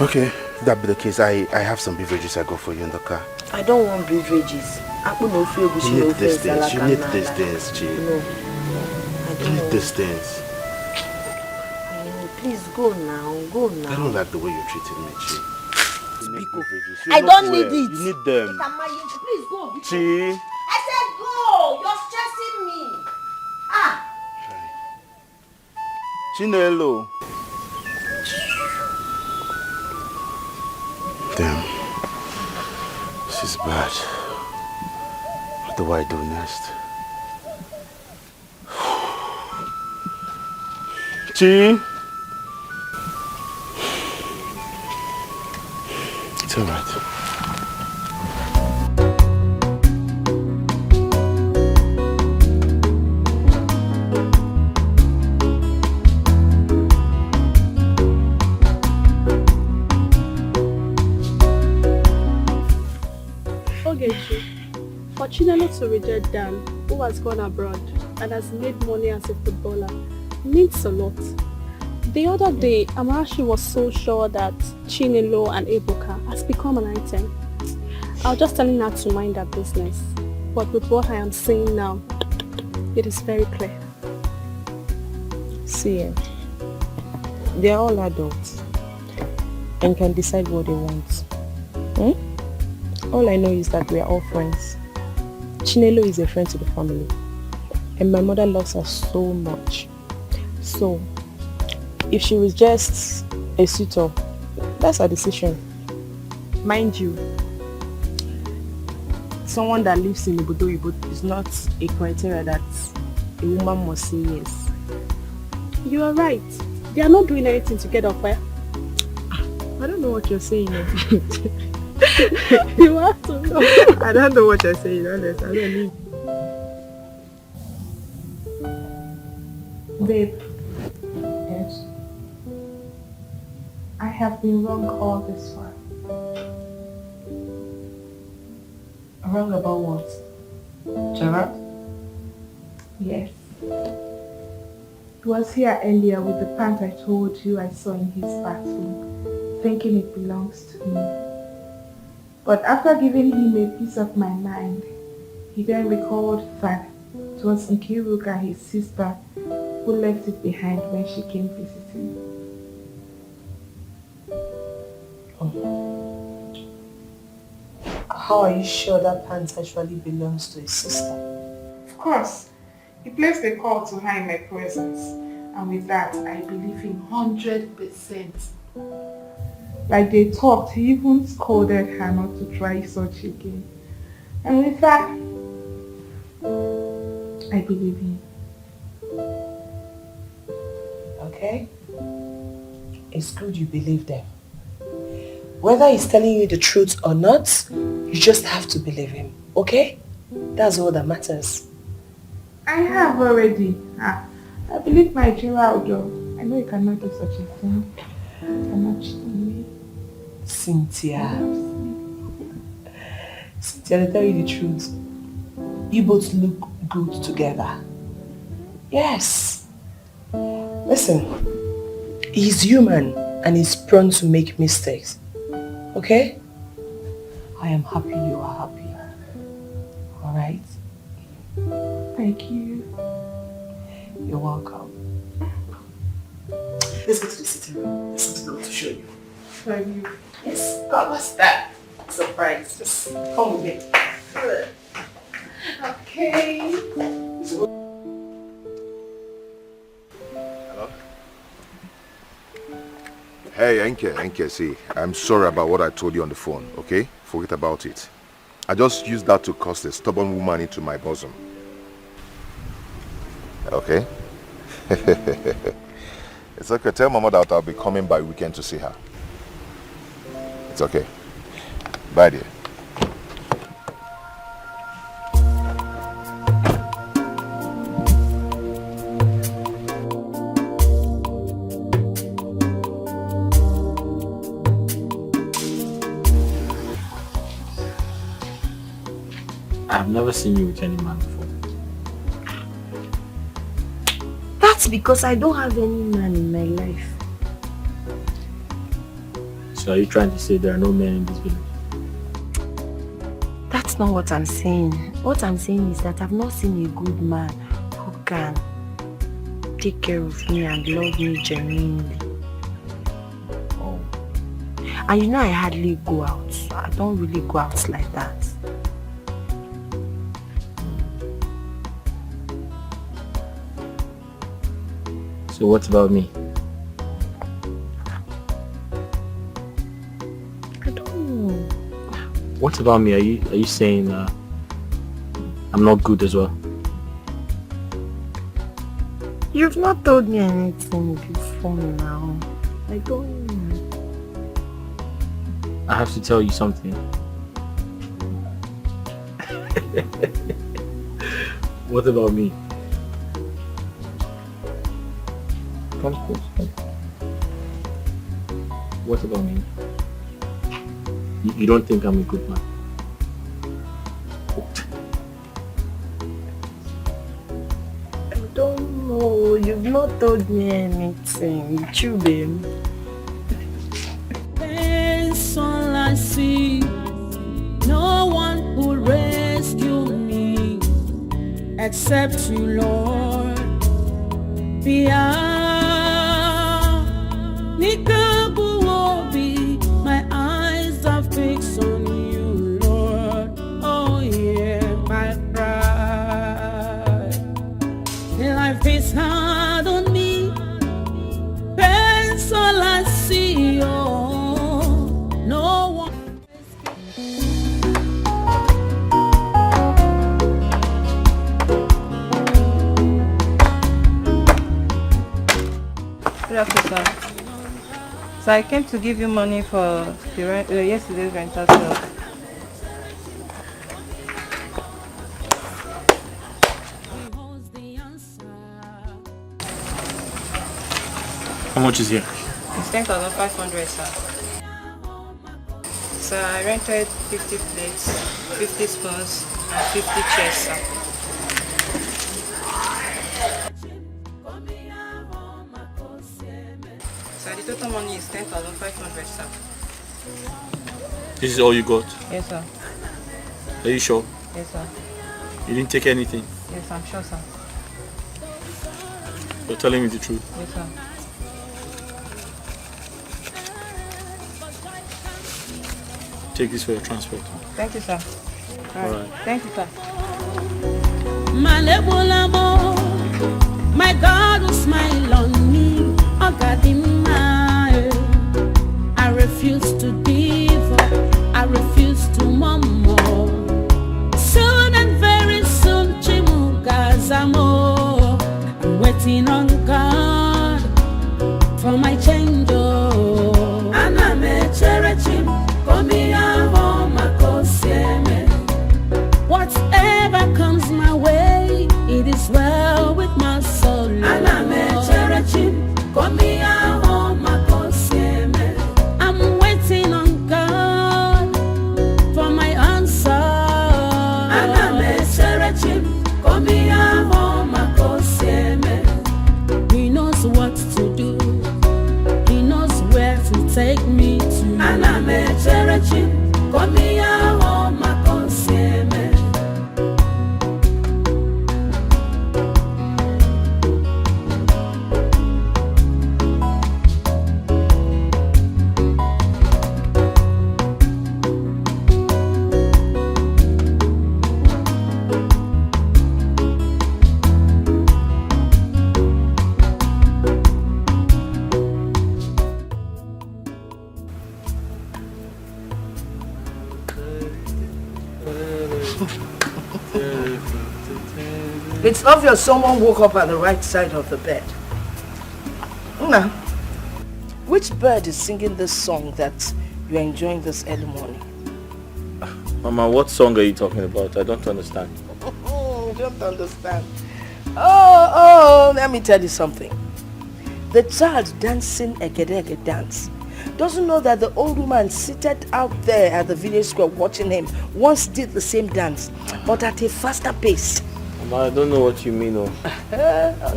Okay, if that be the case, I have some beverages I got for you in the car. I don't want beverages. You need these things. You need these things, Chi. No. You need these things. Please go now. Go now. I don't like the way you're treating me, Chi. You need beverages. You're I not don't well. need it. You need them. Please go. Chi. I said go. You're stressing me. Ah. Chinelo. Damn. This is bad. What do I do next? Chi? It's alright. Ogechi, for Chinelo to reject Dan, who has gone abroad and has made money as a footballer, means a lot. The other day, Amarachi was so sure that Chinelo and Ebuka has become an item. I was just telling her to mind her business. But with what I am saying now, it is very clear. See, they are all adults and can decide what they want. All I know is that we are all friends. Chinelo is a friend to the family, and my mother loves her so much. So, if she rejects a suitor, that's her decision. Mind you, someone that lives in Ibudo is not a criteria that a woman must say yes. You are right. They are not doing anything together, where? I don't know what you're saying. You have to know. I don't know what you're saying, honest. I don't need. Babe. Yes? I have been wrong all this while. Wrong about what? Gerard? Yes. He was here earlier with the pant I told you I saw in his bathroom, thinking it belongs to me. But after giving him a piece of my mind, he then recalled that it was Nkiruka, his sister, who left it behind when she came visiting. How are you sure that pants actually belongs to his sister? Of course. He placed a call to her in my presence, and with that, I believe him 100%. Like they talked, he even scolded her not to try such again. And with that, I believe him. Okay? It's good you believe them. Whether he's telling you the truth or not, you just have to believe him, okay? That's all that matters. I have already. I believe my Gerald, though. I know you cannot do such a thing. You cannot cheat on me. Cynthia, I'll tell you the truth. You both look good together. Yes. Listen, he's human and he's prone to make mistakes. Okay? I am happy you are happy. Alright? Thank you. You're welcome. Let's go to the sitting room. There's something I want to show you. For you. Yes. God, what's that? Surprise. Just come with me. Okay. Hello? Hey, Enke, see, I'm sorry about what I told you on the phone, okay? Forget about it. I just used that to cast a stubborn woman into my bosom. Okay? It's okay. Tell Mama that I'll be coming by weekend to see her. It's okay. Bye, dear. I've never seen you with any man before. That That's because I don't have any man in my life. So are you trying to say there are no men in this village? That's not what I'm saying. What I'm saying is that I've not seen a good man who can take care of me and love me genuinely. Oh. And you know I hardly go out. I don't really go out like that. So what about me? I don't know. What about me? Are you saying I'm not good as well? You've not told me anything before now. I don't know. I have to tell you something. What about me? Come close. Come. What about me? You don't think I'm a good man? I don't know. You've not told me anything. You, babe. That's all I see. No one will rescue me except you, Lord. My eyes are fixed on you, Lord. Oh yeah, my pride. Life is hard on me. That's all I see. Oh, no one. Good afternoon, sir. So I came to give you money for the yesterday's rental sale. How much is here? It's 10,500, sir. So I rented 50 plates, 50 spoons, and 50 chairs, sir. So the total money is 10,500, sir. This is all you got? Yes, sir. Are you sure? Yes, sir. You didn't take anything? Yes, I'm sure, sir. You're telling me the truth? Yes, sir. Take this for your transport. Thank you, sir. All right. Thank you, sir. My God will smile on me. Oh God, I refuse to give up. I refuse to murmur. Soon and very soon, Chimugazamo. I'm waiting on God for my change. Oh, and I'm a cherry. Whatever comes my way, it is well with my soul. I'm waiting on God for my answer. He knows what to do. He knows where to take me to. It's obvious someone woke up at the right side of the bed. Now, which bird is singing this song that you're enjoying this early morning? Mama, what song are you talking about? I don't understand. Don't understand. Oh, let me tell you something. The child dancing a Gedege dance doesn't know that the old woman seated out there at the village square watching him once did the same dance, but at a faster pace. Mama, I don't know what you mean. Oh.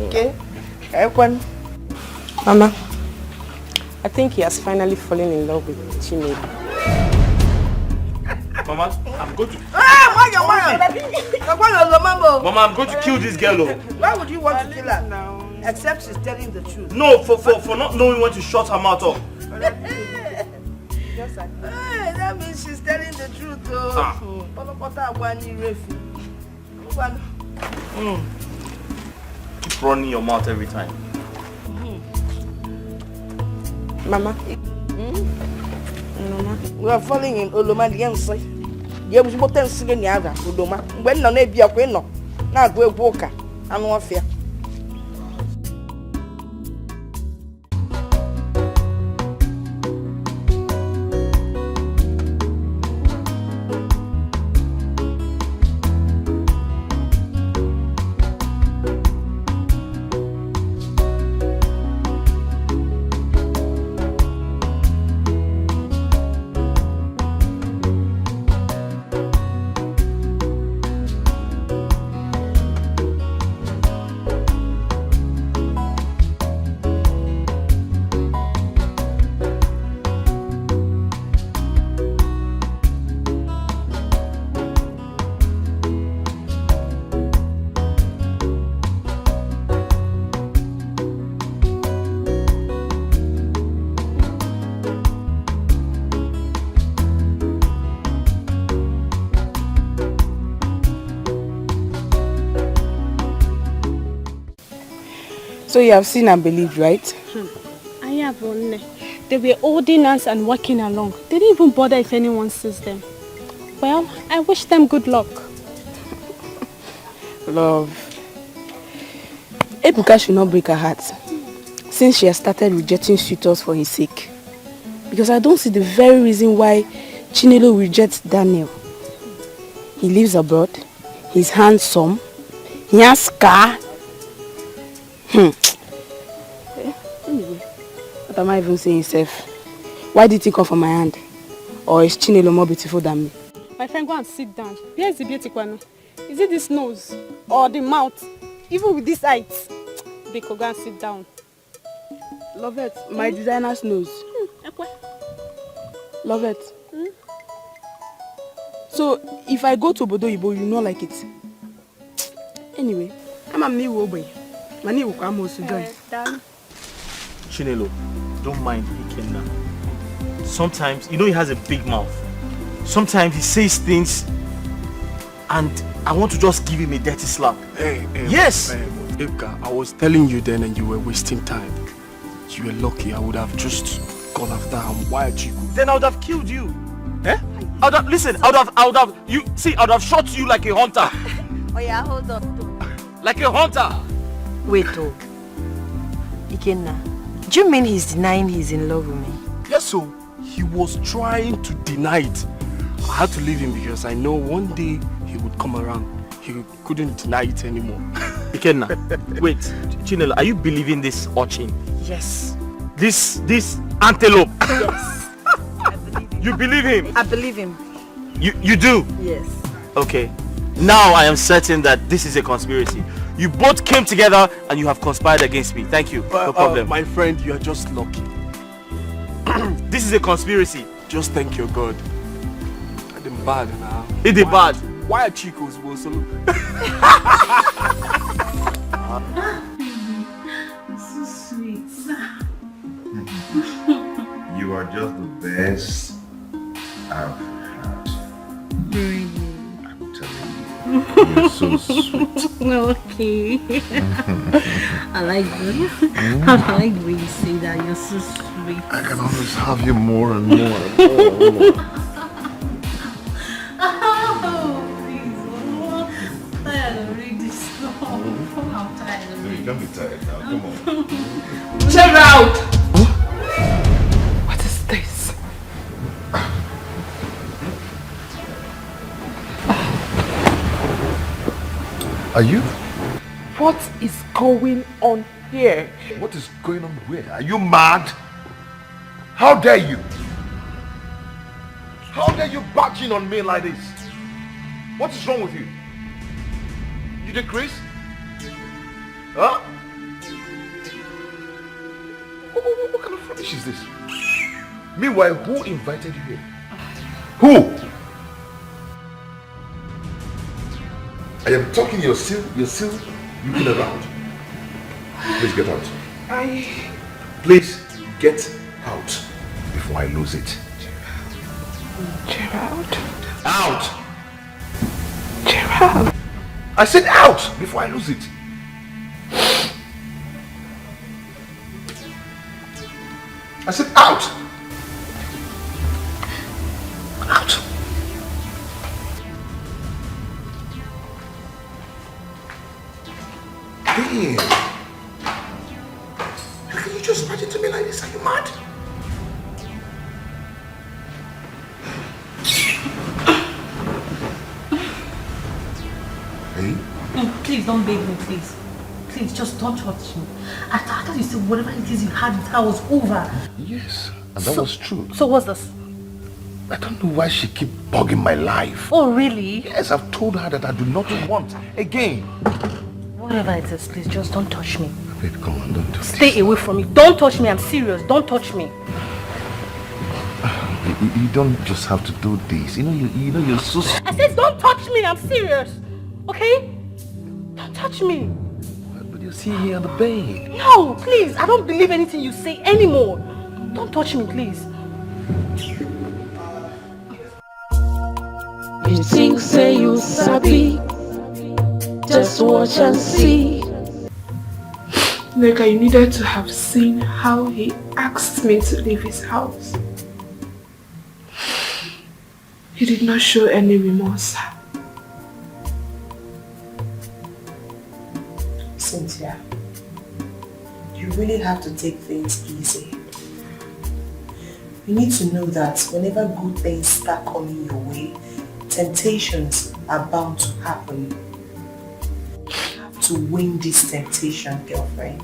Okay. Mama, I think he has finally fallen in love with Chinelo. Mama, I'm going to... Mama, I'm going to kill this girl. Why would you want to kill her? Except she's telling the truth. No, for not knowing when to shut her mouth off. Hey, that means she's telling the truth, though. Keep running your mouth every time. Mama. Mama. We are falling in Oloma the Yansi. You have what else in the other, Udoma. When no be a queen, now go walker. I'm not fair. So you have seen and believed, right? I have only. They were holding us and walking along. They didn't even bother if anyone sees them. Well, I wish them good luck. Love. Ebuka should not break her heart since she has started rejecting suitors for his sake. Because I don't see the very reason why Chinelo rejects Daniel. He lives abroad, he's handsome, he has car. Anyway, what am I even saying, Seth? Why did he come from my hand? Or is Chinelo more beautiful than me? My friend, go and sit down. Where is the beauty, Kwano? Is it this nose or the mouth? Even with this height? Biko, go and sit down. Lovette, my designer's nose. Lovette. So, if I go to Obodo Ibo, you know like it. Anyway, I'm a me woboy. Mani will come also join. Chinelo, don't mind Ikenna. Sometimes, you know he has a big mouth. Sometimes he says things and I want to just give him a dirty slap. Hey, yes! Ibka, I was telling you then and you were wasting time. You were lucky. I would have just gone after him. Why are you? Then I would have killed you. Eh? I would have, listen, I would have, you see, I would have shot you like a hunter. Oh yeah, hold on. Like a hunter. Wait, oh. Ikenna, do you mean he's denying he's in love with me? Yes, so he was trying to deny it. I had to leave him because I know one day he would come around. He couldn't deny it anymore. Ikenna, wait, Chinelo, are you believing this urchin? Yes. This antelope? Yes. I believe him. You believe him? I believe him. You do? Yes. Okay. Now I am certain that this is a conspiracy. You both came together and you have conspired against me. Thank you. No problem. My friend, you are just lucky. This is a conspiracy. Just thank your God. I didn't bad now. It is bad. Why are Chicos also? So sweet. You are just the best I've had. Really? I'm telling you. You're so sweet. Okay. I like the way you say that. You're so sweet. I can always have you more and more and more and more. Oh, please. I'm tired of reading this stuff. I'm tired of reading. You can't be tired now. Come on. Check out! What is this? Are you? What is going on here? What is going on where? Are you mad? How dare you? How dare you barge in on me like this? What is wrong with you? You did Chris? Huh? What kind of rubbish is this? Meanwhile, who invited you here? Who? I am talking, you're still looking around. Please get out. Please get out before I lose it. Gerald. Out! Gerald. I said out before I lose it. I said out! Out! Damn! How can you just imagine to me like this? Are you mad? Hey? No, please don't beg me, please. Please, just don't touch me. I thought you said whatever it is you had with her was over. Yes, and that was true. So what's this? I don't know why she keep bugging my life. Oh, really? Yes, I've told her that I do not want again. Whatever it is, please, just don't touch me. Babe, come on, don't do this. Stay away from me. Don't touch me. I'm serious. Don't touch me. You don't just have to do this. You know you're so... I said don't touch me. I'm serious. Okay? Don't touch me. But you're sitting here on the bed. No, please. I don't believe anything you say anymore. Don't touch me, please. You think say you sabi, just watch and see. Neka, you needed to have seen how he asked me to leave his house. He did not show any remorse. Cynthia, you really have to take things easy. You need to know that whenever good things start coming your way, temptations are bound to happen. You have to win this temptation, girlfriend.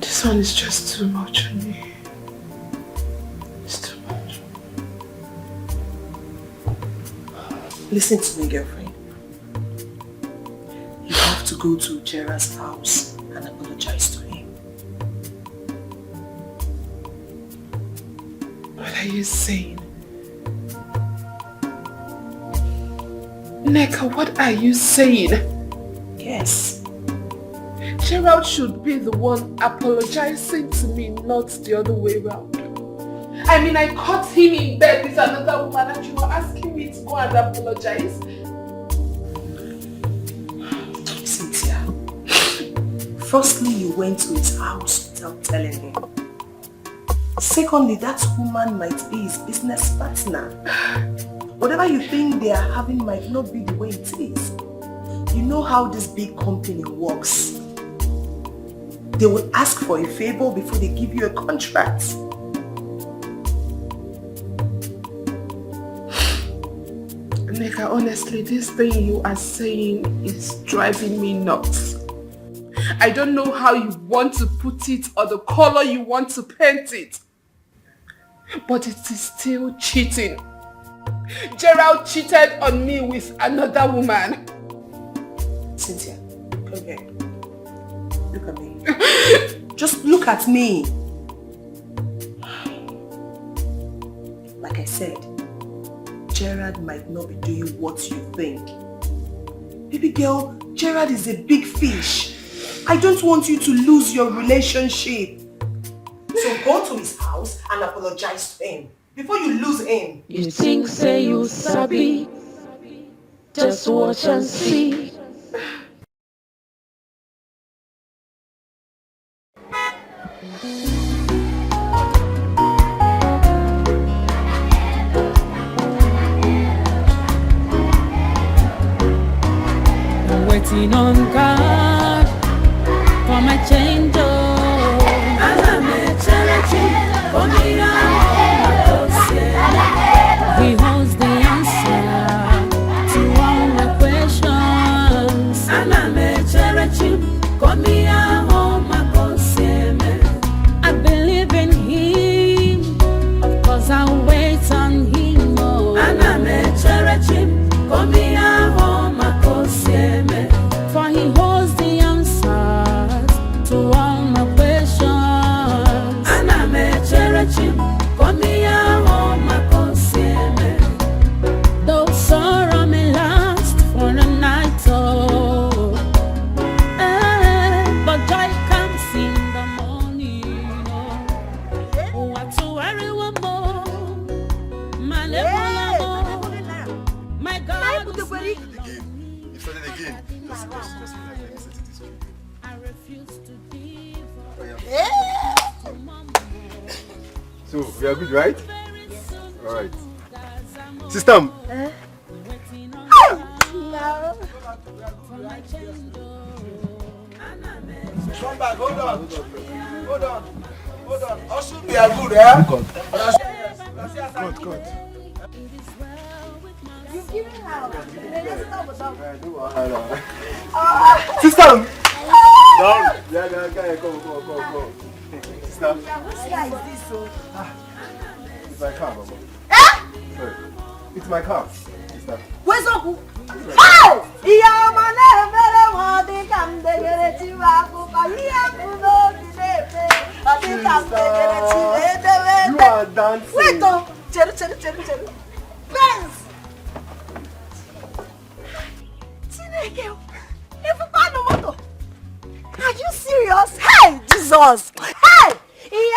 This one is just too much on me. It's too much. Listen to me, girlfriend. You have to go to Gerard's house and apologize to him. What are you saying? Neka, what are you saying? Yes. Gerald should be the one apologizing to me, not the other way around. I mean, I caught him in bed with another woman and you were asking me to go and apologize? Cynthia, firstly, you went to his house without telling him. Secondly, that woman might be his business partner. Whatever you think they are having might not be the way it is. You know how this big company works. They will ask for a favor before they give you a contract. Neka, honestly, this thing you are saying is driving me nuts. I don't know how you want to put it or the color you want to paint it. But it is still cheating. Gerald cheated on me with another woman. Cynthia, come here. Look at me. Just look at me. Like I said, Gerard might not be doing what you think. Baby girl, Gerard is a big fish. I don't want you to lose your relationship. So go to his house and apologize to him before you lose him. You think say you sabi, just watch and see. Waiting on God for my change. He holds the answer to all my questions. I believe in him, of course I'll wait on him. For he holds the answers So, we are good, right? Yes. Alright. Sister! No. Come back, hold on. Also, we are good, eh? Good. You give me how? Sister! Down! Yeah, come. Sister? Whose car is this, so? It's my car, Mama. Sorry. It's my car, sister. Where's Uncle? How? You are dancing. Wait, oh. Cheru. Benz. Are you serious? Hey, Jesus! Hey! Sister,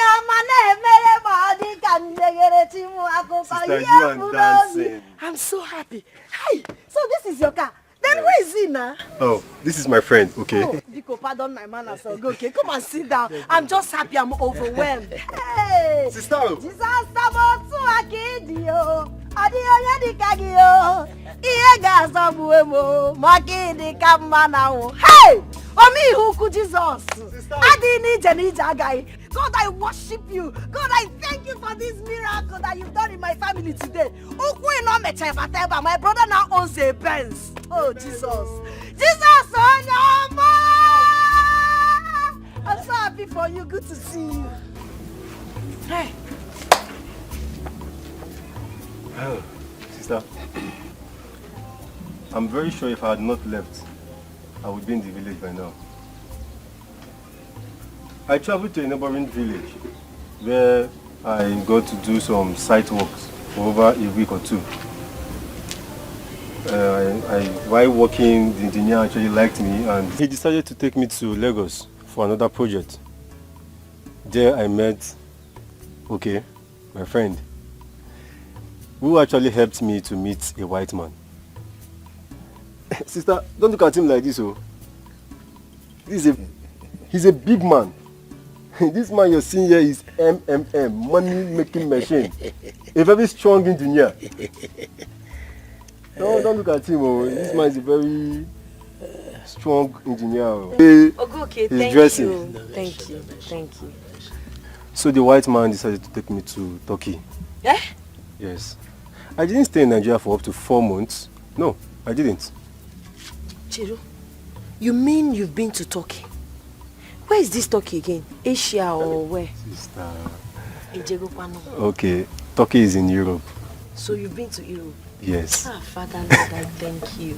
you are dancing. I'm so happy. Hey, so this is your car. Then who is he now? Oh, this is my friend, okay? Oh, Biko, pardon my manners. Okay, come and sit down. I'm just happy. I'm overwhelmed. Hey! Sister! Jesus, hey! Omi huku Jesus. God, I worship you. God, I thank you for this miracle that you've done in my family today. My brother now owns a Benz. Oh, Jesus. Jesus, oh no, I'm so happy for you. Good to see you. Hey. Oh, sister. I'm very sure if I had not left, I would be in the village by now. I traveled to a neighboring village where I got to do some site works for over a week or two. While working, the engineer actually liked me and he decided to take me to Lagos for another project. There I met, my friend, who actually helped me to meet a white man. Sister, don't look at him like this, oh. He's a big man. This man you're seeing here is MMM, money making machine. A very strong engineer. Don't look at him, oh. This man is a very strong engineer. Okay, He's dressing. you. Thank you. So the white man decided to take me to Turkey. Yeah? Yes. I didn't stay in Nigeria for up to 4 months. No, I didn't. Chiru, you mean you've been to Turkey? Where is this Turkey again? Asia or where? Sister. Okay, Turkey is in Europe. so you've been to Europe? Yes. Father Lord, I thank you.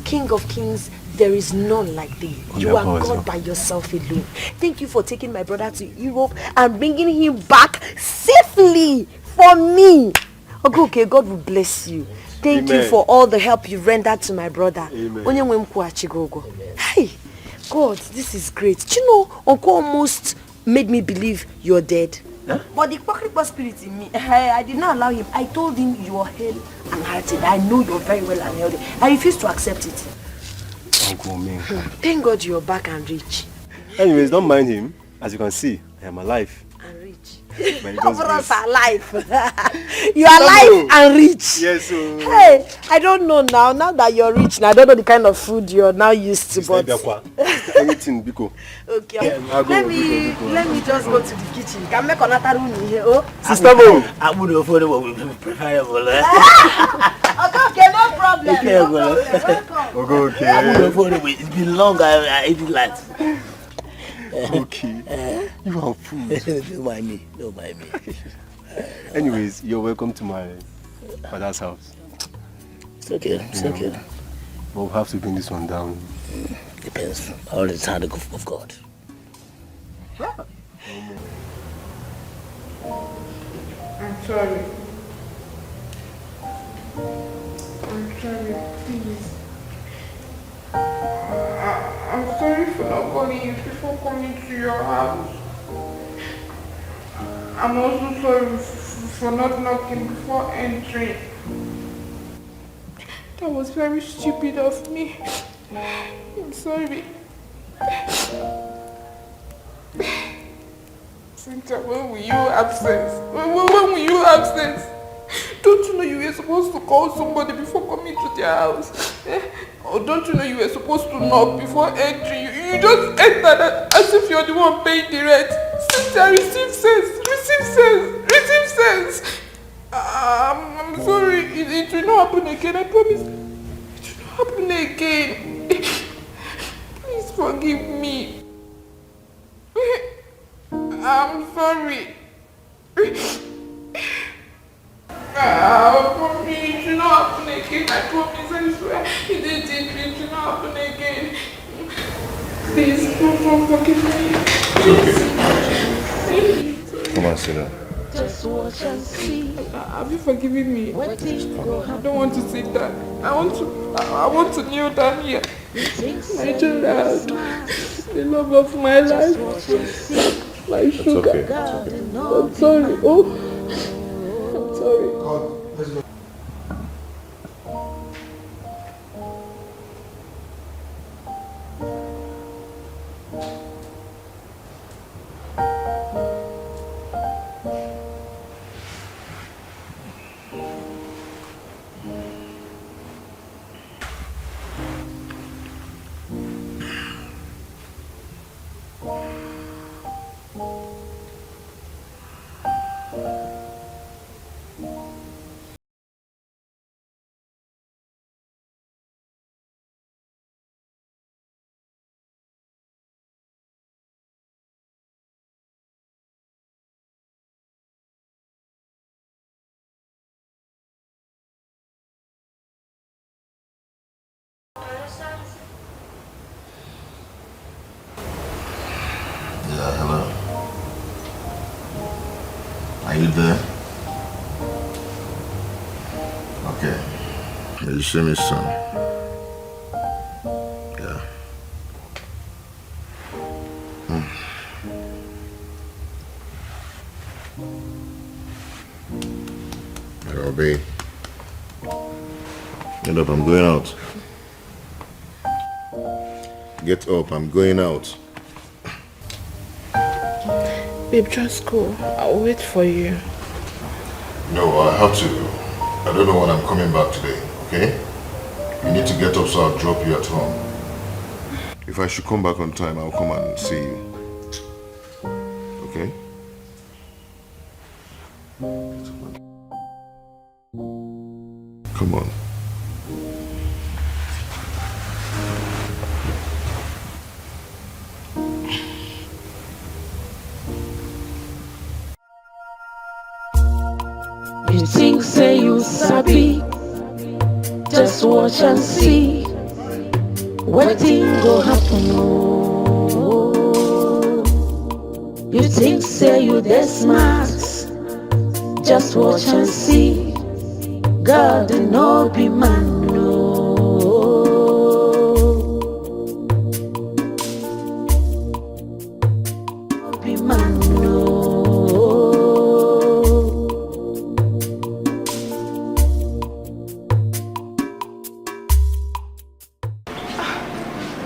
King of kings, there is none like thee. You Yeah, are boss. God by yourself alone. Thank you for taking my brother to Europe and bringing him back safely for me. Okay, God will bless you. Thank you Amen. for all the help you rendered to my brother. Amen. Hey, God, this is great. Do you know, Uncle almost made me believe you're dead. Huh? But the Kwakripa spirit in me, I did not allow him. I told him you are hale and hearted. I know you're very well and healthy. I refused to accept it. Uncle Ming. Thank God you're back and rich. Anyways, don't mind him. As you can see, I am alive. And rich. By God's Us grace. are alive. You are alive and rich. Yes, Hey, I don't know now. Now that you're rich, now I don't know the kind of food you're now used to. But anything, Biko. okay, I'll go, let me just go to the kitchen. Can make another room in here? Oh, Sister Mo. I would afford it would be preferable. okay, no problem. Okay, No well. problem. Okay. I would afford it. It's been long. I eat that. Okay. You are food. Don't mind me. Don't mind me. Anyways, you're welcome to my father's house. It's okay. It's okay. But we'll have to bring this one down. Depends. All the hand of God. I'm sorry. I'm sorry, please. I'm sorry for not calling you before coming to your house. I'm also sorry for not knocking before entering. That was very stupid of me. I'm sorry. Cynthia, when will you have sense? When will you have sense? Don't you know you were supposed to call somebody before coming to their house? Or don't you know you were supposed to knock before entering? You just entered as if you're the one paying the rent. Cynthia, receive sense. I'm sorry. It will not happen again. I promise. It will not happen again. Please forgive me. I'm sorry. For me, it will not happen again. I promise, I swear. It will not happen again. Please, don't forgive me. Come on, sit down. Just watch and see. Have you forgiven me? I don't want to sit down. I want to kneel down here. My child, the love of my life, my sugar. Okay. I'm sorry. Oh, I'm sorry. Let's go. Yeah, hello. Are you there? Okay. You see me soon. Yeah. Hello, babe. Get up, I'm going out. Get up, I'm going out. Babe, just go. I'll wait for you. No, I have to. I don't know when I'm coming back today, okay? You need to get up so I'll drop you at home. If I should come back on time, I'll come and see you. Okay? Come on. You think say you sabi, just watch and see. Wetin go happen? Oh, you think say you dey smart, just watch and see. God no be man, no. Be man, no.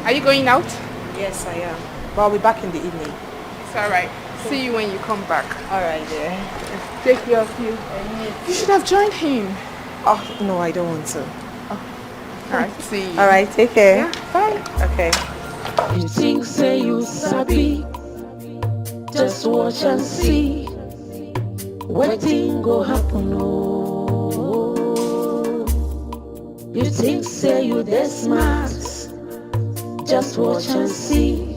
Are you going out? Yes, I am. But I'll be back in the evening. It's alright. See you when you come back. Alright, yeah. Take care of you. You should have joined him. Oh, no, I don't want to. Alright, see you. Alright, take care. Yeah, bye. Okay. You think say you sabi, just watch and see. Wetin go happen? Oh, you think say you dey smart, just watch and see.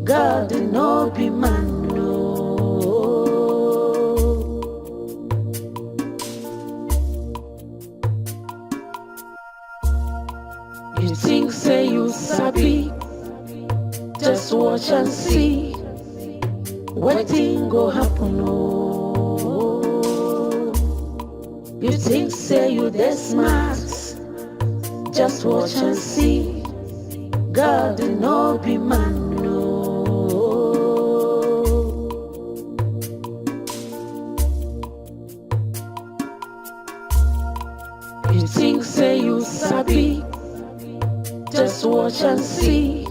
God no be man, no. You think say you sabi, just watch and see. Wetin go happen? Oh, you think say you dey smart, just watch and see. God no be man, no. You think say you sabi, just watch and see.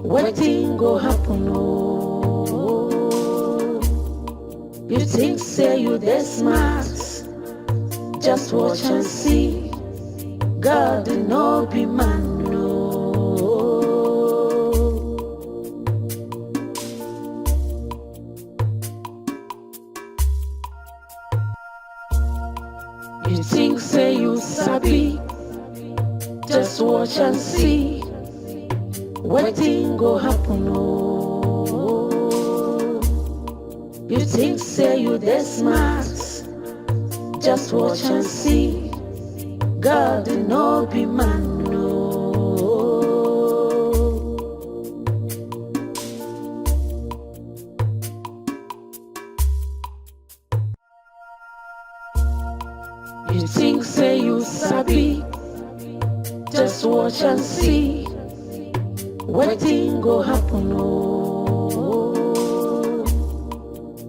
Wetin go happen? Oh, You think say you that smart, just watch and see. God no be man, no. You think say you sabi, just watch and see. Wetin go happen, oh. You think say you that smart, just watch and see. God no be man, no. You think say you sabi, just watch and see. Wetin go happen, oh.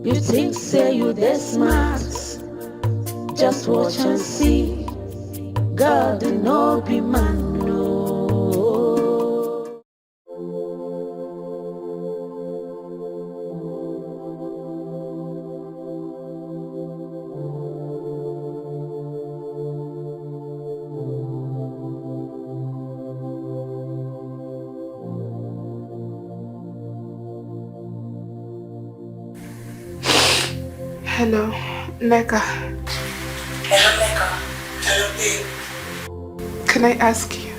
You think say you that smart, just watch and see. God no be man, no. Hello, Neka. Hello, Neka. Hello, babe. Can I ask you?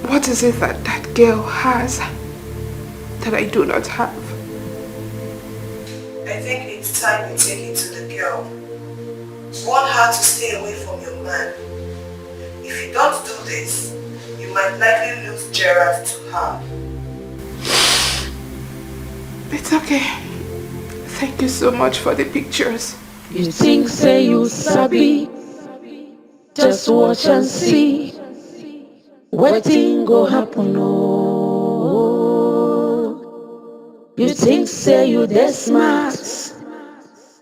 What is it that that girl has that I do not have? I think it's time you take it to the girl. Warn her to stay away from your man. If you don't do this, you might likely lose Gerard to her. It's okay. Thank you so much for the pictures. You think say you sabi, just watch and see. Wetin go happen, oh. You think say you that smart,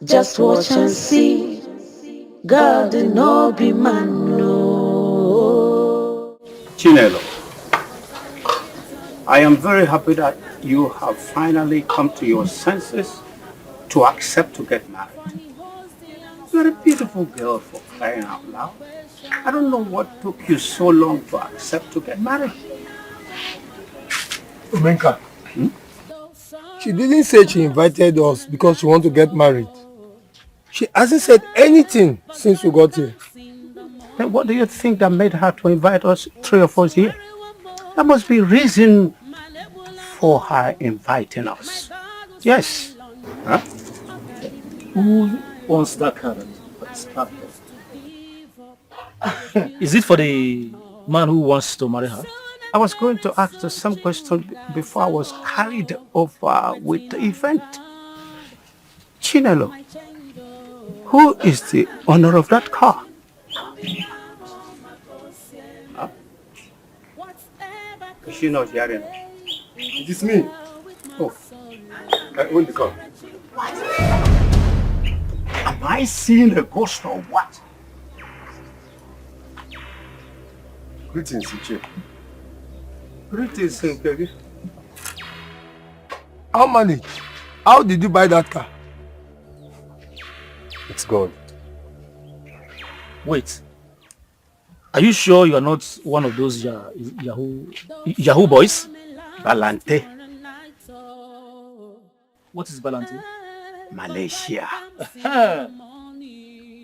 just watch and see. God no be man, no. Chinelo, I am very happy that you have finally come to your senses to accept to get married. You're a beautiful girl, for crying out loud. I don't know what took you so long to accept to get married. Umenka, she didn't say she invited us because she wants to get married. She hasn't said anything since we got here. Then what do you think that made her to invite us, three of us here? There must be reason for her inviting us. Yes. Huh? Who wants that card? Is it for the man who wants to marry her? I was going to ask her some question before I was carried over with the event. Chinelo, who is the owner of that car? Huh? Is she not hearing? It is me. Oh, I own the car. what? Am I seeing a ghost or what? Greetings, Iche. Greetings, Nkegi. How managed? How did you buy that car? It's gone. Wait. Are you sure you are not one of those Yahoo boys? Balante. What is Balante? Malaysia.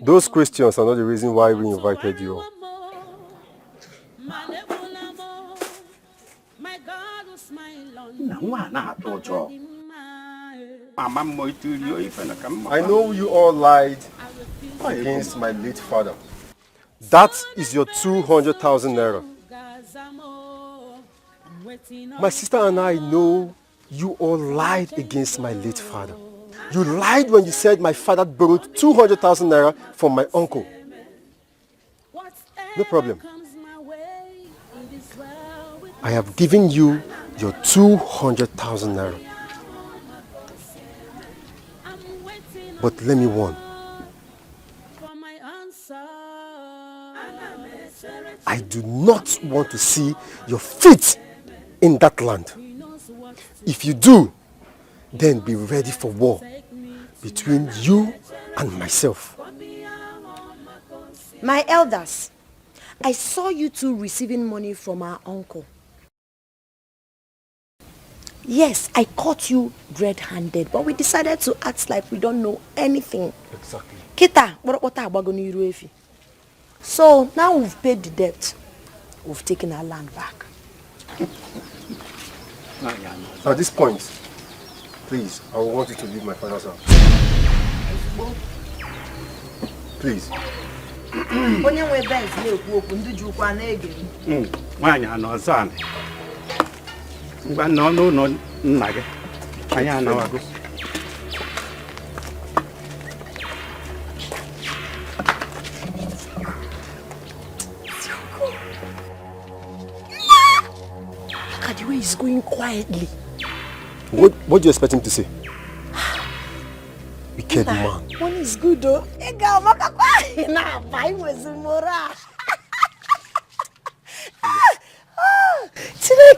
Those Christians are not the reason why we invited you. I know you all lied against my late father. That is your 200,000 naira. My sister and I know you all lied against my late father. You lied when you said my father borrowed 200,000 naira from my uncle. No problem. I have given you your 200,000 naira. But let me warn. I do not want to see your feet in that land. If you do, then be ready for war between you and myself. My elders, I saw you two receiving money from our uncle. Yes, I caught you red-handed, but we decided to act like we don't know anything. Exactly. Kita, so now we've paid the debt. We've taken our land back. At this point, please, I want you to leave my father's house. Please. Look at the way he's going quietly. What do you expect him to say? Wicked man. One is good though.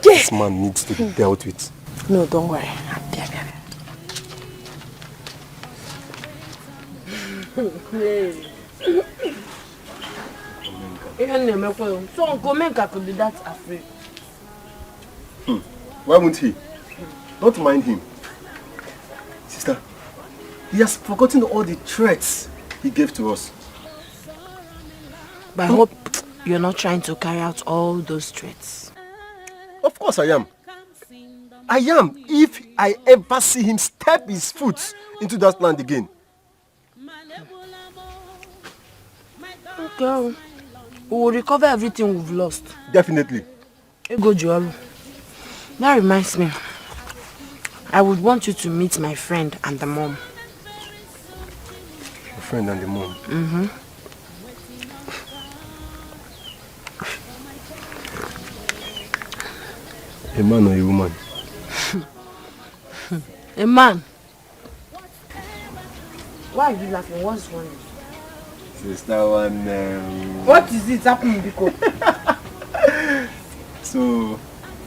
This man needs to be dealt with. No, don't worry. So Uncle Menka could be that afraid. Why won't he? Don't mind him. Sister, he has forgotten all the threats he gave to us. But I hope you're not trying to carry out all those threats. Of course I am. I am, if I ever see him step his foot into that land again. Okay. We will recover everything we've lost. Definitely. Ego Joru. That reminds me. I would want you to meet my friend and the mom. Your friend and the mom? Mm-hmm. A man or a woman? A man. Why are you laughing? What's wrong? Sister one. What is it happening, Biko? So,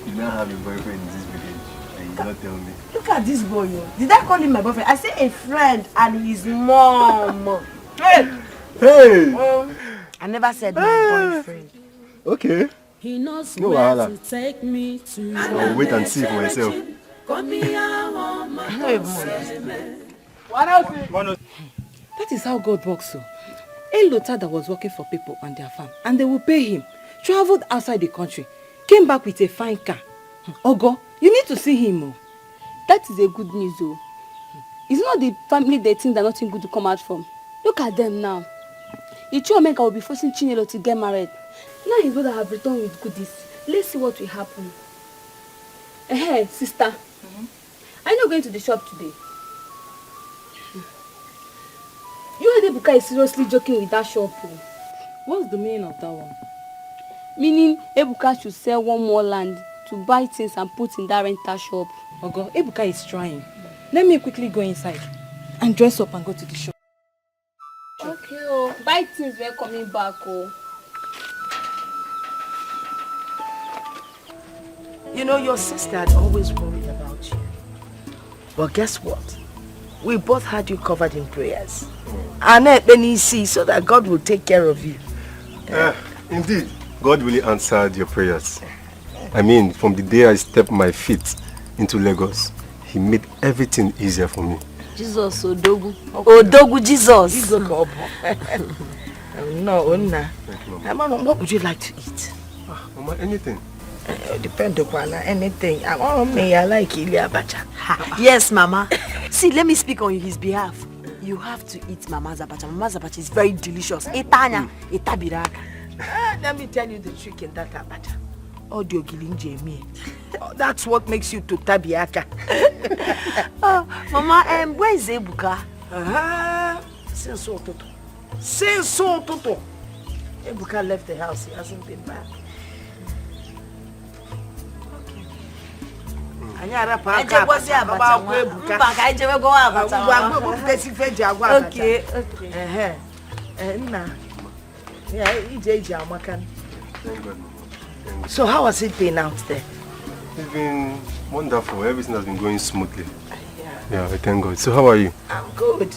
you now have a boyfriend in this village and you don't tell me. Look at this boy. Did I call him my boyfriend? I said a friend and his mom. Hey! Hey! I never said my boyfriend. Okay. He knows no where wahala. to take me to. I'll wait and see for myself. That is how God works so. A Lota that was working for people on their farm and they will pay him, traveled outside the country, came back with a fine car. Ogo, you need to see him. Oh. That is a good news though. It's not the family they think that nothing good to come out from. Look at them now. Ichiomenka will be forcing Chinelo to get married. Now his brother have returned with goodies. Let's see what will happen. Hey, sister. Are you not going to the shop today? You and Ebuka is seriously joking with that shop. What's the meaning of that one? Meaning Ebuka should sell one more land to buy things and put in that rental shop. Ogo, Ebuka is trying. Let me quickly go inside and dress up and go to the shop. Okay, oh. Buy things when coming back, oh. You know, your sister had always worried about you. But guess what? We both had you covered in prayers. And see so that God will take care of you. Indeed, God really answered your prayers. I mean, from the day I stepped my feet into Lagos, He made everything easier for me. Jesus, Odogu. Odogu, Jesus. No, Mama, what would you like to eat? Mama, anything. Depend upon anything. I like Ili Abacha. Yes, Mama. See, let me speak on his behalf. You have to eat Mama's abacha. Mama's abacha is very delicious. Etanya, etabiraka. Let me tell you the trick in that abacha. Audio gilinje me. That's what makes you to tabiaka. Mama, where is Ebuka? Since so Toto. Ebuka left the house. He hasn't been back. Okay. So how has it been out there? It's been wonderful. Everything has been going smoothly. Yeah, I thank God. So how are you? I'm good.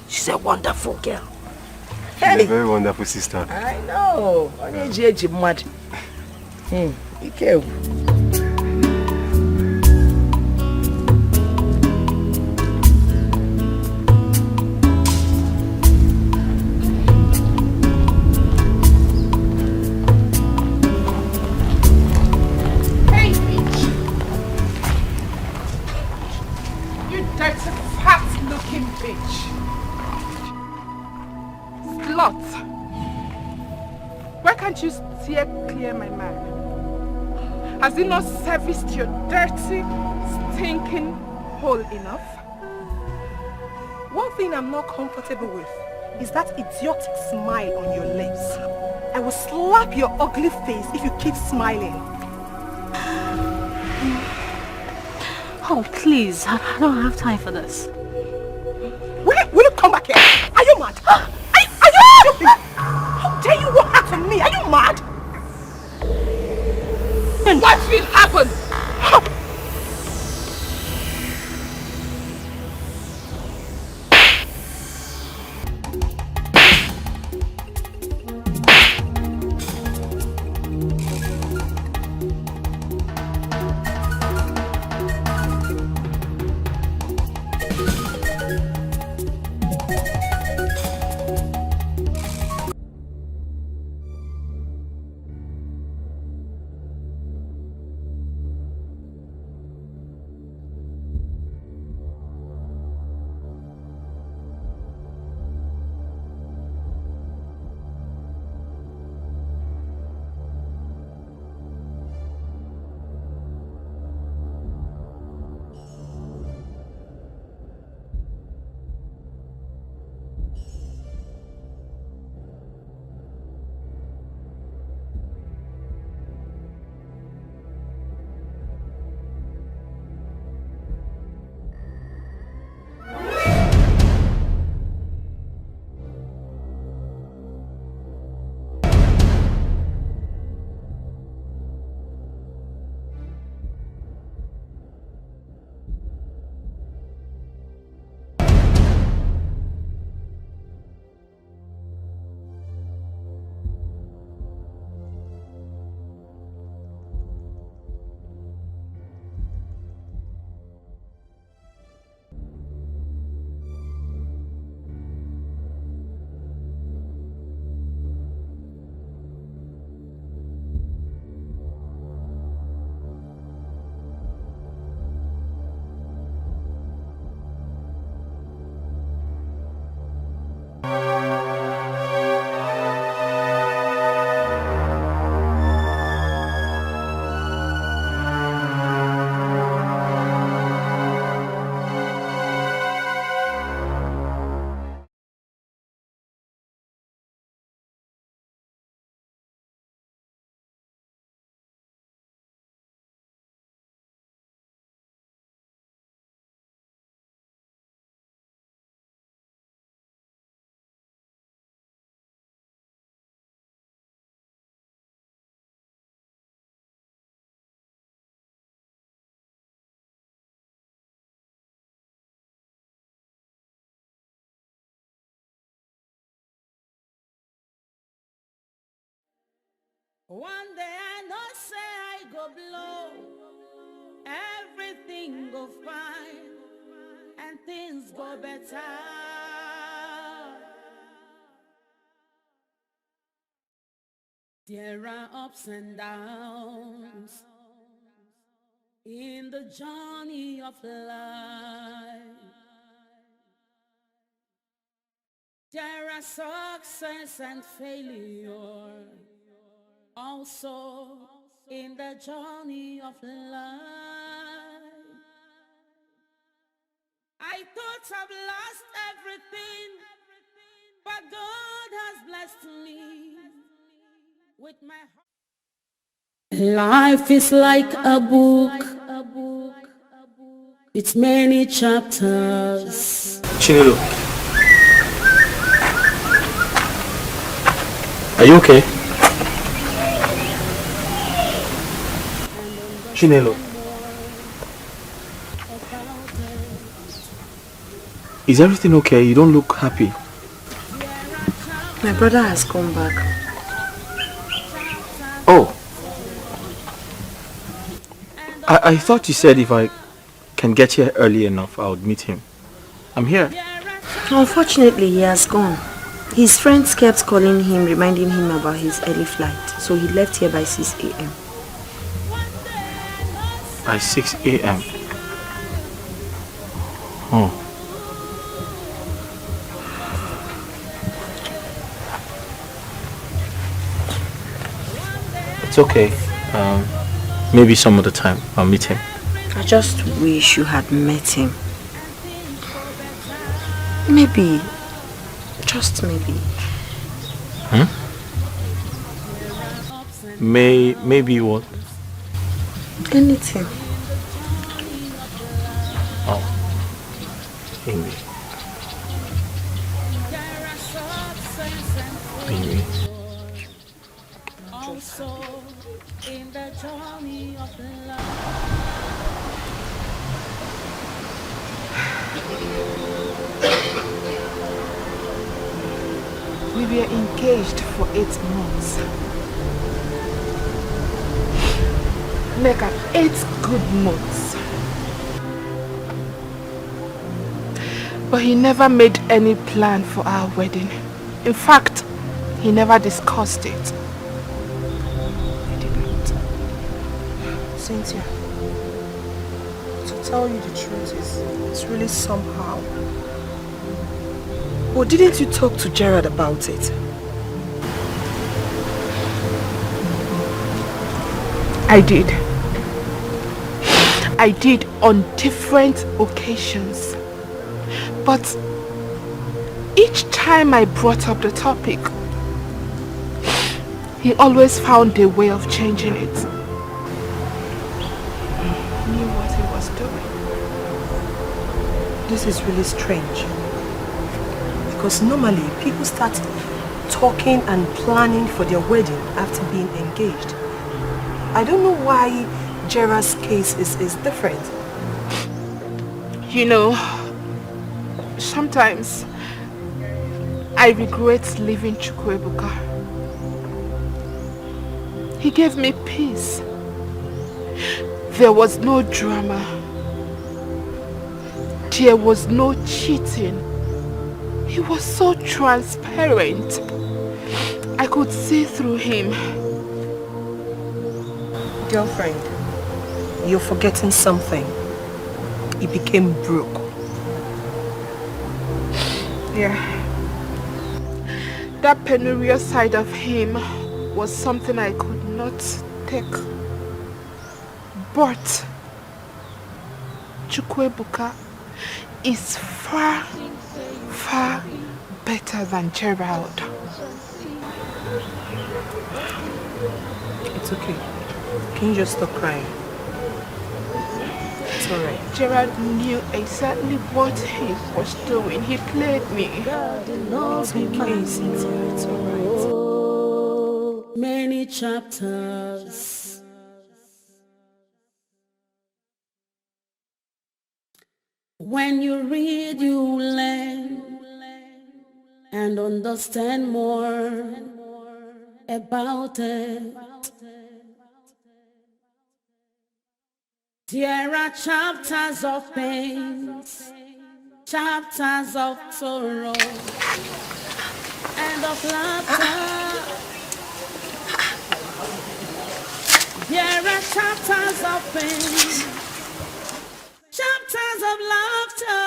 She's a wonderful girl. She's a very wonderful sister. I know. Be careful. Why can't you steer clear my man? Has he not serviced your dirty, stinking hole enough? One thing I'm not comfortable with is that idiotic smile on your lips. I will slap your ugly face if you keep smiling. Oh, please. I don't have time for this. Will you come back here? Are you mad? Are you stupid? How dare you walk out on me? Are you mad? What will happen? One day I know say I go blow, everything go fine, and things go better. There are ups and downs in the journey of life. There are success and failure also in the journey of life. I thought I've lost everything, but God has blessed me with my heart. Life is like a book with many chapters. Chinelo, are you okay? Chinelo. Is everything okay? You don't look happy. My brother has come back. Oh. I thought you said if I can get here early enough, I would meet him. I'm here. Unfortunately, he has gone. His friends kept calling him, reminding him about his early flight. So he left here by 6 a.m. By 6 a.m. Oh. It's okay. Maybe some other time I'll meet him. I just wish you had met him. Maybe. Just maybe. Maybe what? Anything. Oh. Maybe. Maybe. In the journey of love. We were engaged for 8 months. Make up 8 good months. But he never made any plan for our wedding. In fact, he never discussed it. Cynthia, to tell you the truth it's really somehow. But didn't you talk to Gerard about it? I did. I did on different occasions. But each time I brought up the topic, he always found a way of changing it. Knew what he was doing. This is really strange. Because normally people start talking and planning for their wedding after being engaged. I don't know why Gerard's case is different. You know, sometimes I regret leaving Chukwuebuka. He gave me peace. There was no drama. There was no cheating. He was so transparent. I could see through him. Girlfriend, you're forgetting something. He became broke. Yeah. That penurious side of him was something I could not take. But Chukwuebuka is far, far better than Gerald. It's okay. Can you just stop crying? It's alright. Gerald knew exactly what he was doing. He played me. It's okay, Cynthia. It's alright. Many chapters. When you read, you learn and understand more about it. There are chapters of pain, chapters of sorrow, and of laughter. There are chapters of pain, chapters of laughter.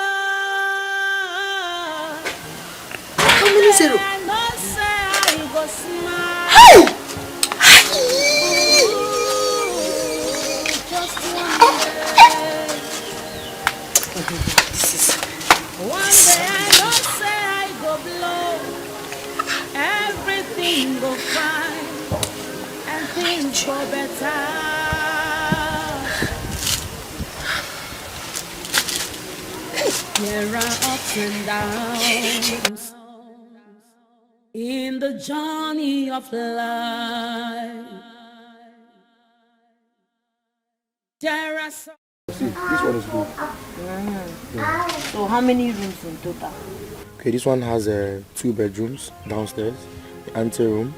How many zero? I know say I go smile. Hey! Just one day. One day I know say I go blow. Everything go fine and things go better. There are ups and downs in the journey of life. There are some... This one is good. Yeah. So how many rooms in total? Okay, this one has 2 bedrooms downstairs, the ante room,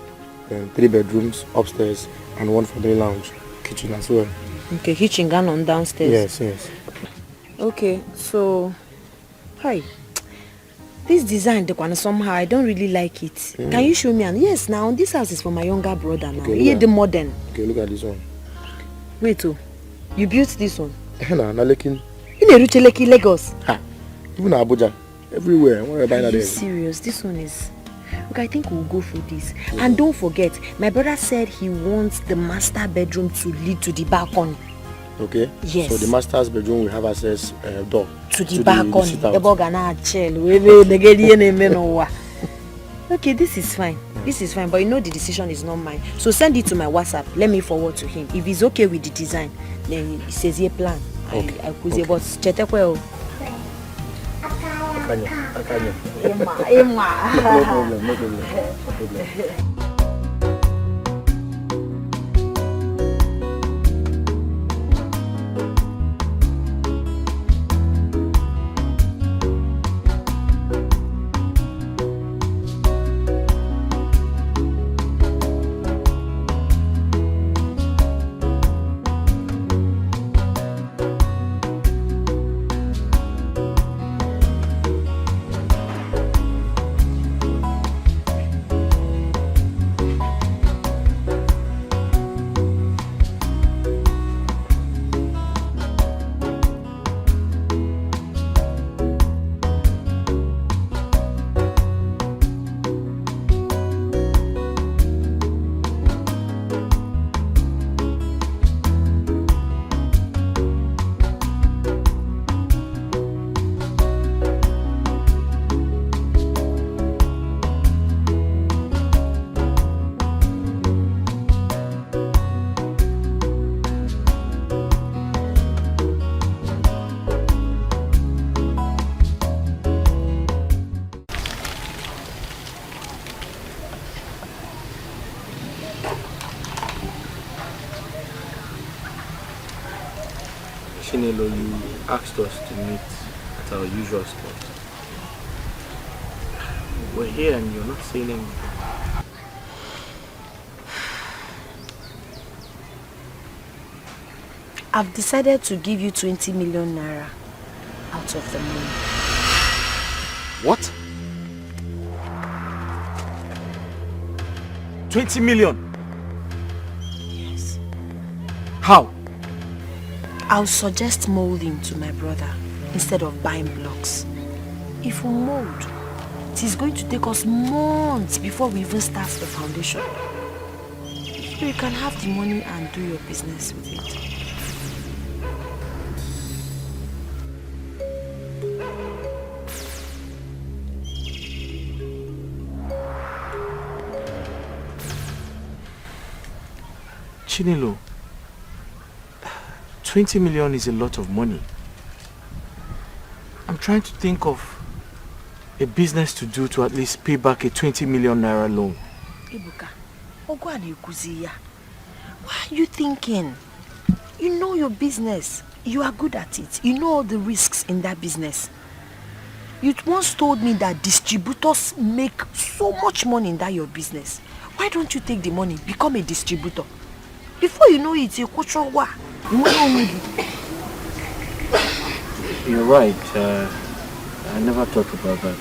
then 3 bedrooms upstairs, and 1 family lounge, kitchen as well. Okay, kitchen gone on downstairs. Yes. Okay, so hi. This design, the one somehow I don't really like it. Can you show me? And yes, now this house is for my younger brother now. Okay, Here the modern. Okay, look at this one. Wait, you built this one? Nah, Lekin. In Erucheleki, Lagos. Ha. Even Abuja. Everywhere. Are you serious? This one is... Okay, I think we'll go for this. And don't forget, my brother said he wants the master bedroom to lead to the balcony. Okay? Yes. So the master's bedroom will have access door to the balcony. Okay, this is fine. This is fine, but you know the decision is not mine. So send it to my WhatsApp. Let me forward to him. If he's okay with the design, then he says he plan. Okay. I could say, but chetekwe. Akanya. No problem. Chinelo, you asked us to meet at our usual spot. We're here and you're not saying anything. I've decided to give you 20 million naira out of the money. What? 20 million? Yes. How? I'll suggest molding to my brother instead of buying blocks. If we mold, it is going to take us months before we even start the foundation. So you can have the money and do your business with it. Chinelo, 20 million is a lot of money. I'm trying to think of a business to do to at least pay back a 20 million naira loan. Ibuka, why are you thinking? You know your business. You are good at it. You know all the risks in that business. You once told me that distributors make so much money in that your business. Why don't you take the money, become a distributor? Before you know it, you're You're right. I never thought about that.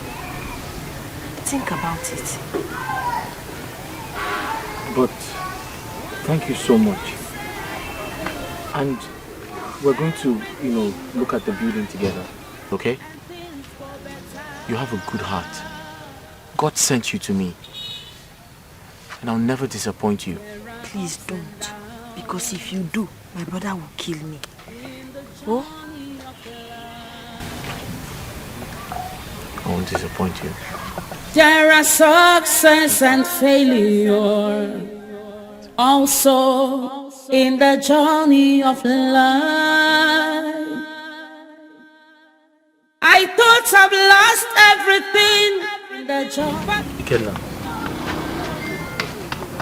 Think about it. But thank you so much. And we're going to, look at the building together. Okay? You have a good heart. God sent you to me. And I'll never disappoint you. Please don't. Because if you do, my brother will kill me. Oh? I won't disappoint you. There are success and failure also in the journey of life. I thought I've lost everything in the journey. Ikenna,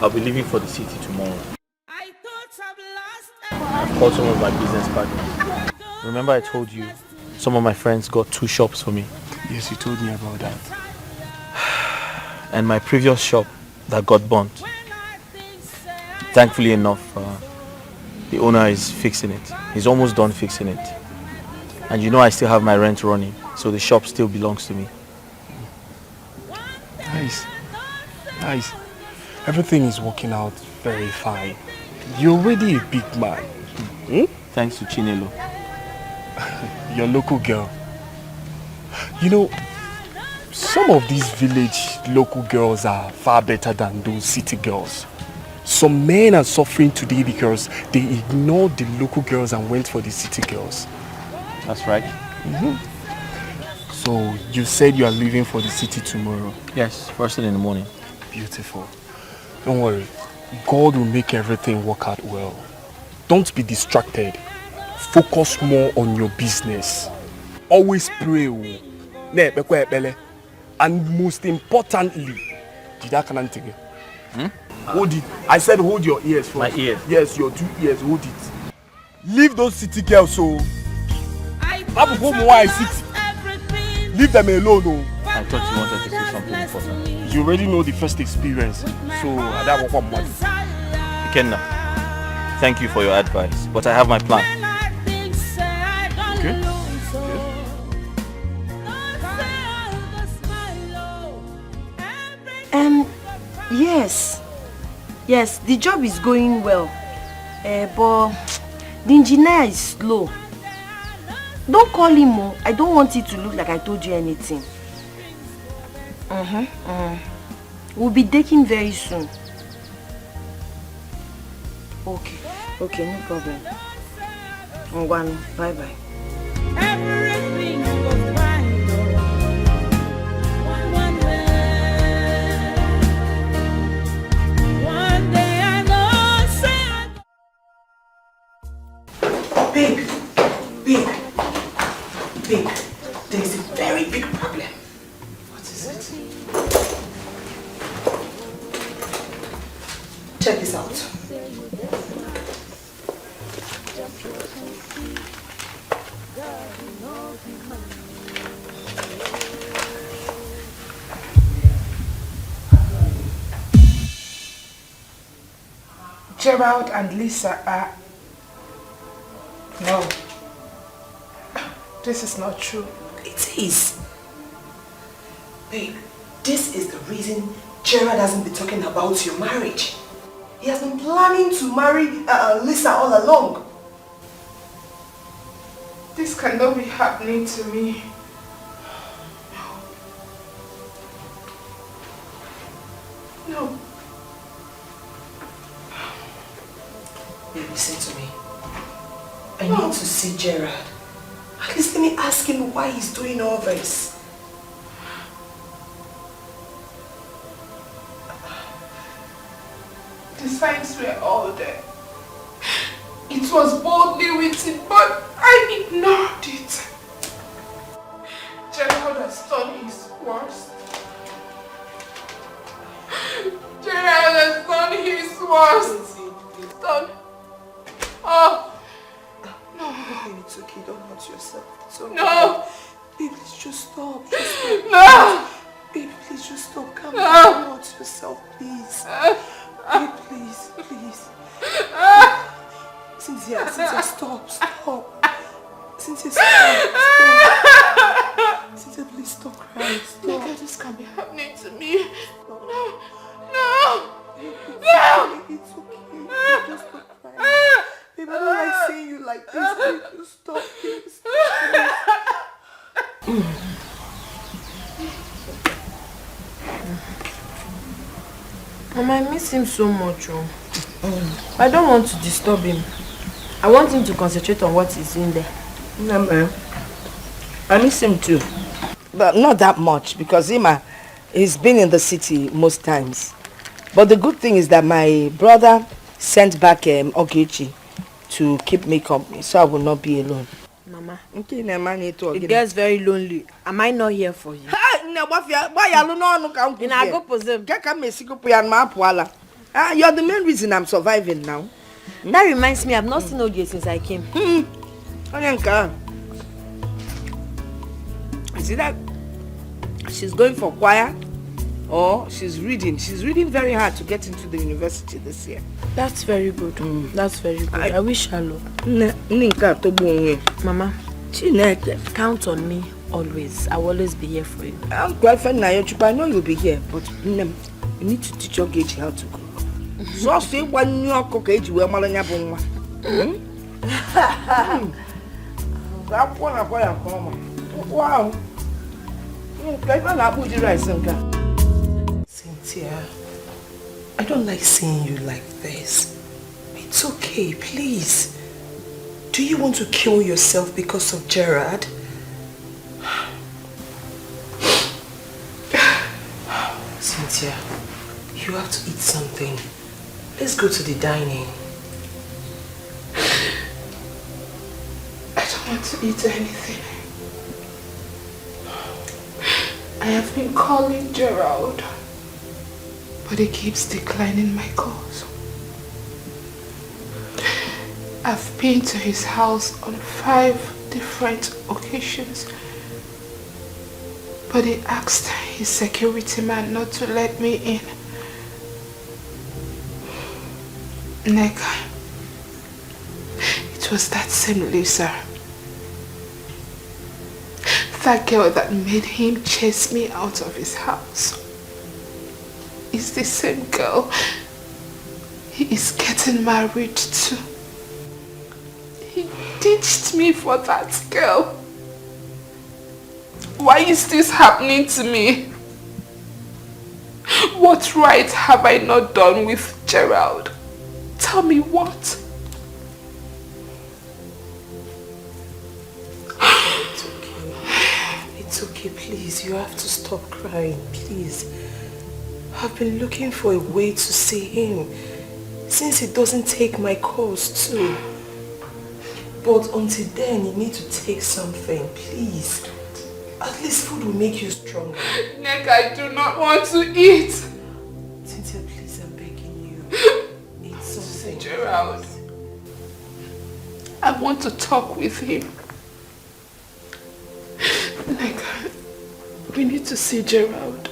I'll be leaving for the city tomorrow. I've called some of my business partners. Remember I told you some of my friends got 2 shops for me? Yes, you told me about that. And my previous shop that got burnt. Thankfully enough, the owner is fixing it. He's almost done fixing it. And you know I still have my rent running, so the shop still belongs to me. Nice. Nice. Everything is working out very fine. You're already a big man. Thanks to Chinelo. Your local girl. You know, some of these village local girls are far better than those city girls. Some men are suffering today because they ignored the local girls and went for the city girls. That's right. So you said you are leaving for the city tomorrow? Yes, first thing in the morning. Beautiful. Don't worry. God will make everything work out well. Don't be distracted. Focus more on your business. Always pray. And most importantly, hold it. I said hold your ears first. My ears? Yes, your 2 ears, hold it. Leave those city girls, so leave them alone. Oh. I thought you wanted to say something important. You already know the first experience, so that was one month. Ikenna, thank you for your advice, but I have my plan. Okay. Yes, the job is going well, but the engineer is slow. Don't call him more. I don't want it to look like I told you anything. We'll be dating very soon. Okay, no problem. Bye-bye. Everything goes fine, one day I know, Babe, there is a very big problem. What is it? Check this out. Gerald and Lisa are... No. This is not true. It is. Babe, this is the reason Gerald hasn't been talking about your marriage. He has been planning to marry Lisa all along. This cannot be happening to me. No. Babe, listen to me. I need to see Gerald. At least let me ask him why he's doing all this. The signs were all there. It was boldly written, but I ignored it. Gerald has done his worst. Gerald has done his worst. He's done. Oh. No, baby, it's okay. Don't hurt yourself. It's okay. No. Baby, please just stop. Just stop. No. Baby, please just stop. Calm No. down. Don't hurt yourself, please. Baby, please. Cynthia, stop. Cynthia, stop. Cynthia, please stop crying. Stop. Look, this can't be happening to me. No. Baby, it's okay. Just stop crying. Baby, I don't like seeing you like this. Please, just stop. Please. Mama, I miss him so much. I don't want to disturb him. I want him to concentrate on what he's in there. I miss him too. But not that much because he's been in the city most times. But the good thing is that my brother sent back Ogechi to keep me company, so I will not be alone. Mama, it gets very lonely. Am I not here for you? You're the main reason I'm surviving now. That reminds me, I've not seen Oge since I came. Onyanka. Is it that she's going for choir or she's reading? She's reading very hard to get into the university this year. That's very good. That's very good. I wish her luck. Mama, count on me always. I will always be here for you. I'm quite fine. I know you'll be here, but you need to teach your Gage how to cook. So say one new cook age where Malanya Bonga. That one I come. Wow. Cynthia, I don't like seeing you like this. It's okay, please. Do you want to kill yourself because of Gerard? Cynthia, you have to eat something. Let's go to the dining. I don't want to eat anything. I have been calling Gerald, but he keeps declining my calls. I've been to his house on 5 different occasions, but he asked his security man not to let me in. Neka, it was that same Lisa. That girl that made him chase me out of his house is the same girl he is getting married to. He ditched me for that girl. Why is this happening to me? What right have I not done with Gerald? Tell me what? It's okay, please. You have to stop crying, please. I've been looking for a way to see him since he doesn't take my calls too. But until then, you need to take something, please. At least food will make you stronger. Nick, I do not want to eat. Cynthia, please, I'm begging you. Eat something. Gerald, I want to talk with him. Nick, we need to see Gerald.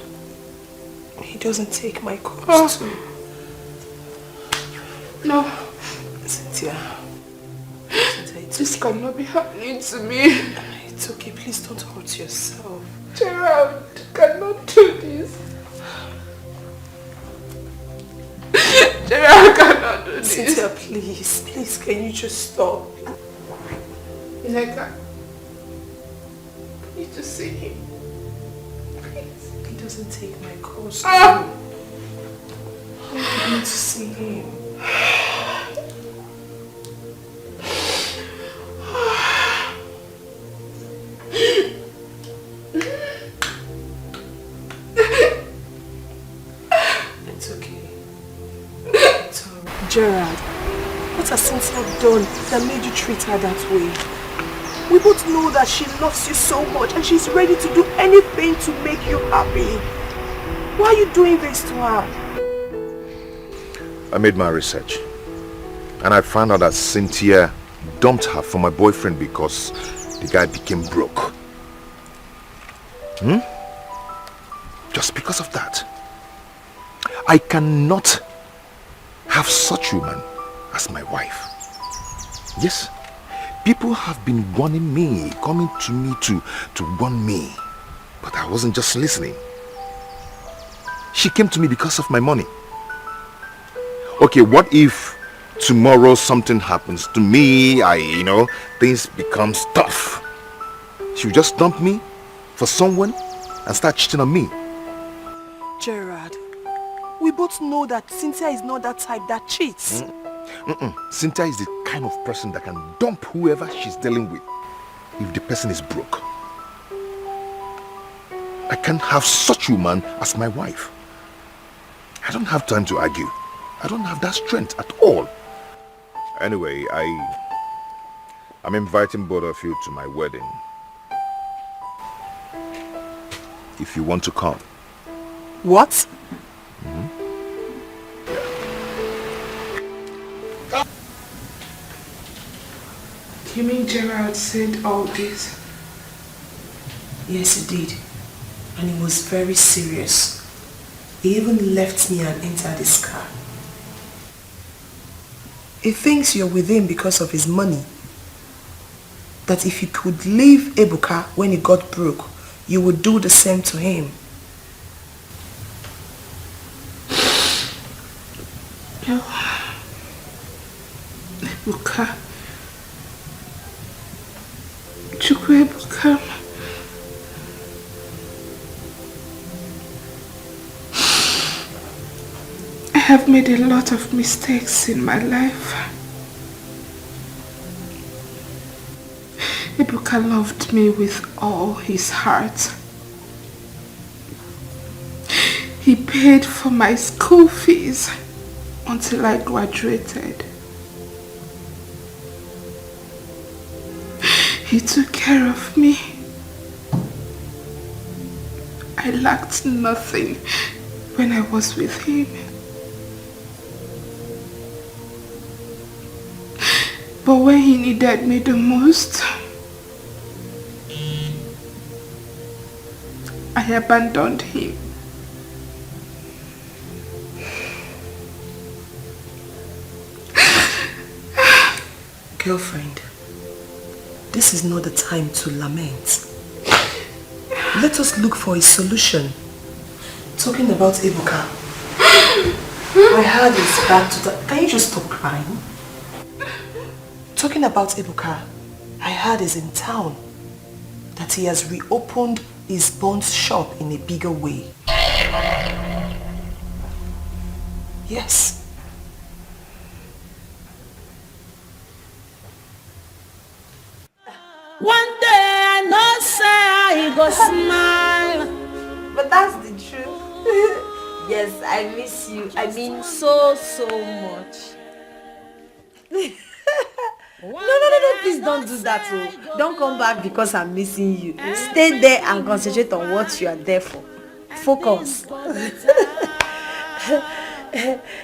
He doesn't take my calls too. No. Cynthia. This cannot be happening to me. It's okay, please don't hurt yourself. Gerald cannot do this. Gerald cannot do this. Cynthia, please, can you just stop? Neka, I need to see him. Please. He doesn't take my calls. Ah. I need to see him. It's okay. It's alright. Gerard, what has Cynthia done that made you treat her that way? We both know that she loves you so much and she's ready to do anything to make you happy. Why are you doing this to her? I made my research and I found out that Cynthia dumped her for my boyfriend because the guy became broke. Just because of that. I cannot have such a woman as my wife. Yes, people have been warning me, coming to me to warn me, but I wasn't just listening. She came to me because of my money. Okay, what if tomorrow something happens to me, things become tough? She will just dump me for someone and start cheating on me. Gerard, we both know that Cynthia is not that type that cheats. Cynthia is the kind of person that can dump whoever she's dealing with if the person is broke. I can't have such a woman as my wife. I don't have time to argue. I don't have that strength at all. Anyway, I'm inviting both of you to my wedding. If you want to come. What? You mean Gerald said all this? Yes, he did. And he was very serious. He even left me and entered his car. He thinks you're with him because of his money. That if you could leave Ebuka when he got broke, you would do the same to him. No. Ebuka. Ebuka. I have made a lot of mistakes in my life. Ebuka loved me with all his heart. He paid for my school fees until I graduated. He took care of me. I lacked nothing when I was with him. But when he needed me the most, I abandoned him. Girlfriend, this is not the time to lament. Let us look for a solution. Talking about Ebuka, my heart is back to the... Can you just stop crying? Talking about Ebuka, I heard he's in town. That he has reopened his Bond's shop in a bigger way. Yes. One day I know say I go smile. But that's the truth. Yes, I miss you. I mean so much. No, please don't do that. Oh. Don't come back because I'm missing you. Stay there and concentrate on what you are there for. Focus.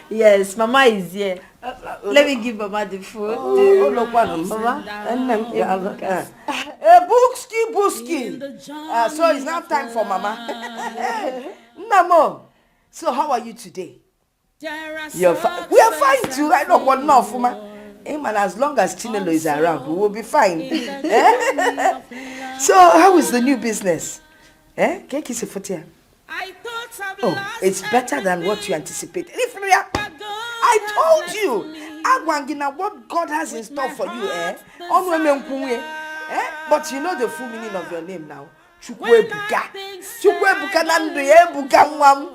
Yes, Mama is here. Let me give Mama the food. Mama. Booski. So it's now time for Mama. Namo. So how are you today? You're fine. We are fine too. I don't want enough, Mama. Hey man, as long as Chinelo is around, we will be fine. So how is the new business? Cake is a foot. Oh, it's better than what you anticipated. I told you, Agwangina, what God has in store for you, But you know the full meaning of your name now. Chukwebuka. Chukwebuka nandu ebuka mwam.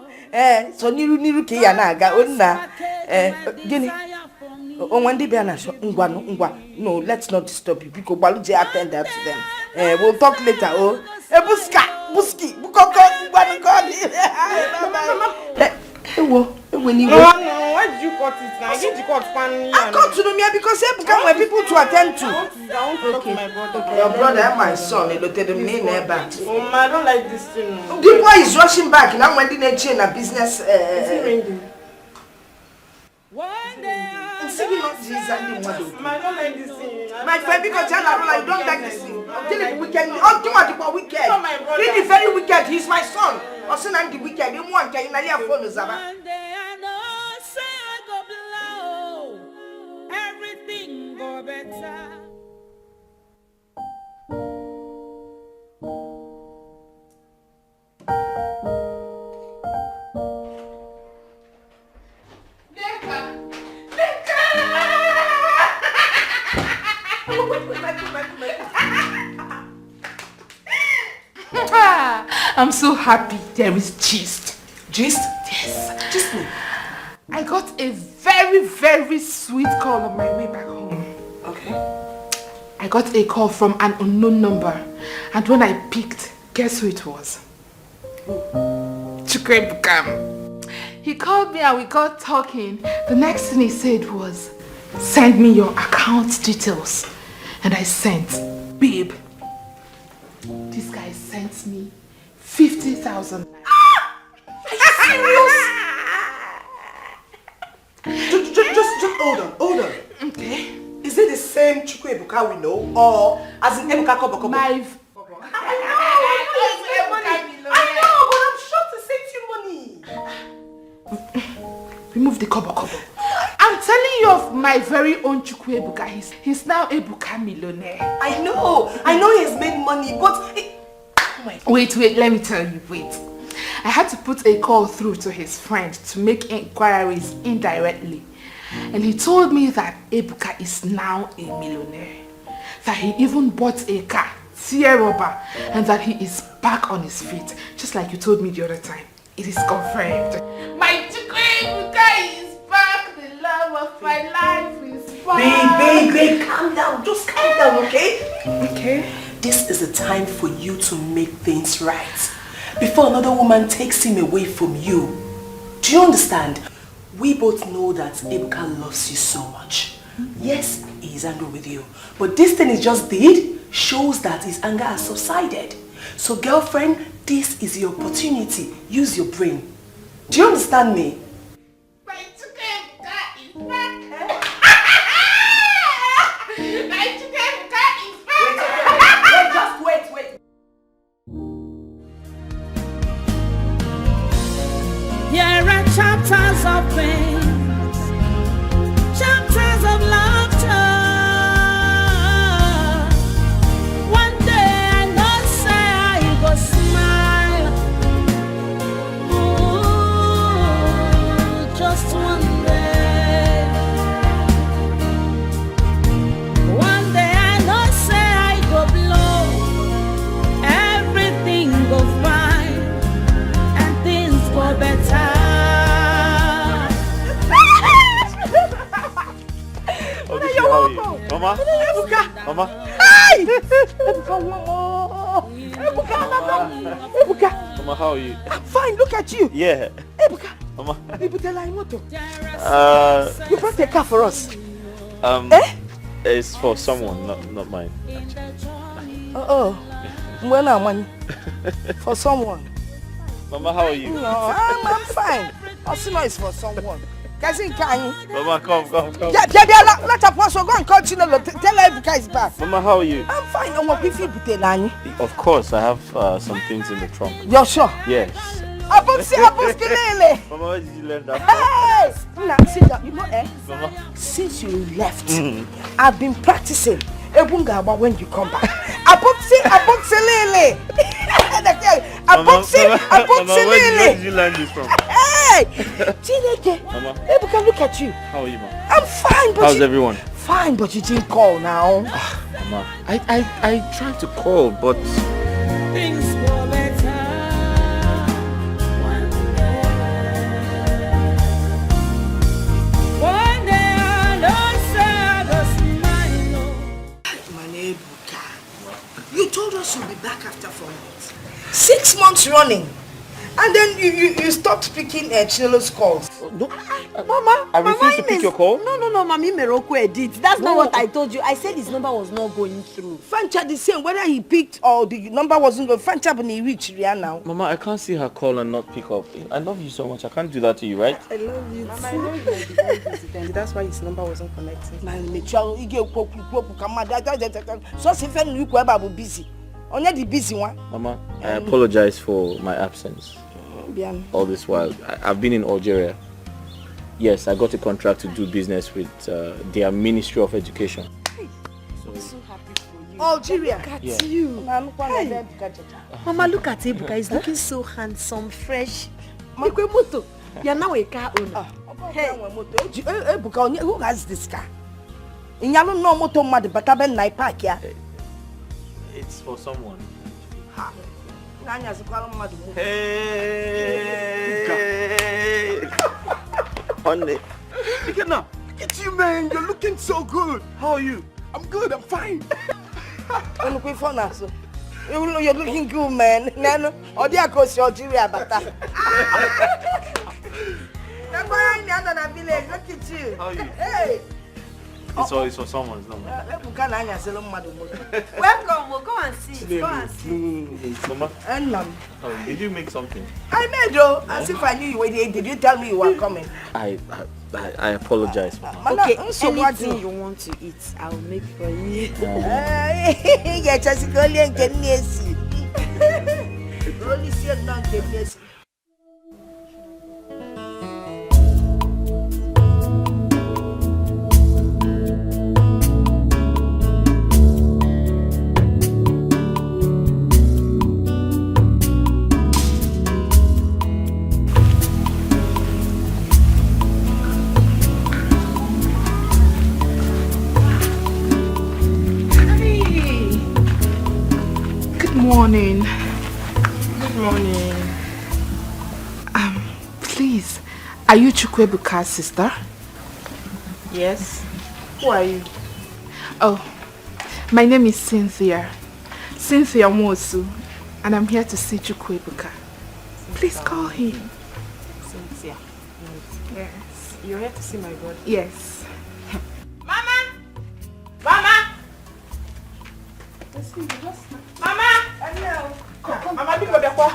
So niru ke yanaga onna. Gini. No, let's not disturb you because Baluje attend that to them. We'll talk later. Oh, Buski, No, why did you cut it now? Did you cut pan? I cut to me because they become my people to attend to. Okay. Your brother and my son, they looked at them in their back. I don't like this thing. The boy is rushing back now when they change a business. Is it ringing? I don't like this thing. My friend, because I don't like this thing. Until the weekend, until wicked. Really very wicked. He's my son. Also, I'm the wicked. You want to phone Zaba. Everything go better. I'm so happy there is gist. Gist? Yes. Gist me. I got a very, very sweet call on my way back home. Okay. I got a call from an unknown number. And when I picked, guess who it was? Chukwebukam. He called me and we got talking. The next thing he said was, send me your account details. And I sent, babe. This guy sent me 50,000. Are you serious? Just hold on. Okay. Is it the same Chukwuebuka Ebuka we know, or as in Ebuka Kobo? My... I know, but I'm sure to send you money. Remove the kobo. I'm telling you of my very own Chukwu Ebuka. He's now Ebuka Millionaire. I know he's made money, but... Wait, let me tell you, wait. I had to put a call through to his friend to make inquiries indirectly. And he told me that Ebuka is now a millionaire. That he even bought a car, Sierra, and that he is back on his feet. Just like you told me the other time. It is confirmed. My Chukwu Ebuka is back. The love of my life is back. Babe, calm down. Just calm down, okay? Okay. This is the time for you to make things right. Before another woman takes him away from you. Do you understand? We both know that Ebuka loves you so much. Yes, he is angry with you. But this thing he just did shows that his anger has subsided. So girlfriend, this is your opportunity. Use your brain. Do you understand me? Wait. Here are chapters of pain, chapters of laughter. One day I know say I go smile. Ooh, just one day. One day I know say I go blow. Everything go fine and things go better. Mama? Mama? Hi! Ebuka! Mama, how are you? I'm fine, look at you. Yeah. Ebuka! Mama? You brought a car for us. It's for someone, not mine. When I'm money. For someone. Mama, how are you? No, I'm fine. Also know it's for someone. Mama, come. Yeah, let us go and continue. Tell Ebuka is back. Mama, how are you? I'm fine. Of course, I have some things in the trunk. You're sure? Yes. Mama, where did you learn that from? Hey! Now, sit down. You know, Mama? Since you left, I've been practicing. Ebunga when you come back. Abokse lele. Mama, where did you learn this from? Hey! Chineke. Mama. Ebuka, look at you. How are you, Mama? I'm fine, but how's everyone? Fine, but you didn't call now. Mama, I tried to call, but Things go better one day. One day I know say I go smile. Ebuka, you told us you'll be back after 4 months. 6 months running. And then you stopped picking Chinelo's calls. No, Mama, I refuse to pick your call. No, Mami Meroko edit. That's not what I told you. I said his number was not going through. Fancha the same, whether he picked or the number wasn't going. Fancha when he reached now. Mama, I can't see her call and not pick up. I love you so much. I can't do that to you, right? I love you. Mama, I know you might be very busy then. That's why his number wasn't connecting. So if you are busy. Only the busy one. Mama, I apologize for my absence. All this while. I've been in Algeria. Yes, I got a contract to do business with their Ministry of Education. I'm so happy for you. Algeria. Look at you. Hey. Mama, look at Ebuka. He's looking so handsome, fresh. You're now a car owner. Hey, Ebuka, who has this car? In Yalo no moto mad but I ben park here. It's for someone. Hey! Honey. Look at you, man. You're looking so good. How are you? I'm good. I'm fine. You're looking good, man. Or they are close to Algeria, but look at you. How are you? Hey. It's for someone. It's not mine. Welcome. We'll go and see. Go and see. Mama, did you make something? I made though. As if I knew you were here. Did you tell me you were coming? I I apologize, Mama. Okay, anything you want to eat, I'll make for you. Yeah, just go and get Nessie. Only see a non get Nessie. Morning. Good morning. Please, are you Chukwebuka's sister? Yes. Who are you? Oh, my name is Cynthia. Cynthia Mosu, and I'm here to see Chukwebuka. Please call him. Cynthia. Yes. You're here to see my brother? Yes. Mama! Mama! Mama! Mama, pick up the phone.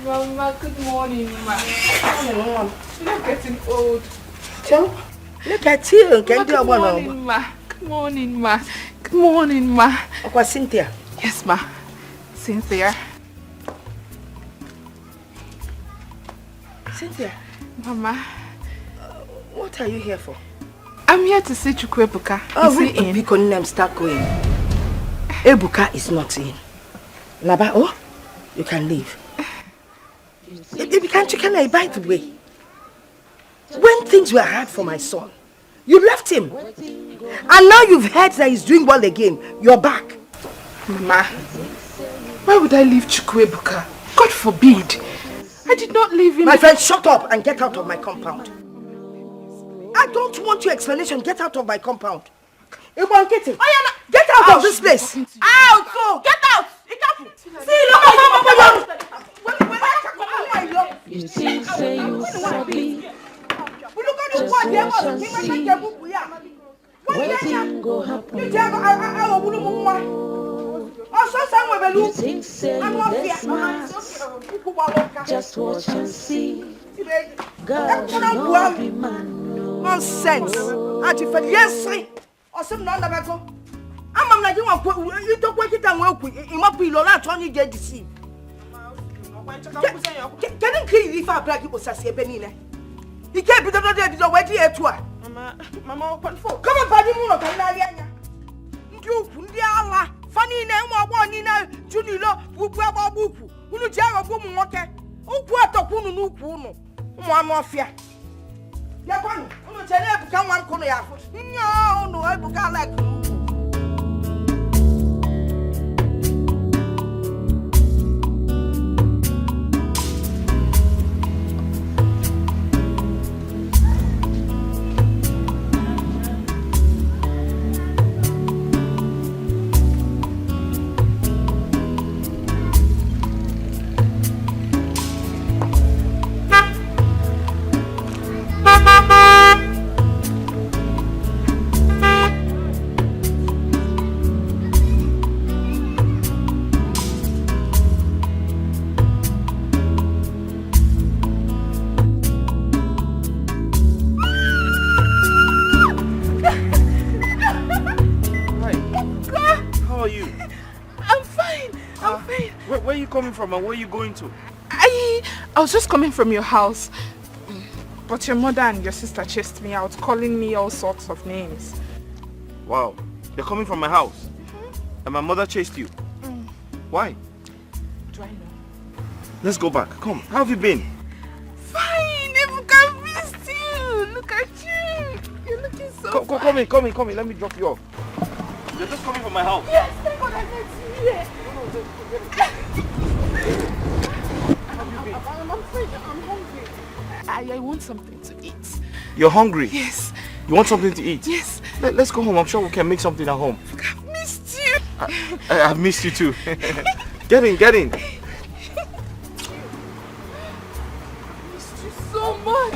Mama, good morning, Ma. You're not getting old. Look at you. Good morning, Ma. Good morning, Ma. Good morning, Ma. Okay, Cynthia. Yes, Ma. Cynthia. Cynthia. Mama. What are you here for? I'm here to see Chukwebuka. Oh, is he in? Because name start going. Ebuka is not in. Laba, oh, you can leave. Can't you by the way? When things were hard for my son, you left him. And now you've heard that he's doing well again. You're back. Mama, why would I leave Chukwebuka? God forbid. I did not leave him. My friend, shut up and get out of my compound. I don't want your explanation. Get out of my compound. Get out of this place. Out! So, get out! See, You think say you sabi, just watch and see. Waiting go happen. You think say you this smart, just watch and see. God, you know be man. Nonsense. Auntie Fred, yes, sir. Or some non of go. I'm not you don't work it and work with him up with Lola Tony get deceived. Can you kill if I black people say Benina? He can't be the other way to her. Mama, open for. Come on, Paddy Moon, Canadian. You, Diala, funny name, one in a Junilo, Buba Bupu, who jar of woman walker. Oh, what a woman who puno. One more fear. Yapan, I'm tell you, become one corner. No, I become like. Coming from and where are you going to? I was just coming from your house, but your mother and your sister chased me out, calling me all sorts of names. Wow, you're coming from my house? And my mother chased you? Why? Do I know? Let's go back. Come, how have you been? Fine, Ebuka missed you. Look at you. You're looking so fine. Come in. Let me drop you off. You're just coming from my house. Yes, thank God I met you here. I'm afraid I'm hungry. I want something to eat. You're hungry? Yes. You want something to eat? Yes. Let's go home. I'm sure we can make something at home. I've missed you. I've missed you too. Get in. I missed you so much.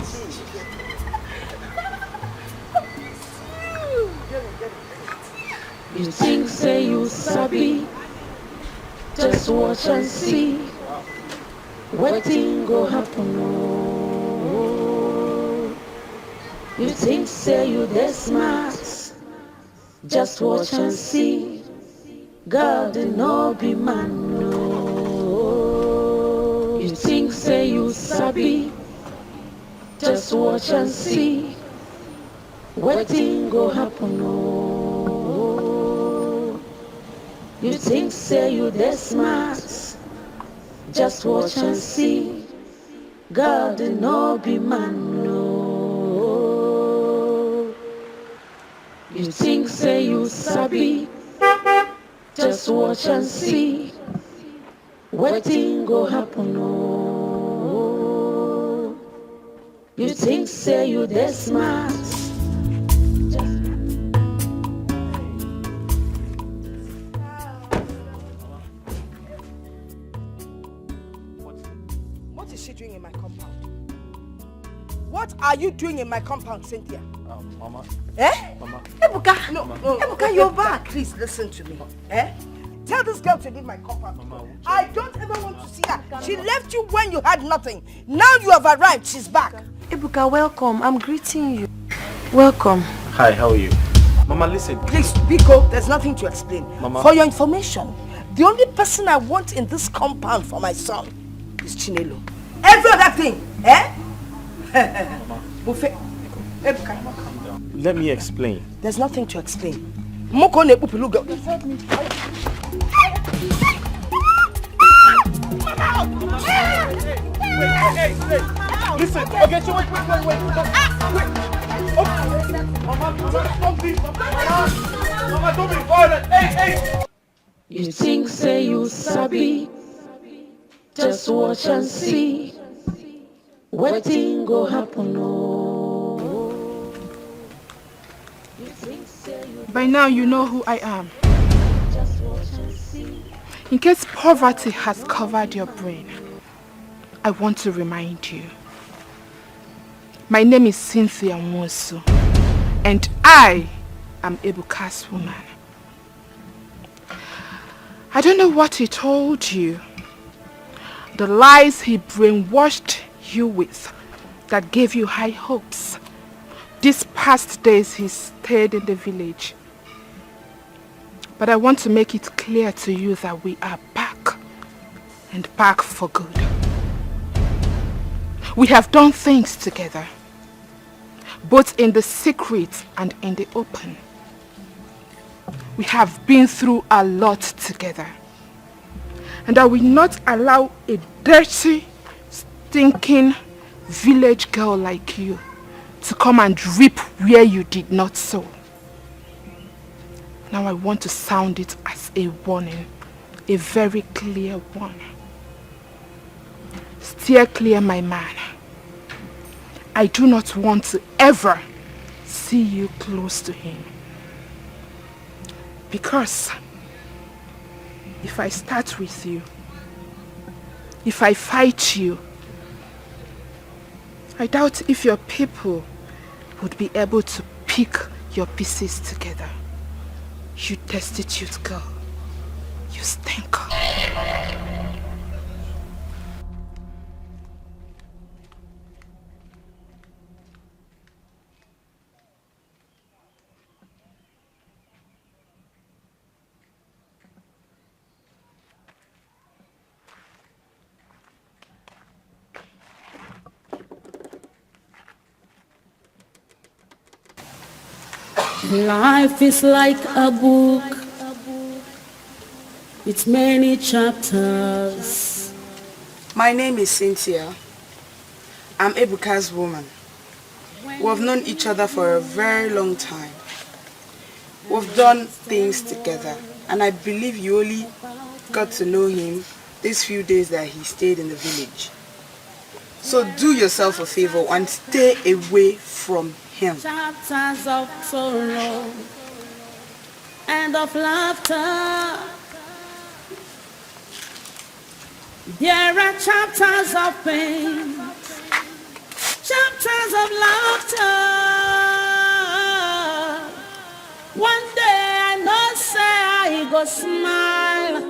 I miss you. You think say you sabi, just watch and see. Wetin go happen? Oh, you think say you dey smart? Just watch and see. God did not be man. No. You think say you sabi? Just watch and see. Wetin go happen? Oh, you think say you dey smart? Just watch and see. God did not be man. No. You think say you sabi? Just watch and see. Wetin go happen? Oh, you think say you dey smart? What is she doing in my compound? What are you doing in my compound, Cynthia? Mama. Eh? Mama. Ebuka, no, Ebuka, you're back. Please listen to me. Eh? Tell this girl to leave my compound. Mama, I don't ever want to see her. She left you when you had nothing. Now you have arrived. She's back. Ebuka, welcome. I'm greeting you. Welcome. Hi, how are you? Mama, listen. Please, Biko, there's nothing to explain. Mama. For your information, the only person I want in this compound for my son is Chinelo. Every other thing, eh? Buffet. Ebuka, calm down. Let me explain. There's nothing to explain. Moko ne pupiluga. Hey, listen. Okay, so wait. Mama, don't leave. Mama, don't be violent. Hey. You think say you sabi? Just watch and see. Wetin go happen? Oh. By now you know who I am. In case poverty has covered your brain, I want to remind you. My name is Cynthia Nwosu, and I am Ebuka's woman. I don't know what he told you, the lies he brainwashed you with that gave you high hopes. These past days he stayed in the village. But I want to make it clear to you that we are back, and back for good. We have done things together, both in the secret and in the open. We have been through a lot together, and I will not allow a dirty, stinking village girl like you to come and reap where you did not sow. Now I want to sound it as a warning, a very clear one. Steer clear, my man. I do not want to ever see you close to him. Because if I start with you, if I fight you, I doubt if your people would be able to pick your pieces together. You destitute girl. You stink. Life is like a book with many chapters. My name is Cynthia. I'm Ebuka's woman. We've known each other for a very long time. We've done things together, and I believe you only got to know him these few days that he stayed in the village. So do yourself a favor and stay away from him. Chapters of sorrow and of laughter. There are chapters of pain, chapters of laughter. One day I know say I go smile.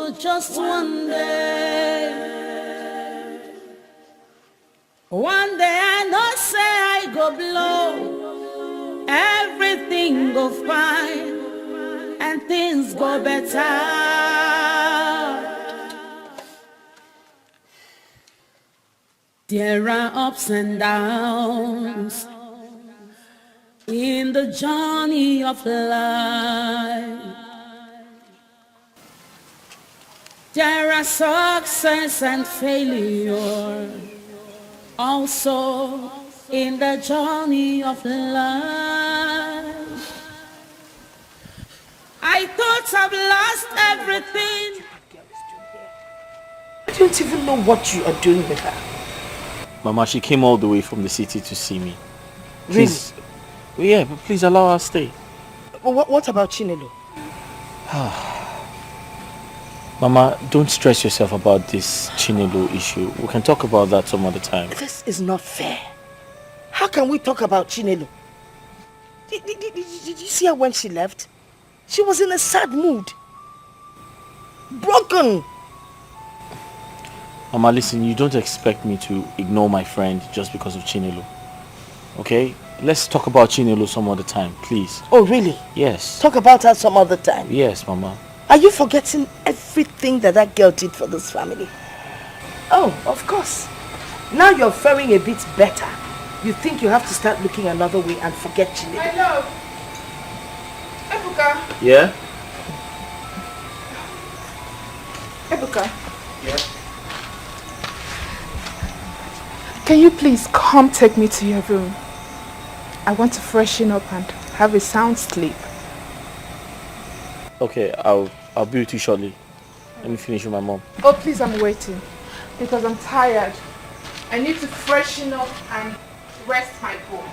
Ooh, just one day. One day I know say I go blow, everything go fine, and things go better. There are ups and downs in the journey of life. There are success and failure also in the journey of life. I thought I've lost everything. I don't even know what you are doing with her. Mama, she came all the way from the city to see me. Please, really? Yeah, but please allow her to stay. What about Chinelo? Mama, don't stress yourself about this Chinelo issue. We can talk about that some other time. This is not fair. How can we talk about Chinelo? Did you see her when she left? She was in a sad mood. Broken. Mama, listen, you don't expect me to ignore my friend just because of Chinelo. Okay? Let's talk about Chinelo some other time, please. Oh, really? Yes. Talk about her some other time. Yes, Mama. Are you forgetting everything that girl did for this family? Oh, of course. Now you're faring a bit better. You think you have to start looking another way and forget Chinelo. My love. Ebuka. Yeah? Ebuka. Yeah? Can you please come take me to your room? I want to freshen up and have a sound sleep. Okay, I'll be with you shortly. Let me finish with my mom. Oh, please, I'm waiting. Because I'm tired. I need to freshen up and rest my bones.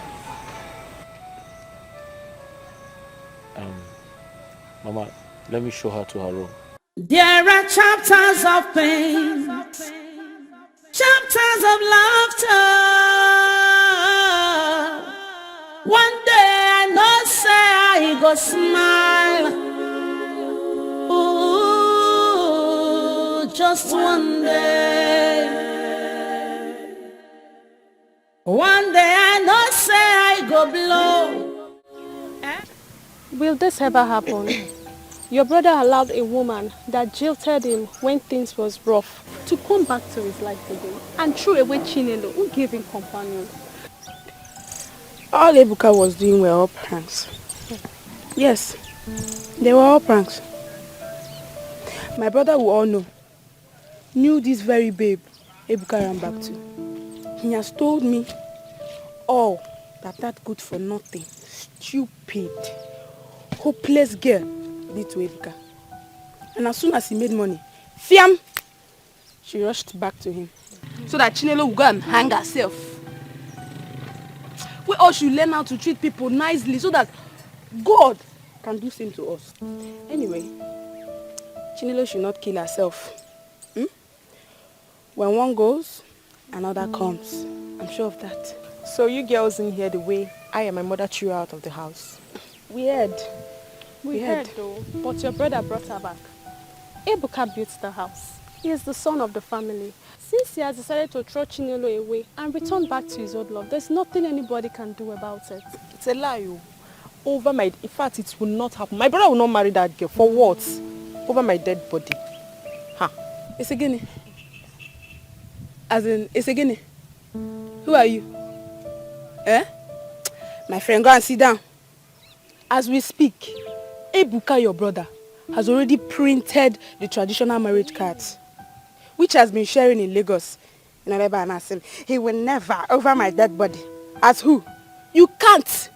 Mama, let me show her to her room. There are chapters of pain, chapters of laughter. One day I know say I go smile. Ooh, just one day. One day I know say I go blow. Will this ever happen? Your brother allowed a woman that jilted him when things was rough to come back to his life again and threw away Chinelo, who gave him companion. All Ebuka was doing were all pranks. Yes, they were all pranks. My brother who all knew this very babe Ebuka ran back to. He has told me all that good for nothing, stupid, hopeless girl did to Ebuka. And as soon as he made money, fiam, she rushed back to him so that Chinelo would go and hang herself. We all should learn how to treat people nicely so that God can do same to us. Anyway, Chinelo should not kill herself. When one goes, another comes. I'm sure of that. So you girls didn't hear the way I and my mother threw her out of the house? We heard. We heard though, but your brother brought her back. Ebuka built the house. He is the son of the family. Since he has decided to throw Chinelo away and return back to his old love, there's nothing anybody can do about it. It's a lie. In fact, it will not happen. My brother will not marry that girl. For what? Over my dead body. It's a guinea. As in, it's a guinea. Who are you? My friend, go and sit down. As we speak, Ebuka, your brother, has already printed the traditional marriage cards, which has been sharing in Lagos. He will never over my dead body. As who? You can't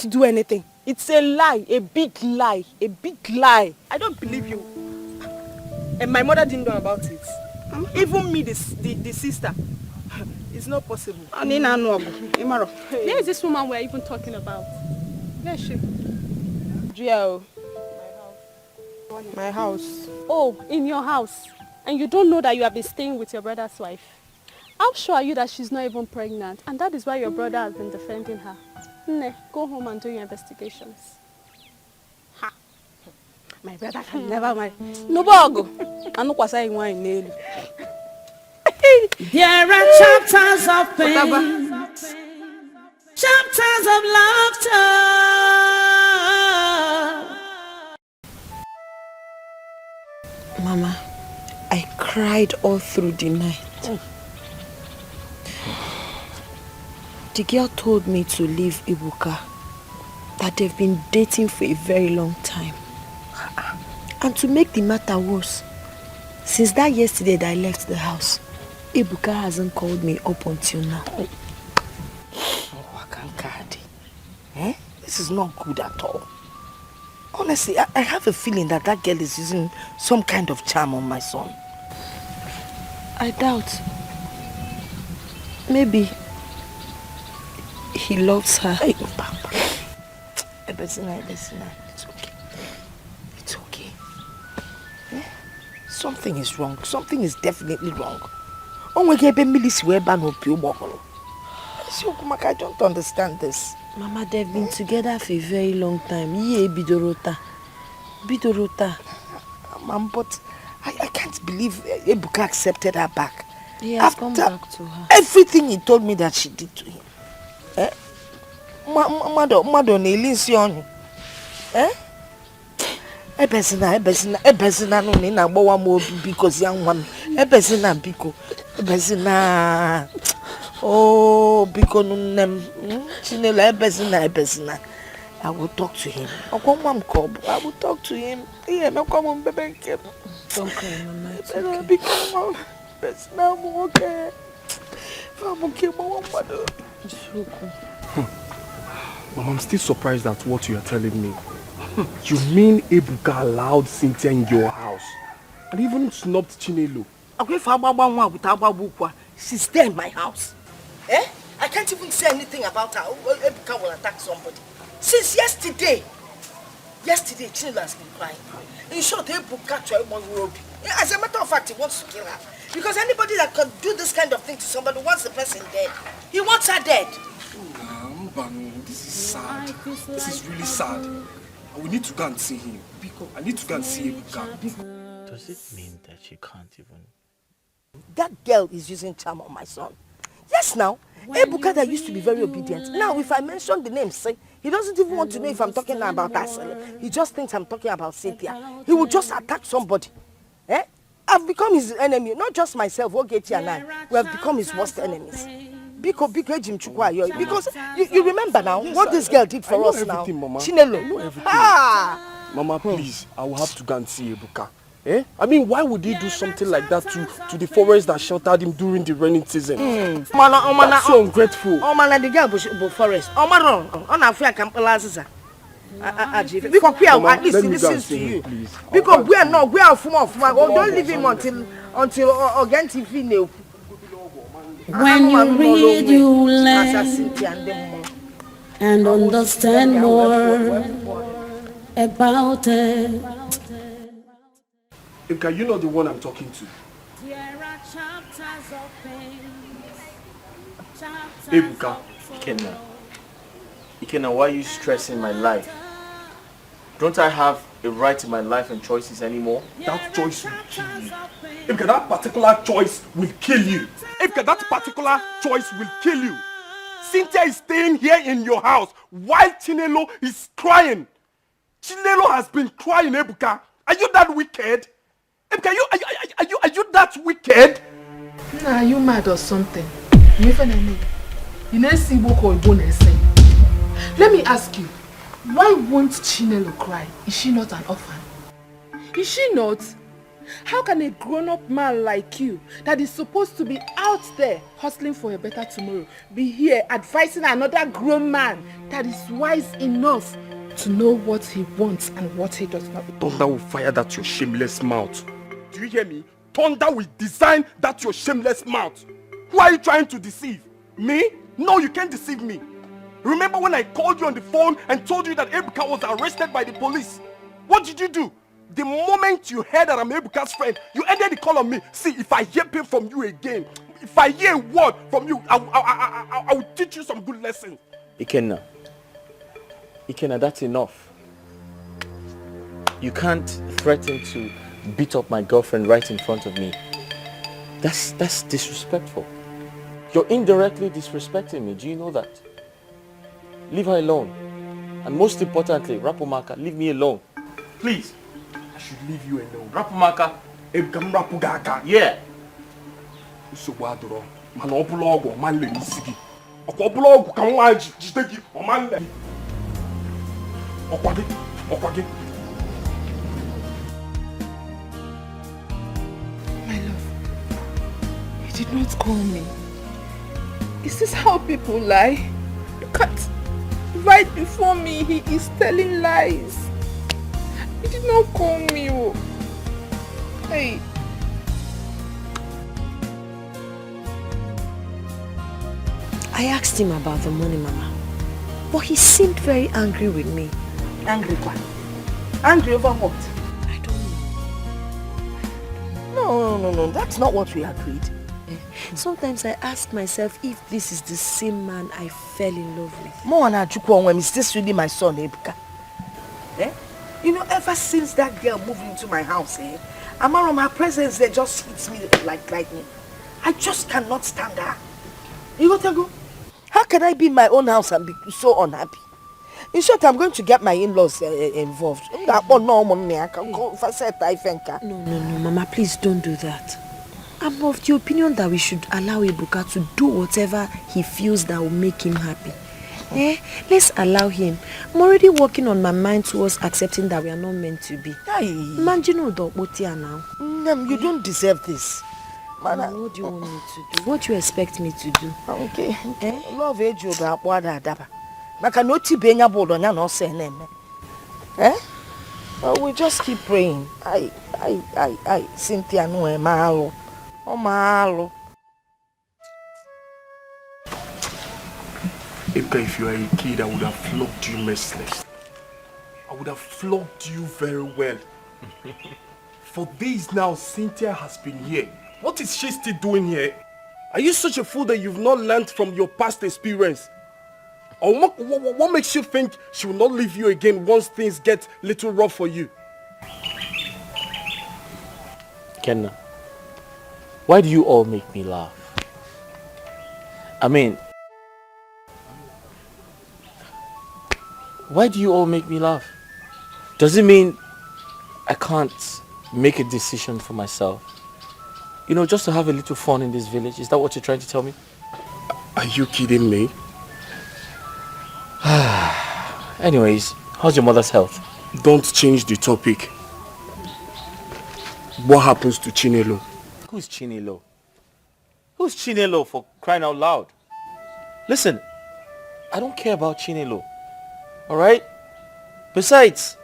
do anything. It's a lie, a big lie, a big lie. I don't believe you. And my mother didn't know about it. Even me, the sister. It's not possible. Where is this woman we're even talking about? Where is she? My house. Oh, in your house. And you don't know that you have been staying with your brother's wife. How sure are you that she's not even pregnant? And that is why your brother has been defending her. Go home and do your investigations. My brother can never marry. No bogo. I no kwasa wine nail. There are chapters of pain, chapters of laughter. Mama, I cried all through the night. The girl told me to leave Ibuka, that they've been dating for a very long time. And to make the matter worse, since that yesterday that I left the house, Ibuka hasn't called me up until now. Oh, Wakankadi. This is not good at all. Honestly, I have a feeling that that girl is using some kind of charm on my son. I doubt. Maybe he loves her. Hey, Papa. Ebesina, it's okay. It's okay. Something is wrong. Something is definitely wrong. I don't understand this. Mama, they've been together for a very long time. Ye Bidorota. Mom, but I can't believe Ebuka accepted her back. He has come back to her. Everything he told me that she did to him. Mado na-elinsi ọnụ. Ebesina no ni na gbawa mo biko si anwa m. Ebesina biko. Ebesina. Oh, biko nnem. Chinelo ebesina. I will talk to him. I will talk to him. Don't cry, Mama. It's okay. Ebesina mo okay. I'm okay, Mama. It's okay. Mom, I'm still surprised at what you are telling me. You mean Ebuka allowed Cynthia in your house and even snubbed Chinelo? She's there in my house. I can't even say anything about her. Ebuka will attack somebody. Since yesterday, Chinelo has been crying. In short, Ebuka tried one robe. As a matter of fact, he wants to kill her. Because anybody that can do this kind of thing to somebody wants the person dead. He wants her dead. This is sad. This is really sad. We need to go and see him. I need to go and see Ebuka. Does it mean that she can't even... That girl is using charm on my son. Yes, now. Ebuka that used to be very obedient. Now, if I mention the name, say, he doesn't even want to know if I'm talking about us. He just thinks I'm talking about Cynthia. He will just attack somebody. I've become his enemy. Not just myself, Ogechi and I. We have become his worst enemies. Because you remember now what this girl did for us now. Mama. Chinelo. Mama, please, I will have to go and see Ebuka. I mean, why would he do something like that to the forest that sheltered him during the rainy season? That's so ungrateful. The girl bush forest. Because at least he listens to you. Because we are from don't leave him until again TV. When you read, you learn and understand more about it. Ebuka, you know the one I'm talking to. Ebuka. Ikenna, why are you stressing my life? Don't I have a right to my life and choices anymore? That choice will kill you. Ebuka, that particular choice will kill you. Ebuka, that particular choice will kill you. Cynthia is staying here in your house while Chinelo is crying. Chinelo has been crying, Ebuka. Are you that wicked? Ebuka, are you that wicked? Nah, are you mad or something? Let me ask you, why won't Chinelo cry? Is she not an orphan? Is she not? How can a grown-up man like you, that is supposed to be out there hustling for a better tomorrow, be here advising another grown man that is wise enough to know what he wants and what he does not? Thunder will fire that your shameless mouth. Do you hear me? Thunder will design that your shameless mouth. Who are you trying to deceive? Me? No, you can't deceive me. Remember when I called you on the phone and told you that Ebuka was arrested by the police? What did you do? The moment you heard that I'm Ebuka's friend, you ended the call on me. See, if I hear pain from you again, if I hear a word from you, I will teach you some good lessons. Ikenna, that's enough. You can't threaten to beat up my girlfriend right in front of me. That's disrespectful. You're indirectly disrespecting me. Do you know that? Leave her alone. And most importantly, Rapumaka, leave me alone. Please. I should leave you alone. Rapumaka. Yeah. So what do you monologue man le nisigi. Okoblogo kan wa jitegi o man le. Okwage. My love, you did not call me. Is this how people lie? Look at, right before me, he is telling lies. He did not call me. Oh. Hey. I asked him about the money, Mama, but he seemed very angry with me. Angry what? Angry over what? I don't know. No, that's not what we agreed. Sometimes I ask myself if this is the same man I fell in love with. Moana Chukwu, is this really my son, Ebuka? You know, ever since that girl moved into my house, Amarom, her presence there just hits me like lightning. I just cannot stand her. You got to go? How can I be in my own house and be so unhappy? In short, I'm going to get my in-laws involved. No, Mama, please don't do that. I'm of the opinion that we should allow Ebuka to do whatever he feels that will make him happy. Let's allow him. I'm already working on my mind towards accepting that we are not meant to be. Imagine now. You don't deserve this. Mama, what do you want me to do? What do you expect me to do? Okay. Love age you da kwada daba. Maka no ti benya bodo nya no se na eme. We just keep praying. I Cynthia no e maalo. O maalo. If you are a kid, I would have flogged you merciless. I would have flogged you very well. For days now, Cynthia has been here. What is she still doing here? Are you such a fool that you've not learned from your past experience? Or what makes you think she will not leave you again once things get a little rough for you? Kenna, why do you all make me laugh? I mean, why do you all make me laugh? Does it mean I can't make a decision for myself? You know, just to have a little fun in this village. Is that what you're trying to tell me? Are you kidding me? Anyways, how's your mother's health? Don't change the topic. What happens to Chinelo? Who's Chinelo? Who's Chinelo, for crying out loud? Listen, I don't care about Chinelo. Alright? Besides,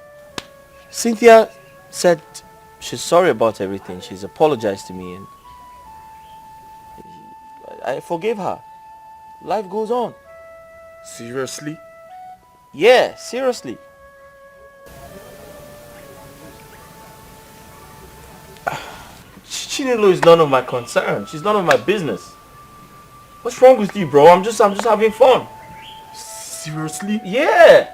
Cynthia said she's sorry about everything. She's apologized to me and I forgave her. Life goes on. Seriously? Yeah, seriously. Chinelo is none of my concern. She's none of my business. What's wrong with you, bro? I'm just having fun. Seriously? Yeah.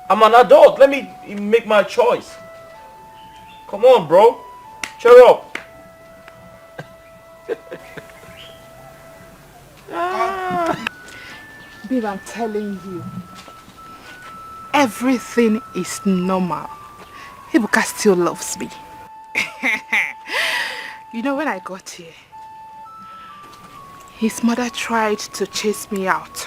I'm an adult. Let me make my choice. Come on, bro. Cheer up. Babe, I'm telling you, everything is normal. Ebuka still loves me. You know, when I got here, his mother tried to chase me out.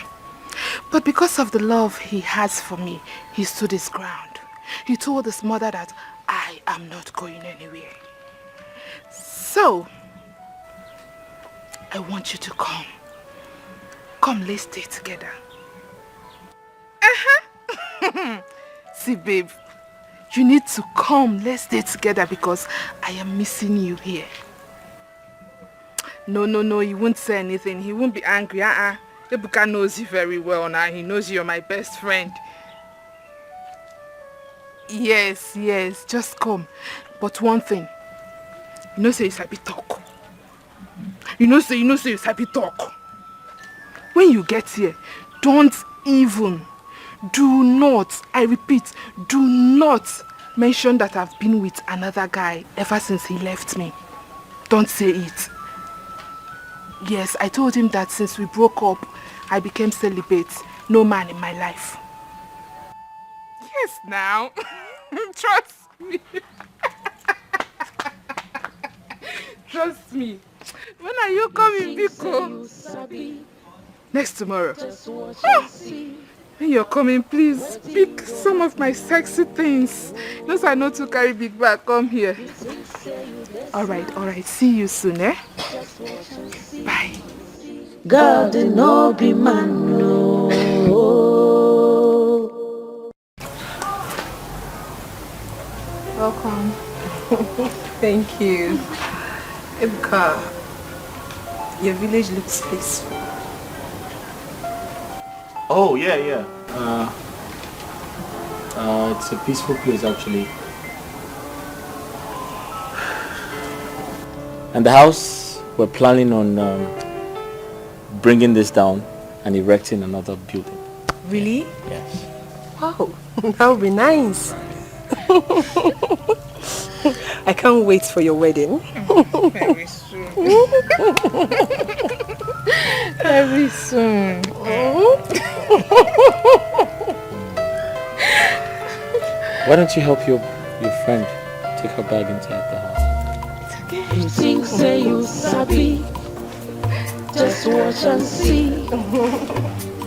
But because of the love he has for me, he stood his ground. He told his mother that I am not going anywhere. So, I want you to come. Come, let's stay together. See, babe, you need to come. Let's stay together because I am missing you here. No, he won't say anything. He won't be angry. Ebuka knows you very well now. He knows you're my best friend. Yes, just come. But one thing, you know say you sabi talk. You know say you sabi talk. When you get here, do not, I repeat, do not mention that I've been with another guy ever since he left me. Don't say it. Yes, I told him that since we broke up, I became celibate. No man in my life. Yes, now. Trust me. Trust me. When are you coming, Biko? Next tomorrow. Oh, when you're coming, please pick some of my sexy things. Those I know to carry big bag. Come here. Alright. See you soon, eh? Bye. God no be man, no. Welcome. Thank you. Ebuka, your village looks peaceful. Oh, yeah. It's a peaceful place, actually. And the house, we're planning on bringing this down and erecting another building. Really? Yes. Wow, that would be nice. I can't wait for your wedding. Very soon. Very soon. Why don't you help your friend take her bag inside the house? It's okay. You think say you sabi, just watch and see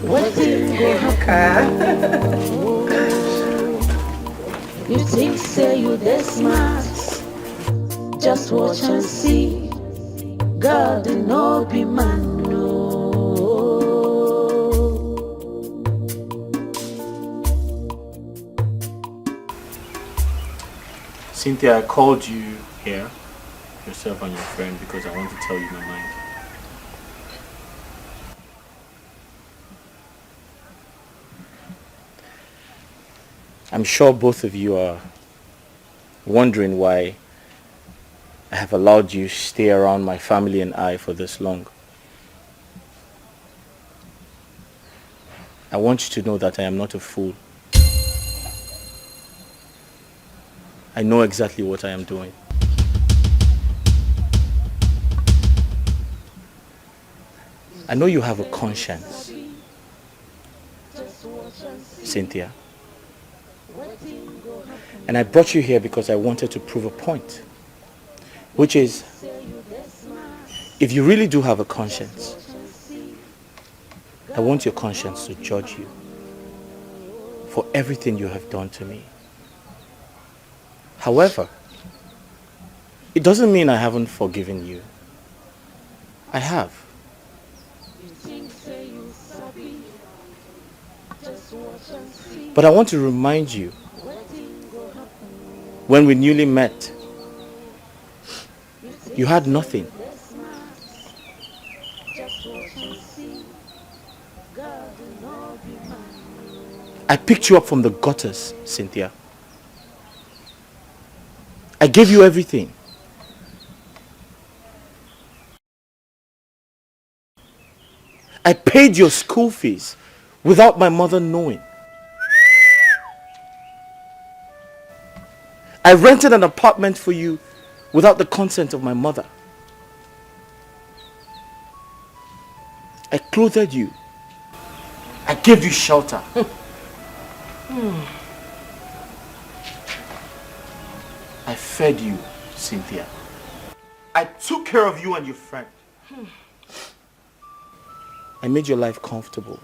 what thing go happen. You think say you this smart, just watch and see. God no be man, no. Cynthia, I called you here, yourself and your friend, because I want to tell you my mind. I'm sure both of you are wondering why I have allowed you stay around my family and I for this long. I want you to know that I am not a fool. I know exactly what I am doing. I know you have a conscience, Cynthia. And I brought you here because I wanted to prove a point, which is, if you really do have a conscience, I want your conscience to judge you for everything you have done to me. However, it doesn't mean I haven't forgiven you. I have. But I want to remind you, when we newly met, you had nothing. I picked you up from the gutters, Cynthia. I gave you everything. I paid your school fees without my mother knowing. I rented an apartment for you without the consent of my mother. I clothed you. I gave you shelter. I fed you, Cynthia. I took care of you and your friend. I made your life comfortable.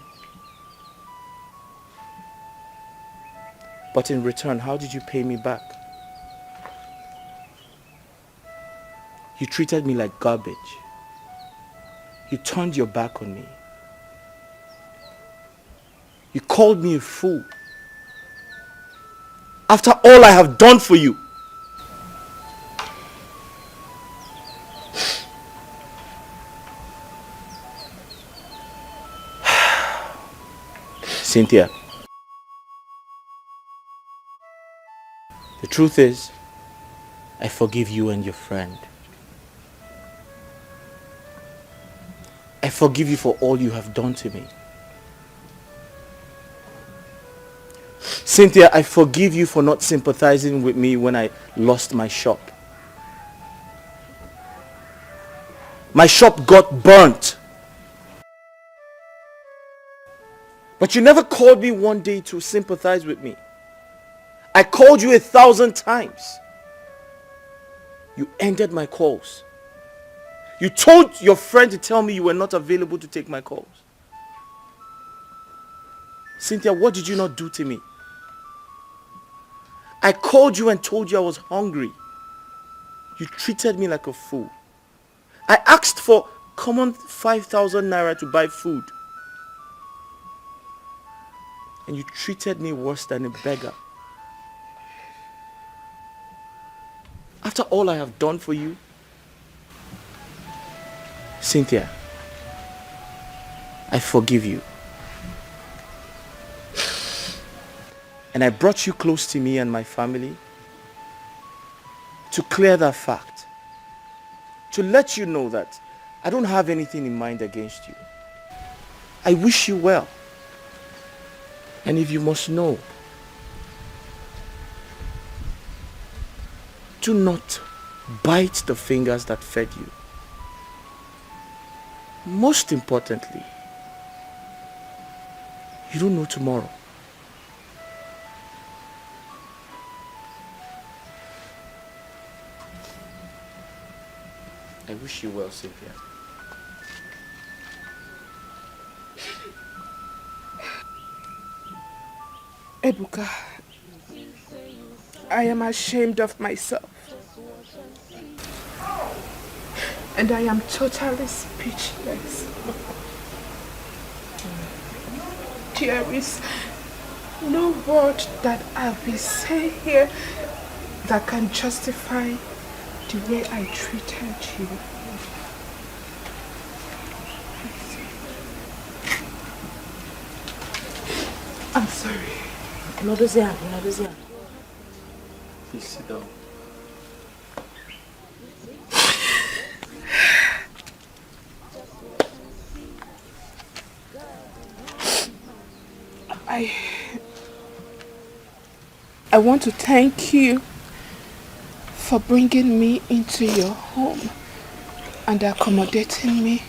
But in return, how did you pay me back? You treated me like garbage. You turned your back on me. You called me a fool. After all I have done for you. Cynthia, the truth is, I forgive you and your friend. I forgive you for all you have done to me. Cynthia, I forgive you for not sympathizing with me when I lost my shop. My shop got burnt. But you never called me one day to sympathize with me. I called you 1,000 times. You ended my calls. You told your friend to tell me you were not available to take my calls. Cynthia, what did you not do to me? I called you and told you I was hungry. You treated me like a fool. I asked for common 5,000 naira to buy food. And you treated me worse than a beggar. After all I have done for you, Cynthia, I forgive you. And I brought you close to me and my family to clear that fact. To let you know that I don't have anything in mind against you. I wish you well. And if you must know, do not bite the fingers that fed you. Most importantly, you don't know tomorrow. I wish you well, Cynthia. Ebuka, I am ashamed of myself. And I am totally speechless. There is no word that I'll be saying here that can justify the way I treated you. I'm sorry. Please sit down. I want to thank you for bringing me into your home and accommodating me.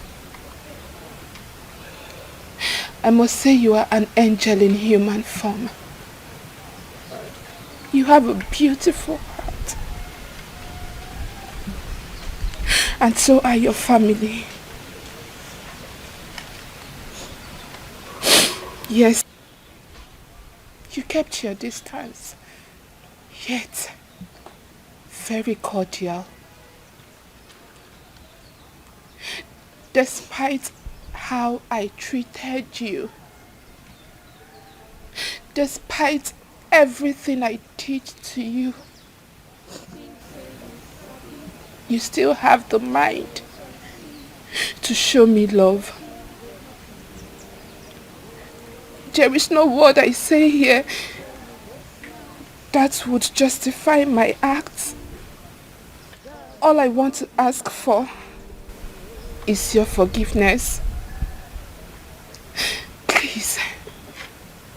I must say you are an angel in human form. You have a beautiful heart. And so are your family. Yes, you kept your distance, yet very cordial. Despite how I treated you, despite everything I did to you, you still have the mind to show me love. There is no word I say here that would justify my acts. All I want to ask for is your forgiveness. Please,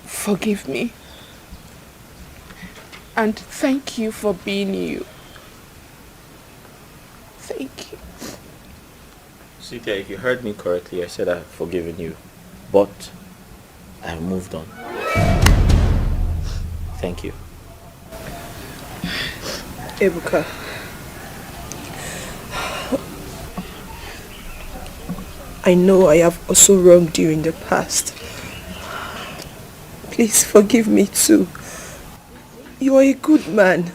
forgive me. And thank you for being you. Thank you. Cynthia, if you heard me correctly, I said I've forgiven you. But I've moved on. Thank you. Ebuka, I know I have also wronged you in the past. Please forgive me too. You are a good man.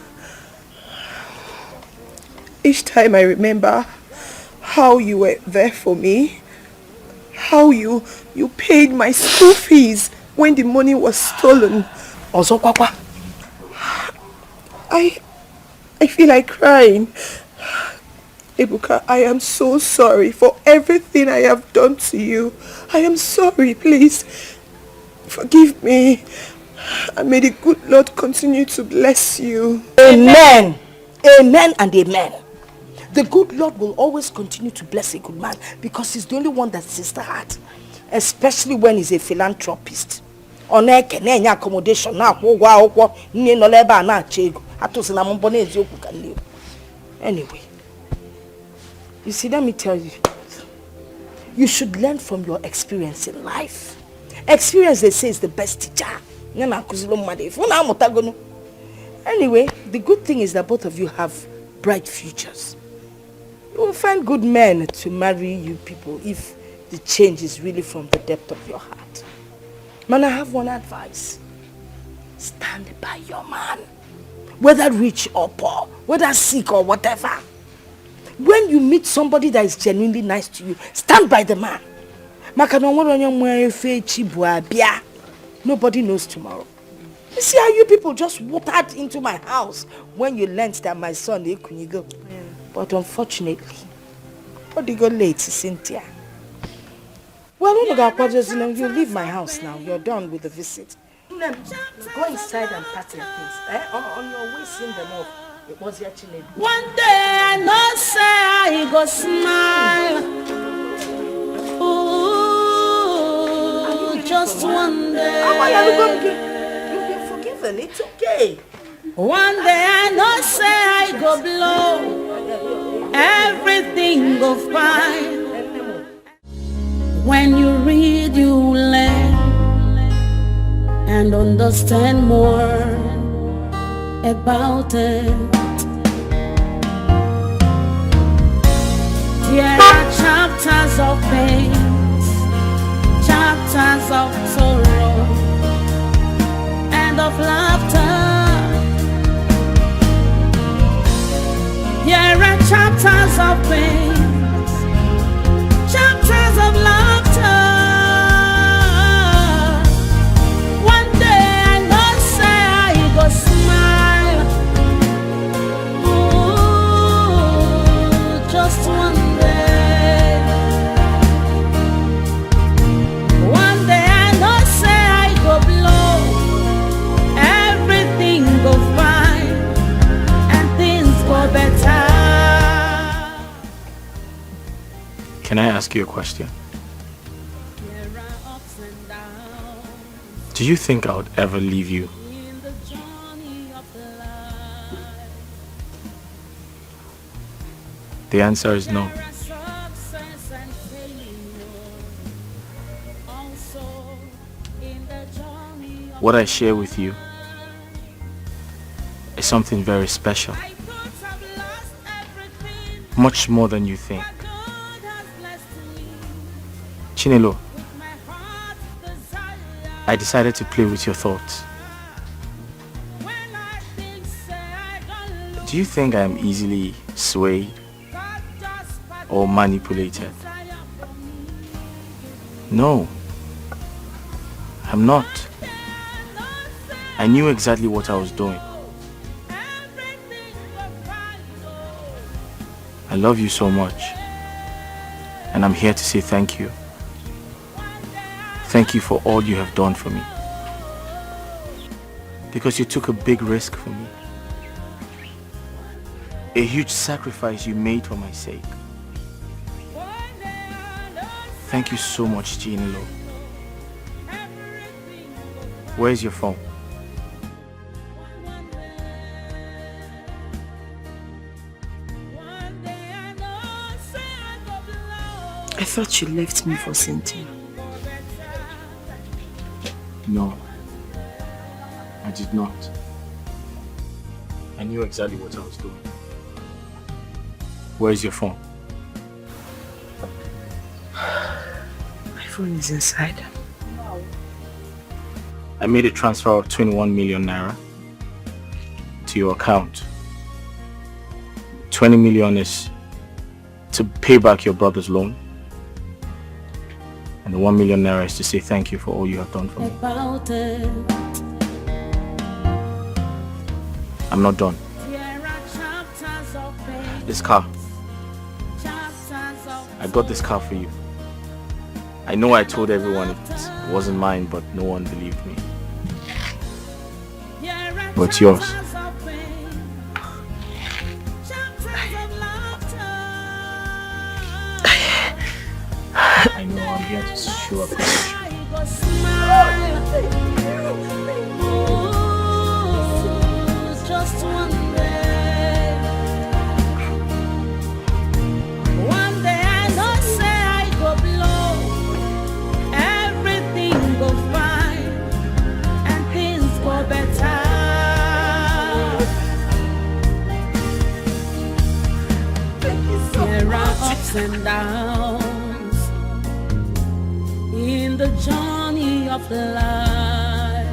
Each time I remember how you were there for me, how you paid my school fees when the money was stolen. Also, Papa, I feel like crying. Ebuka, I am so sorry for everything I have done to you. I am sorry, please. Forgive me. And may the good Lord continue to bless you. Amen. Amen and amen. The good Lord will always continue to bless a good man because he's the only one that sister had. Especially when he's a philanthropist. ọ na-eke na-enye accommodation na-akwụ ụgwọ akwụkwọ nne nọ n'ebe a na-achọ ego atụsị na mbọ n'eziokwu ka nne. Anyway, you see, let me tell you, you should learn from your experience in life. Experience, they say, is the best teacher. Anyway, the good thing is that both of you have bright futures. You will find good men to marry you people if the change is really from the depth of your heart. Man, I have one advice. Stand by your man. Whether rich or poor, whether sick or whatever. When you meet somebody that is genuinely nice to you, stand by the man. Nobody knows tomorrow. You see how you people just watered into my house when you learned that my son go. But unfortunately, what did you go late, Cynthia? Well, you leave my house now. You're done with the visit. Go inside and pack your things. On your way, send them off. It was your children. One day I know say I go smile. Ooh, just one day. You've been forgiven. It's okay. One day I know say I go blow. Everything go fine. When you read, you learn and understand more about it. There are chapters of pain, chapters of sorrow, and of laughter. There are chapters of pain, chapters of laughter. One day I know say I go smile. Ooh, just one day. One day I know say I go blow. Everything go fine and things go better. Can I ask you a question? Do you think I would ever leave you? The answer is no. What I share with you is something very special. Much more than you think. Chinelo, I decided to play with your thoughts. Do you think I am easily swayed or manipulated? No, I'm not. I knew exactly what I was doing. I love you so much, and I'm here to say thank you. Thank you for all you have done for me. Because you took a big risk for me. A huge sacrifice you made for my sake. Thank you so much, Chinelo. Where's your phone? I thought you left me for Cynthia. No, I did not. I knew exactly what I was doing. Where's your phone? My phone is inside. I made a transfer of 21 million naira to your account. 20 million is to pay back your brother's loan. And the 1 million naira is to say thank you for all you have done for me. I'm not done. This car. I got this car for you. I know I told everyone it wasn't mine, but no one believed me. But it's yours. I know I'm here to show appreciation. go smile. Ooh, just one day. One day I know say I go blow. Everything go fine and things go better. There are ups and downs in the journey of life.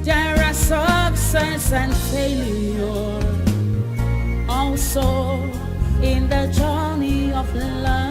There are success and failure also in the journey of life.